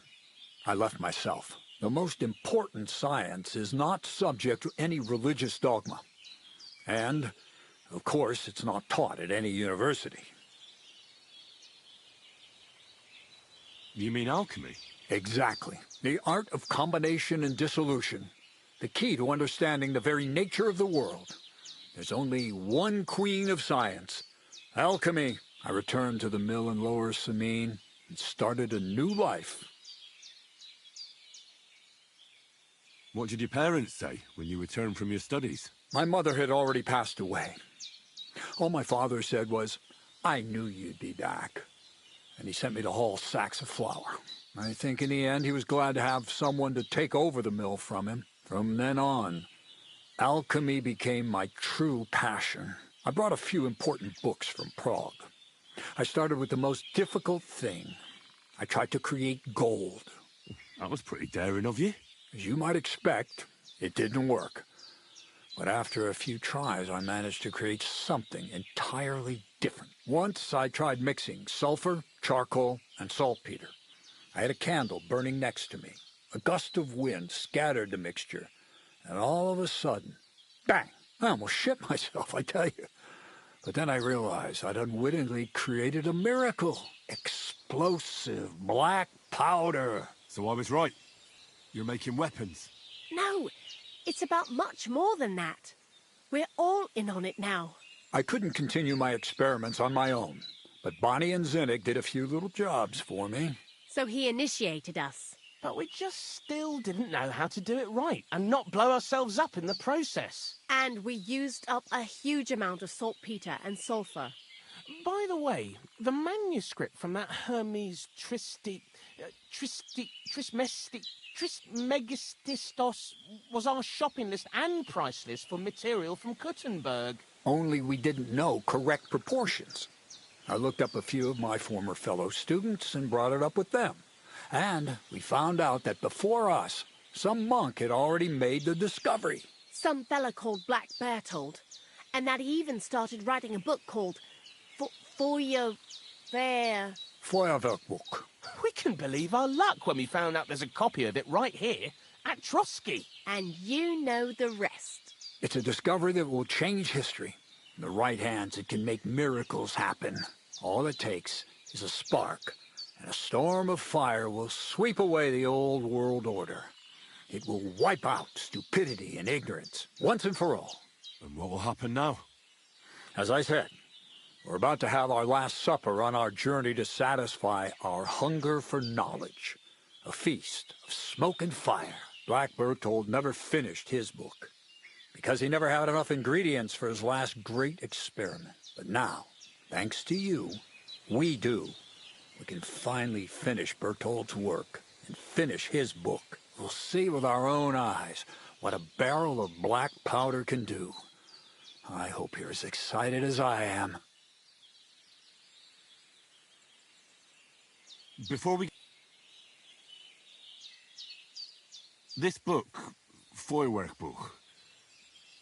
I left myself. The most important science is not subject to any religious dogma. And, of course, it's not taught at any university. You mean alchemy? Exactly. The art of combination and dissolution. The key to understanding the very nature of the world. There's only one queen of science. Alchemy. I returned to the mill in Lower Samine and started a new life. What did your parents say when you returned from your studies? My mother had already passed away. All my father said was, "I knew you'd be back." and he sent me to haul sacks of flour. I think in the end he was glad to have someone to take over the mill from him. From then on, alchemy became my true passion. I brought a few important books from Prague. I started with the most difficult thing. I tried to create gold. That was pretty daring of you. As you might expect, it didn't work. But after a few tries, I managed to create something entirely different. Once I tried mixing sulfur, charcoal, and saltpeter. I had a candle burning next to me. A gust of wind scattered the mixture, and all of a sudden, bang! I almost shit myself, I tell you. But then I realized I'd unwittingly created a miracle. Explosive black powder. So I was right. You're making weapons. No, it's about much more than that. We're all in on it now. I couldn't continue my experiments on my own, but Bonnie and Zinnig did a few little jobs for me. So he initiated us. But we just still didn't know how to do it right and not blow ourselves up in the process. And we used up a huge amount of saltpeter and sulfur. By the way, the manuscript from that Hermes Trismegistos was our shopping list and price list for material from Kuttenberg. Only we didn't know correct proportions. I looked up a few of my former fellow students and brought it up with them. And we found out that before us, some monk had already made the discovery. Some fella called Black Bertold. And that he even started writing a book called Feuerwerkbuch. We can believe our luck when we found out there's a copy of it right here at Trotsky. And you know the rest. It's a discovery that will change history. In the right hands, it can make miracles happen. All it takes is a spark, and a storm of fire will sweep away the old world order. It will wipe out stupidity and ignorance, once and for all. And what will happen now? As I said, we're about to have our last supper on our journey to satisfy our hunger for knowledge. A feast of smoke and fire. Black Bertold never finished his book, because he never had enough ingredients for his last great experiment. But now, thanks to you, we do. We can finally finish Bertold's work and finish his book. We'll see with our own eyes what a barrel of black powder can do. I hope you're as excited as I am. Before we... This book, Feuerwerkbuch,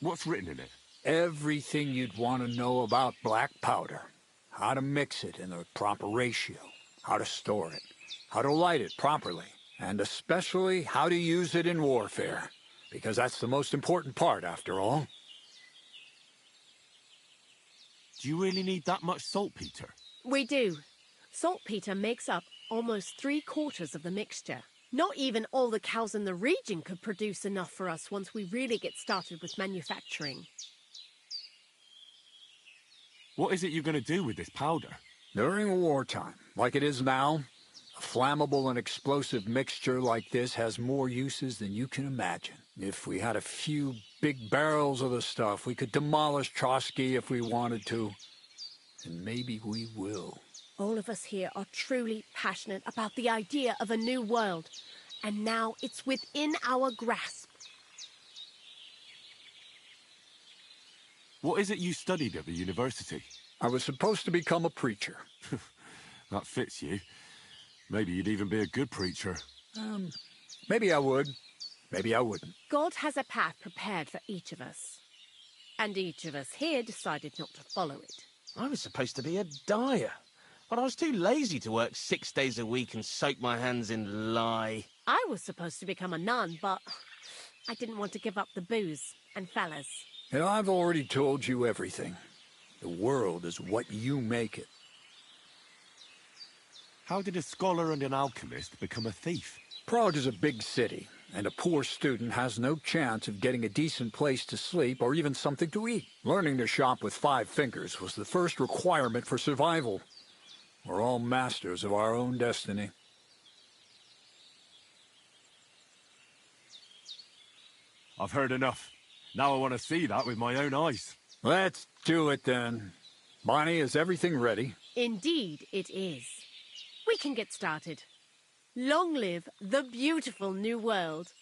what's written in it? Everything you'd want to know about black powder. How to mix it in the proper ratio. How to store it. How to light it properly. And especially how to use it in warfare. Because that's the most important part, after all. Do you really need that much saltpeter? We do. Saltpeter makes up almost 3/4 of the mixture. Not even all the cows in the region could produce enough for us once we really get started with manufacturing. What is it you're going to do with this powder? During wartime, like it is now, a flammable and explosive mixture like this has more uses than you can imagine. If we had a few big barrels of the stuff, we could demolish Trotsky if we wanted to. And maybe we will. All of us here are truly passionate about the idea of a new world. And now it's within our grasp. What is it you studied at the university? I was supposed to become a preacher. That fits you. Maybe you'd even be a good preacher. Maybe I would. Maybe I wouldn't. God has a path prepared for each of us. And each of us here decided not to follow it. I was supposed to be a dyer, but I was too lazy to work 6 days a week and soak my hands in lye. I was supposed to become a nun, but I didn't want to give up the booze and fellas. And I've already told you everything. The world is what you make it. How did a scholar and an alchemist become a thief? Prague is a big city, and a poor student has no chance of getting a decent place to sleep or even something to eat. Learning to shop with 5 fingers was the first requirement for survival. We're all masters of our own destiny. I've heard enough. Now I want to see that with my own eyes. Let's do it then. Bonnie, is everything ready? Indeed it is. we can get started. Long live the beautiful new world.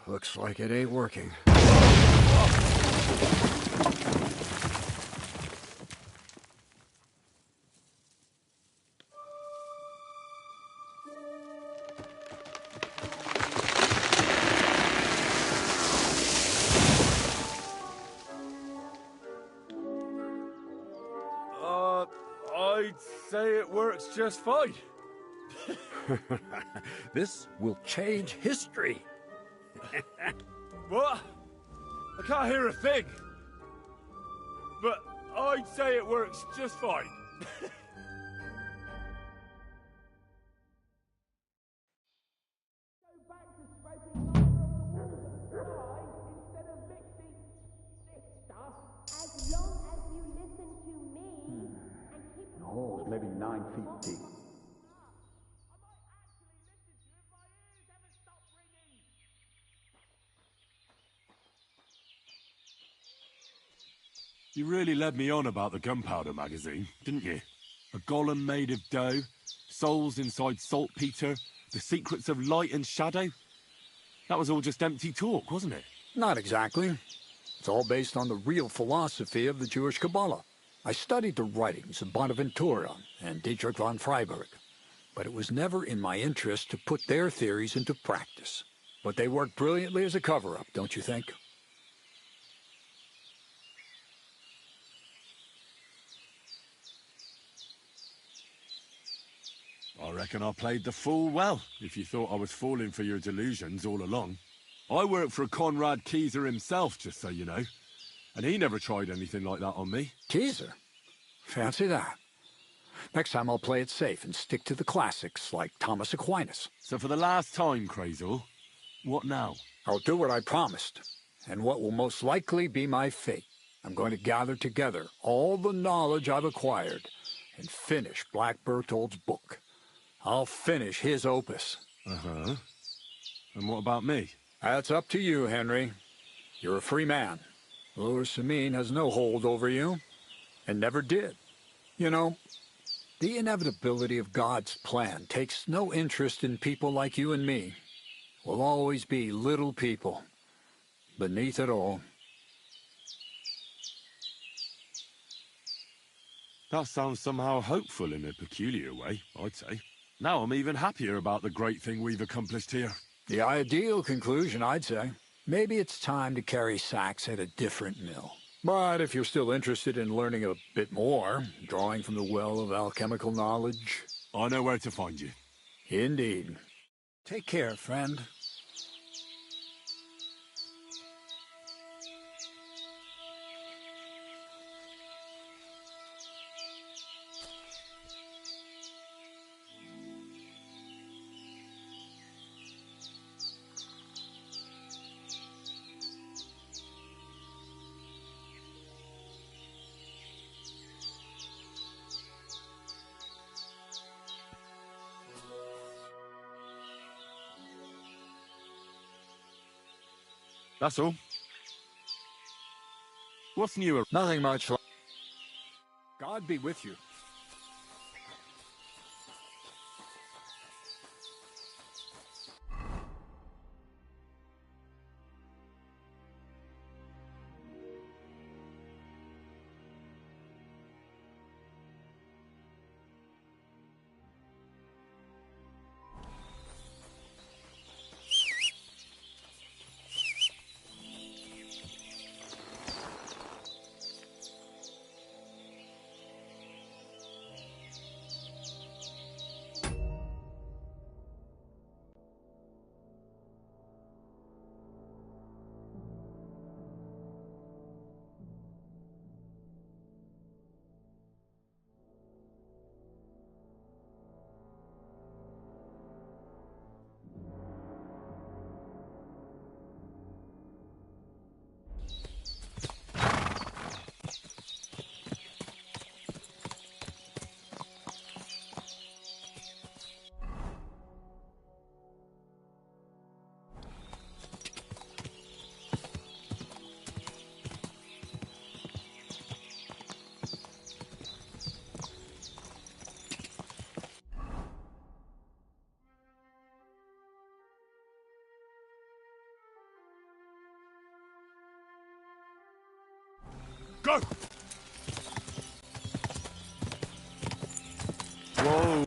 Looks like it ain't working. I'd say it works just fine. This will change history. What? I can't hear a thing. But I'd say it works just fine. As long as you listen to me and keep The hole's maybe 9 feet deep. You really led me on about the gunpowder magazine, didn't you? A golem made of dough, souls inside saltpeter, the secrets of light and shadow. That was all just empty talk, wasn't it? Not exactly. It's all based on the real philosophy of the Jewish Kabbalah. I studied the writings of Bonaventura and Dietrich von Freiberg, but it was never in my interest to put their theories into practice. But they worked brilliantly as a cover-up, don't you think? I reckon I played the fool well, if you thought I was falling for your delusions all along. I worked for Conrad Keyser himself, just so you know. And he never tried anything like that on me. Keyser? Fancy that. Next time I'll play it safe and stick to the classics like Thomas Aquinas. So for the last time, Crazel, what now? I'll do what I promised, and what will most likely be my fate. I'm going to gather together all the knowledge I've acquired and finish Black Berthold's book. I'll finish his opus. Uh-huh. And what about me? That's up to you, Henry. You're a free man. Lord Samine has no hold over you, and never did. You know, the inevitability of God's plan takes no interest in people like you and me. We'll always be little people, beneath it all. That sounds somehow hopeful in a peculiar way, I'd say. Now I'm even happier about the great thing we've accomplished here. The ideal conclusion, I'd say. Maybe it's time to carry sacks at a different mill. But if you're still interested in learning a bit more, drawing from the well of alchemical knowledge... I know where to find you. Indeed. Take care, friend. That's all. What's new? Nothing much. God be with you. Go! Whoa!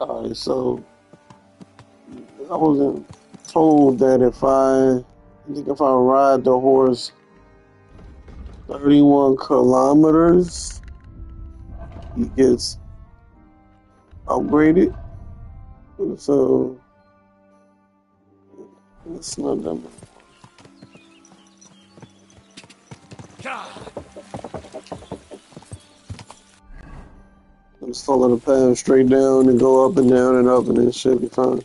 Alright, so I wasn't told that if I ride the horse 31 kilometers, he gets upgraded. So it's not that much. Just follow the path straight down and go up and up, and it should be fine.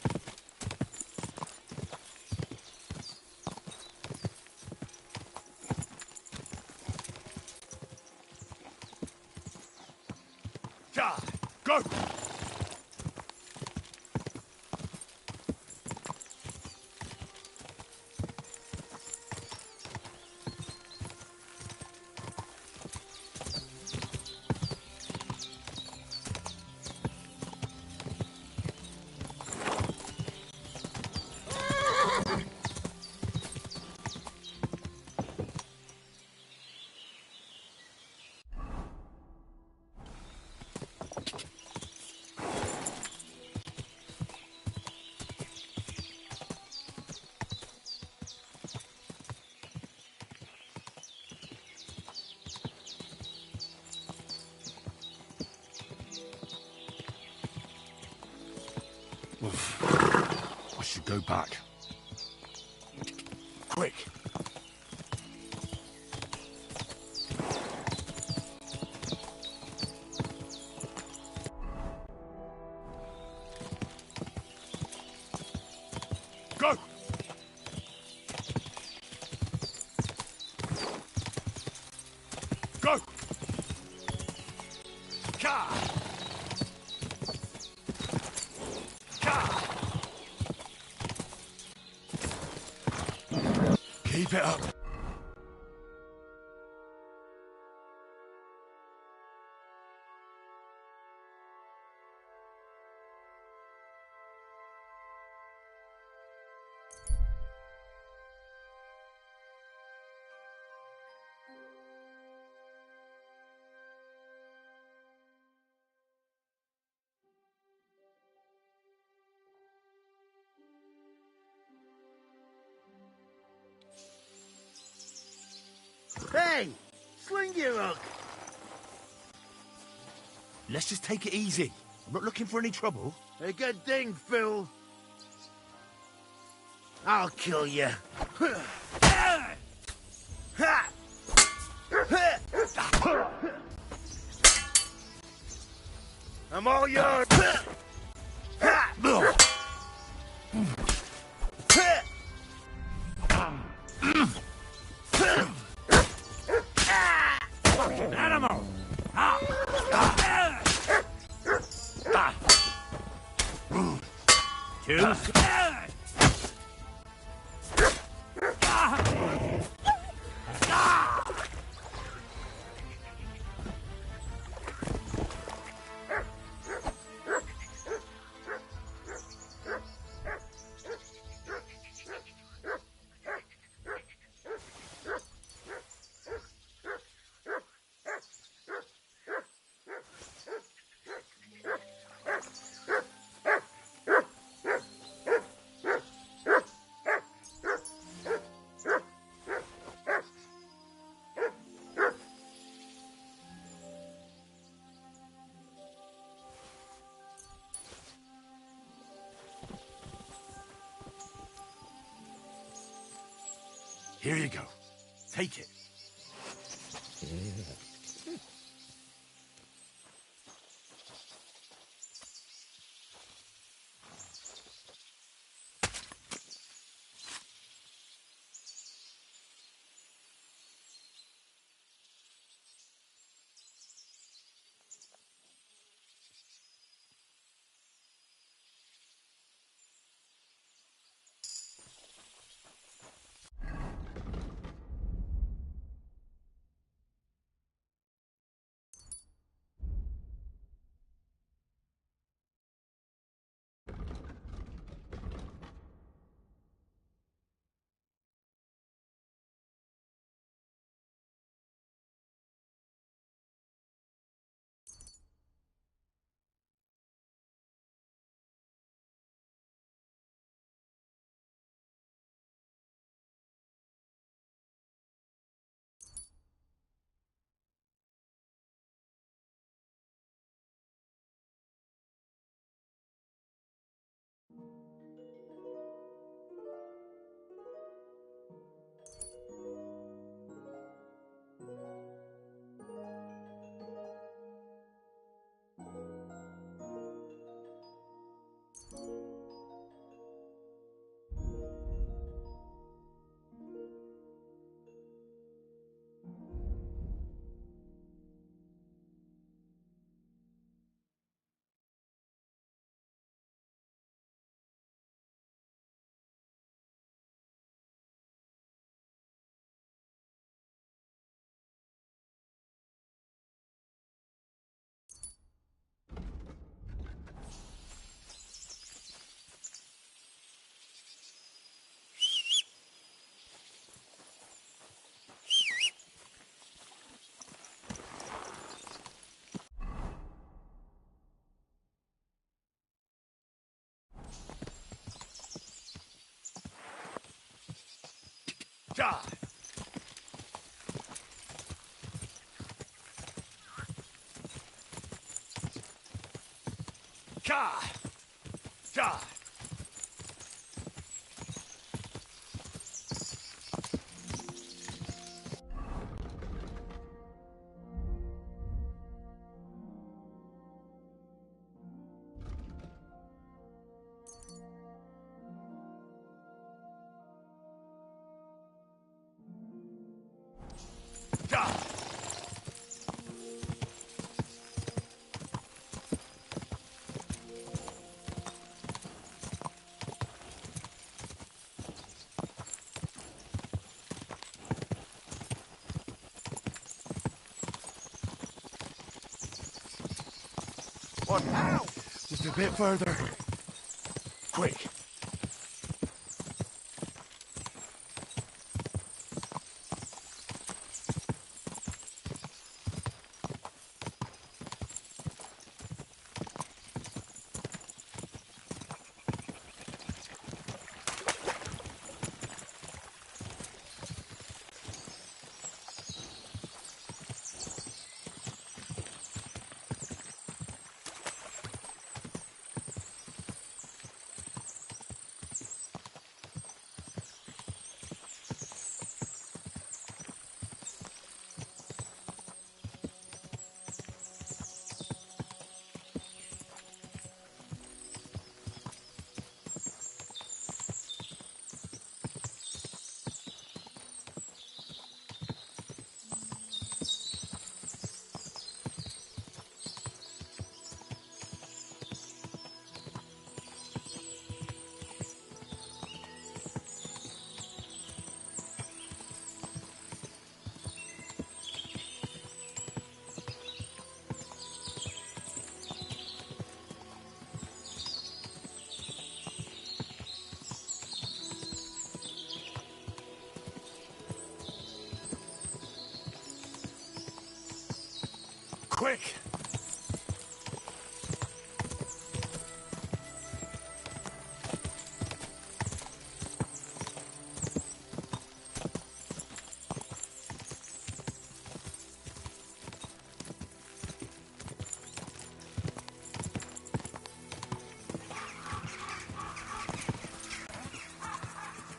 Go! I should go back. Quick! Go! Go! Ka! Keep it up. Hey! Sling your hook! Let's just take it easy. I'm not looking for any trouble. A good thing, Phil. I'll kill you. I'm all yours. Fucking animal! Two. Here you go. Take it. Ja! Ja! Ja! Ja! What now? Just a bit further. Quick! Quick!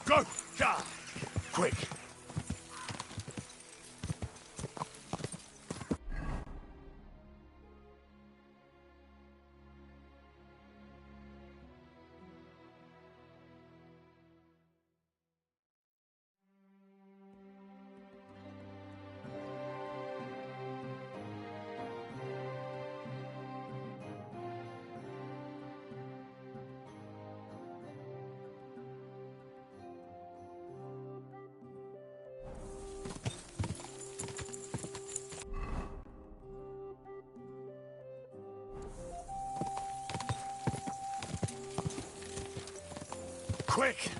Go! Ja! Quick! Quick!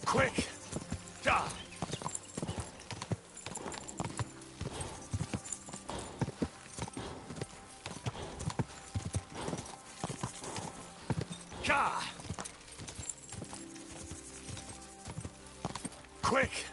Quick! Ja! Ja! Quick!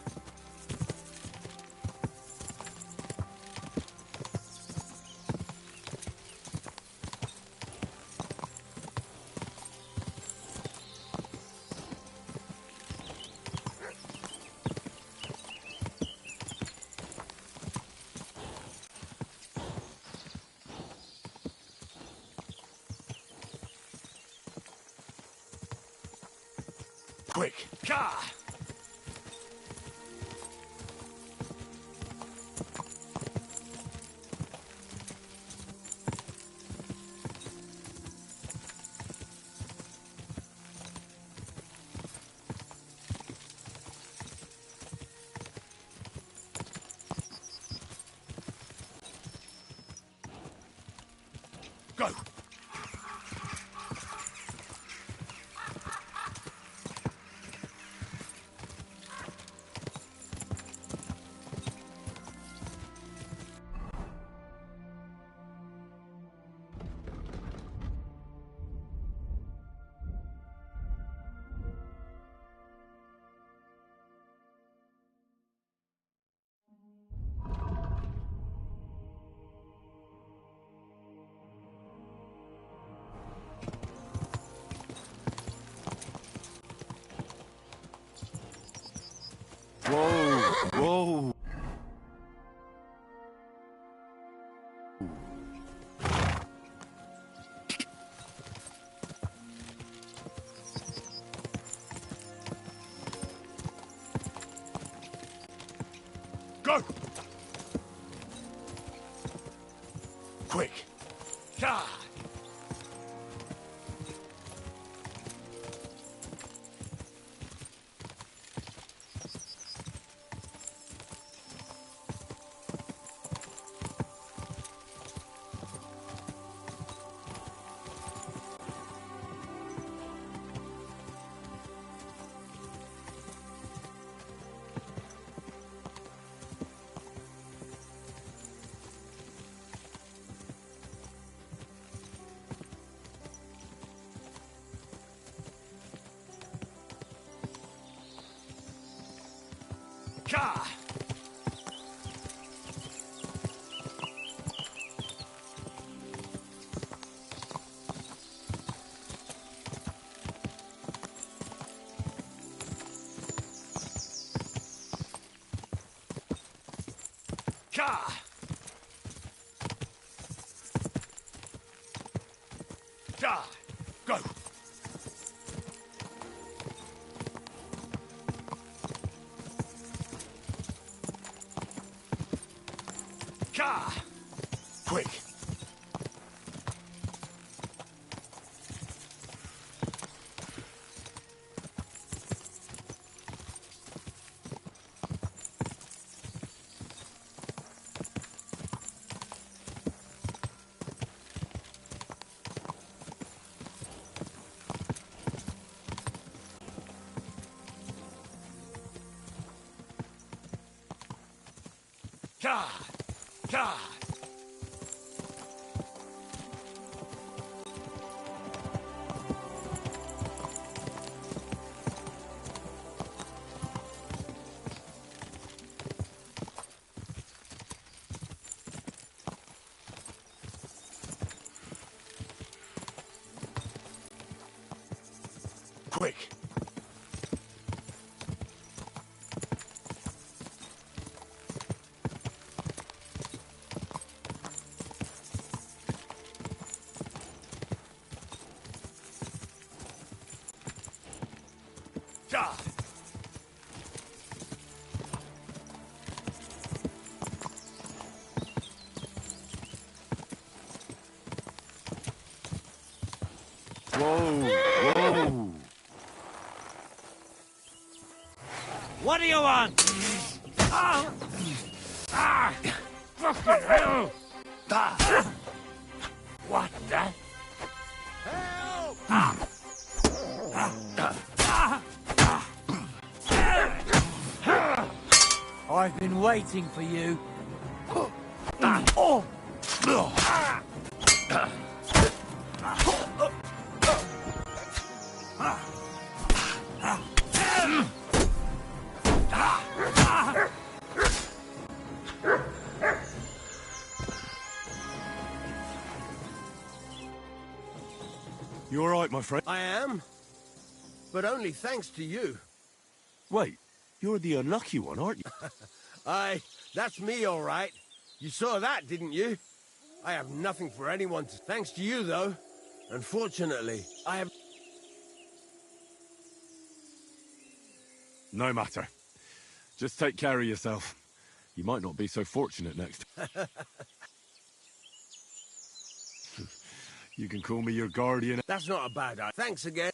Quick! Ja! Go! Quick! Ka! Ka! Ka! Ka! Go! Ka! Quick! Ka! Ka! Quick! Ka! Whoa! Whoa! What do you want? Ah! Ah! Fucking hell! Ah! What the? Help! Ah! I've been waiting for you. Oh! You all right, my friend? I am, but only thanks to you. Wait, you're the unlucky one, aren't you? Aye, that's me, all right. You saw that, didn't you? I have nothing for anyone to... Thanks to you, though. Unfortunately, I have... No matter. Just take care of yourself. You might not be so fortunate next. You can call me your guardian. That's not a bad idea. Thanks again.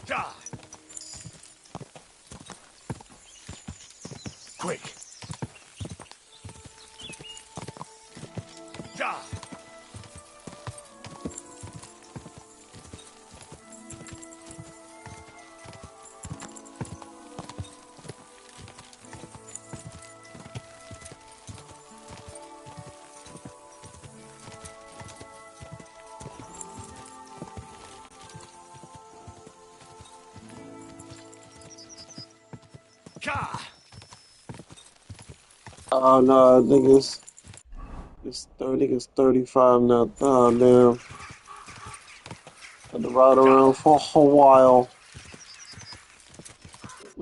Ka! Quick! Ka! Ka! Oh no, I think it's I think it's 35 now. Oh, damn. Had to ride around for a while.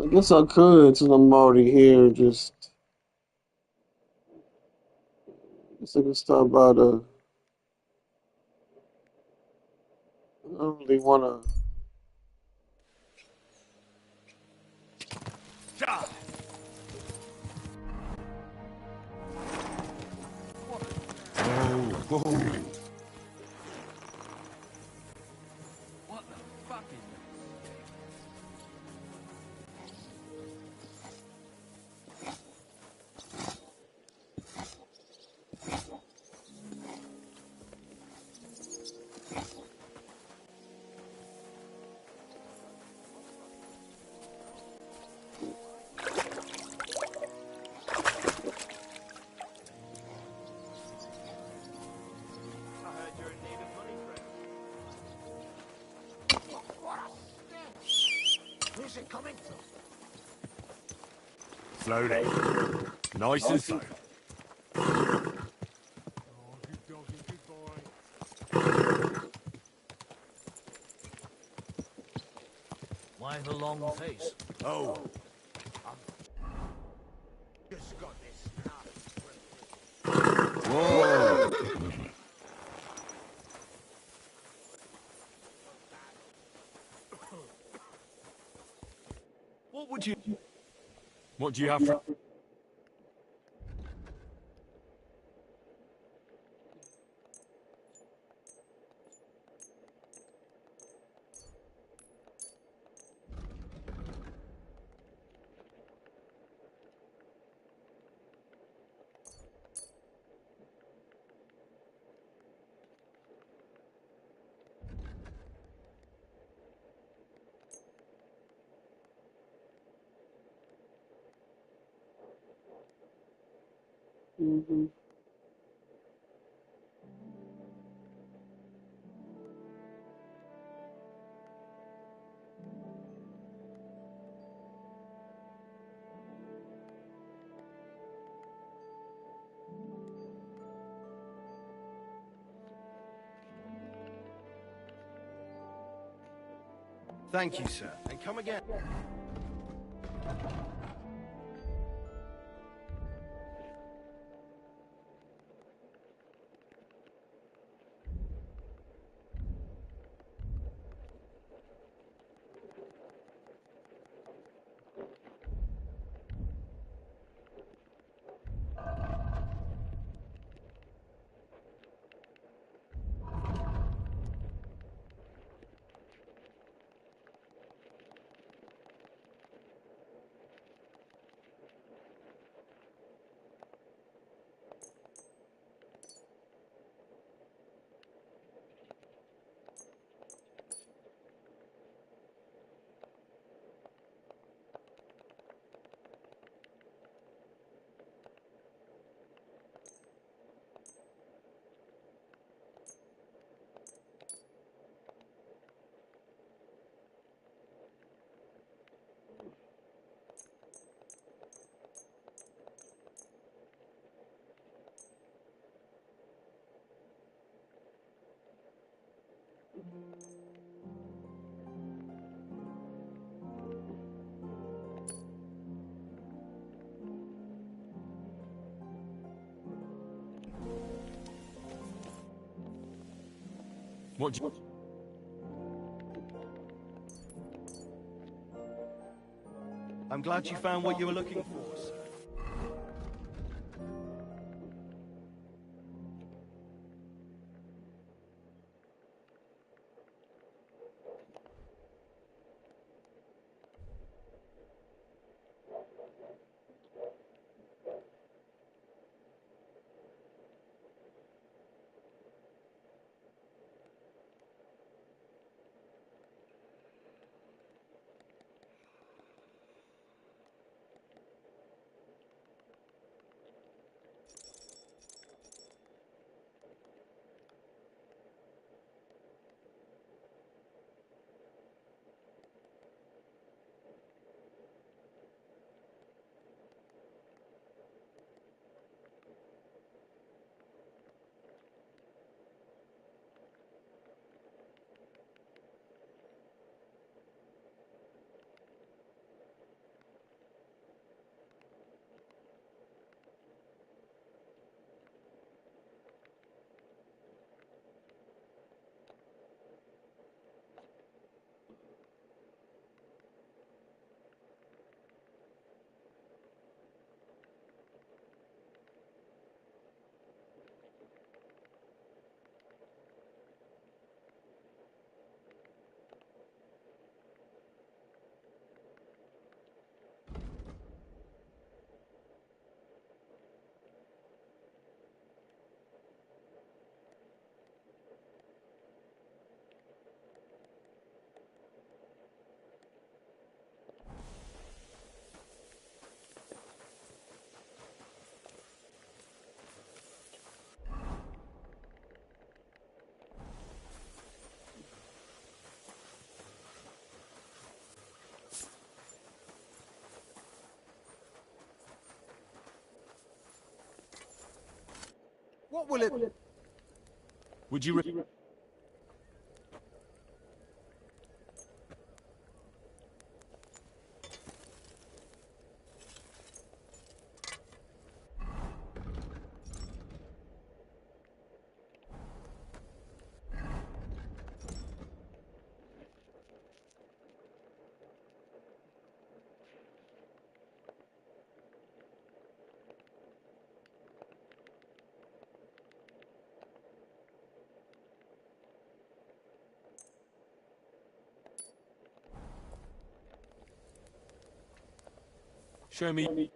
I guess I could since I'm already here. Just, I guess I could stop by the. I don't really want to. Whoa, whoa. What the fuck is Where's it coming from? Slowly. Nice and slow. Why the long face? Oh. Just got this now. Whoa. What would you... What do you have for... Mm-hmm. Thank you, sir. And come again. What do you... I'm glad you found what you were looking for, sir. What will it... Would you... Show me.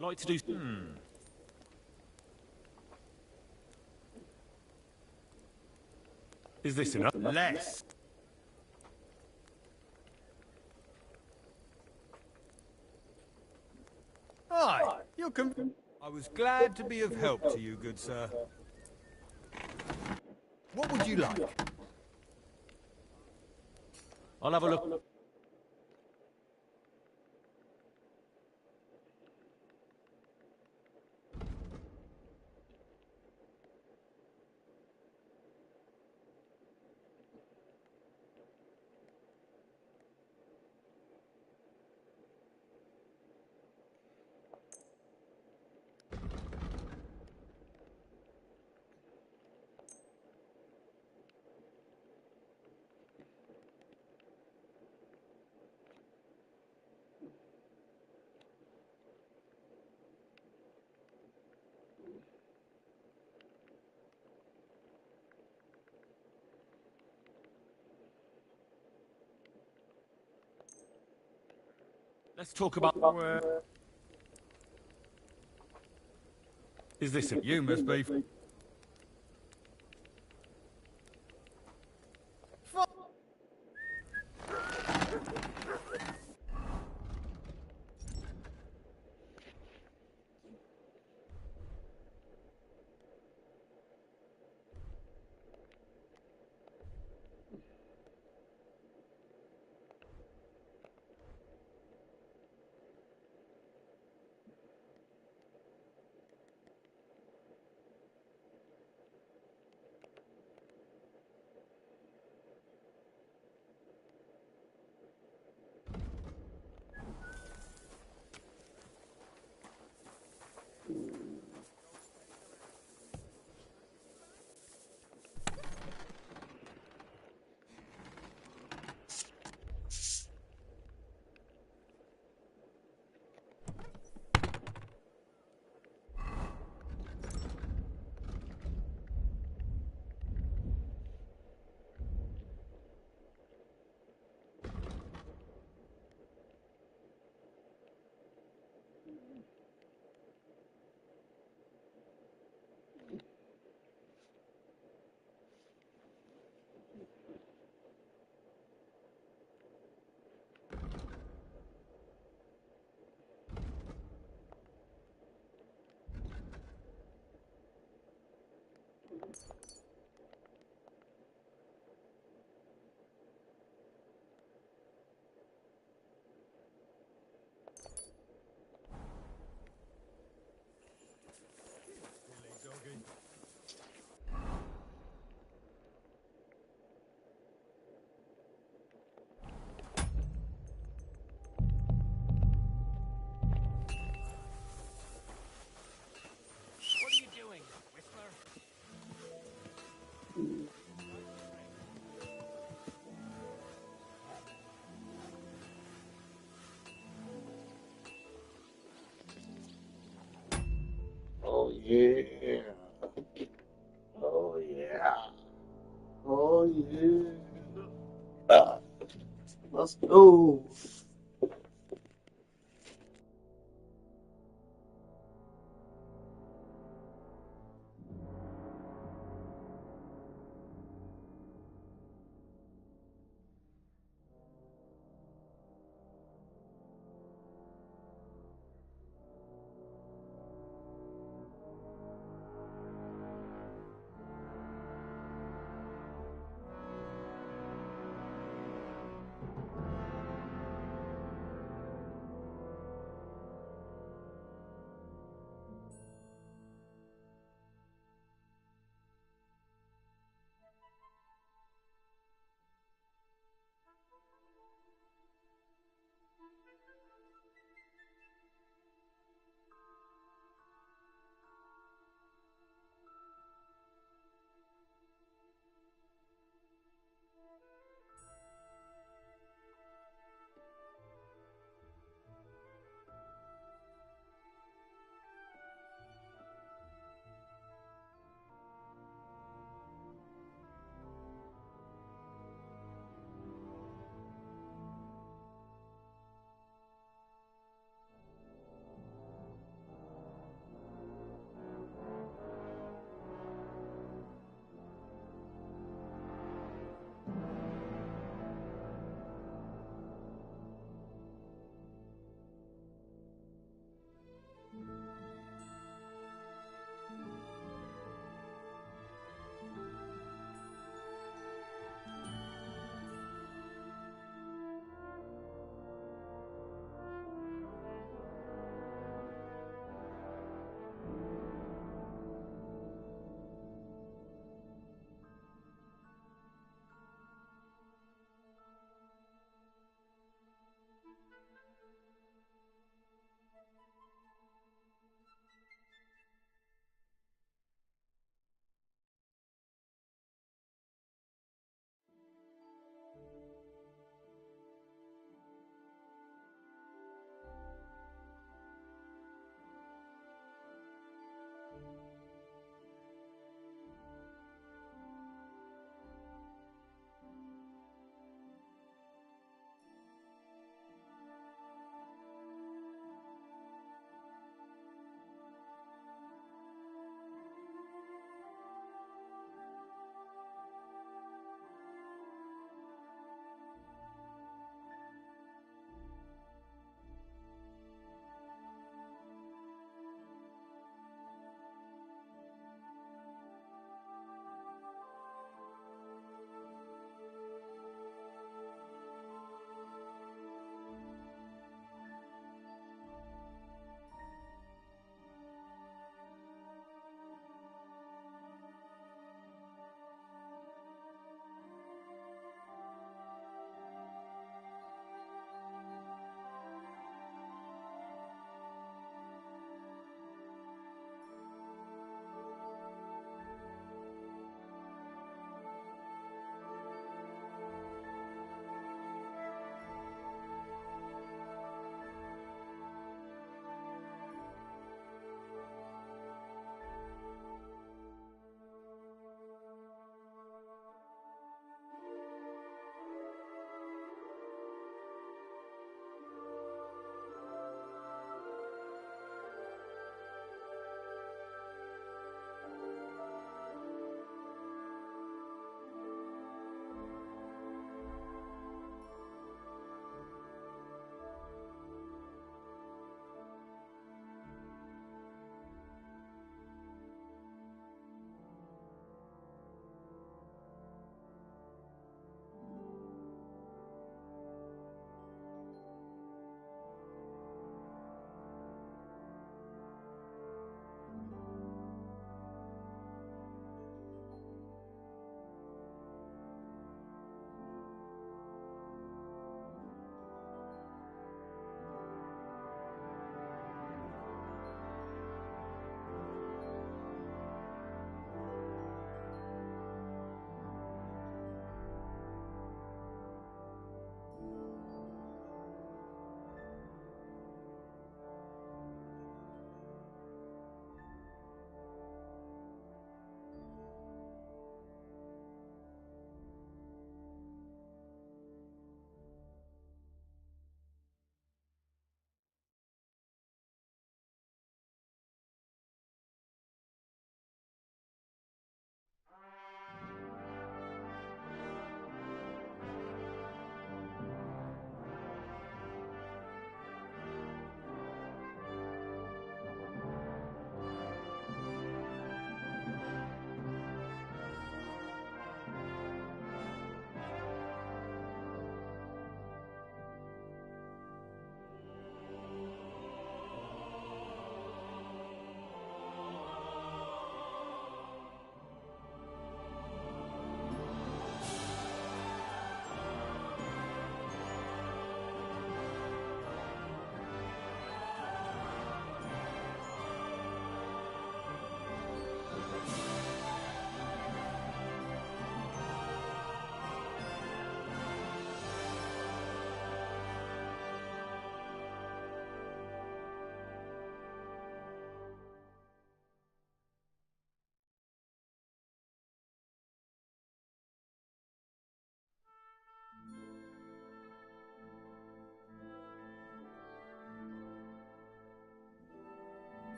I'd like to do... Is this enough? Less. Aye, you're I was glad to be of help to you, good sir. What would you like? I'll have a look. Let's talk about... Is this it? You must be... Oh.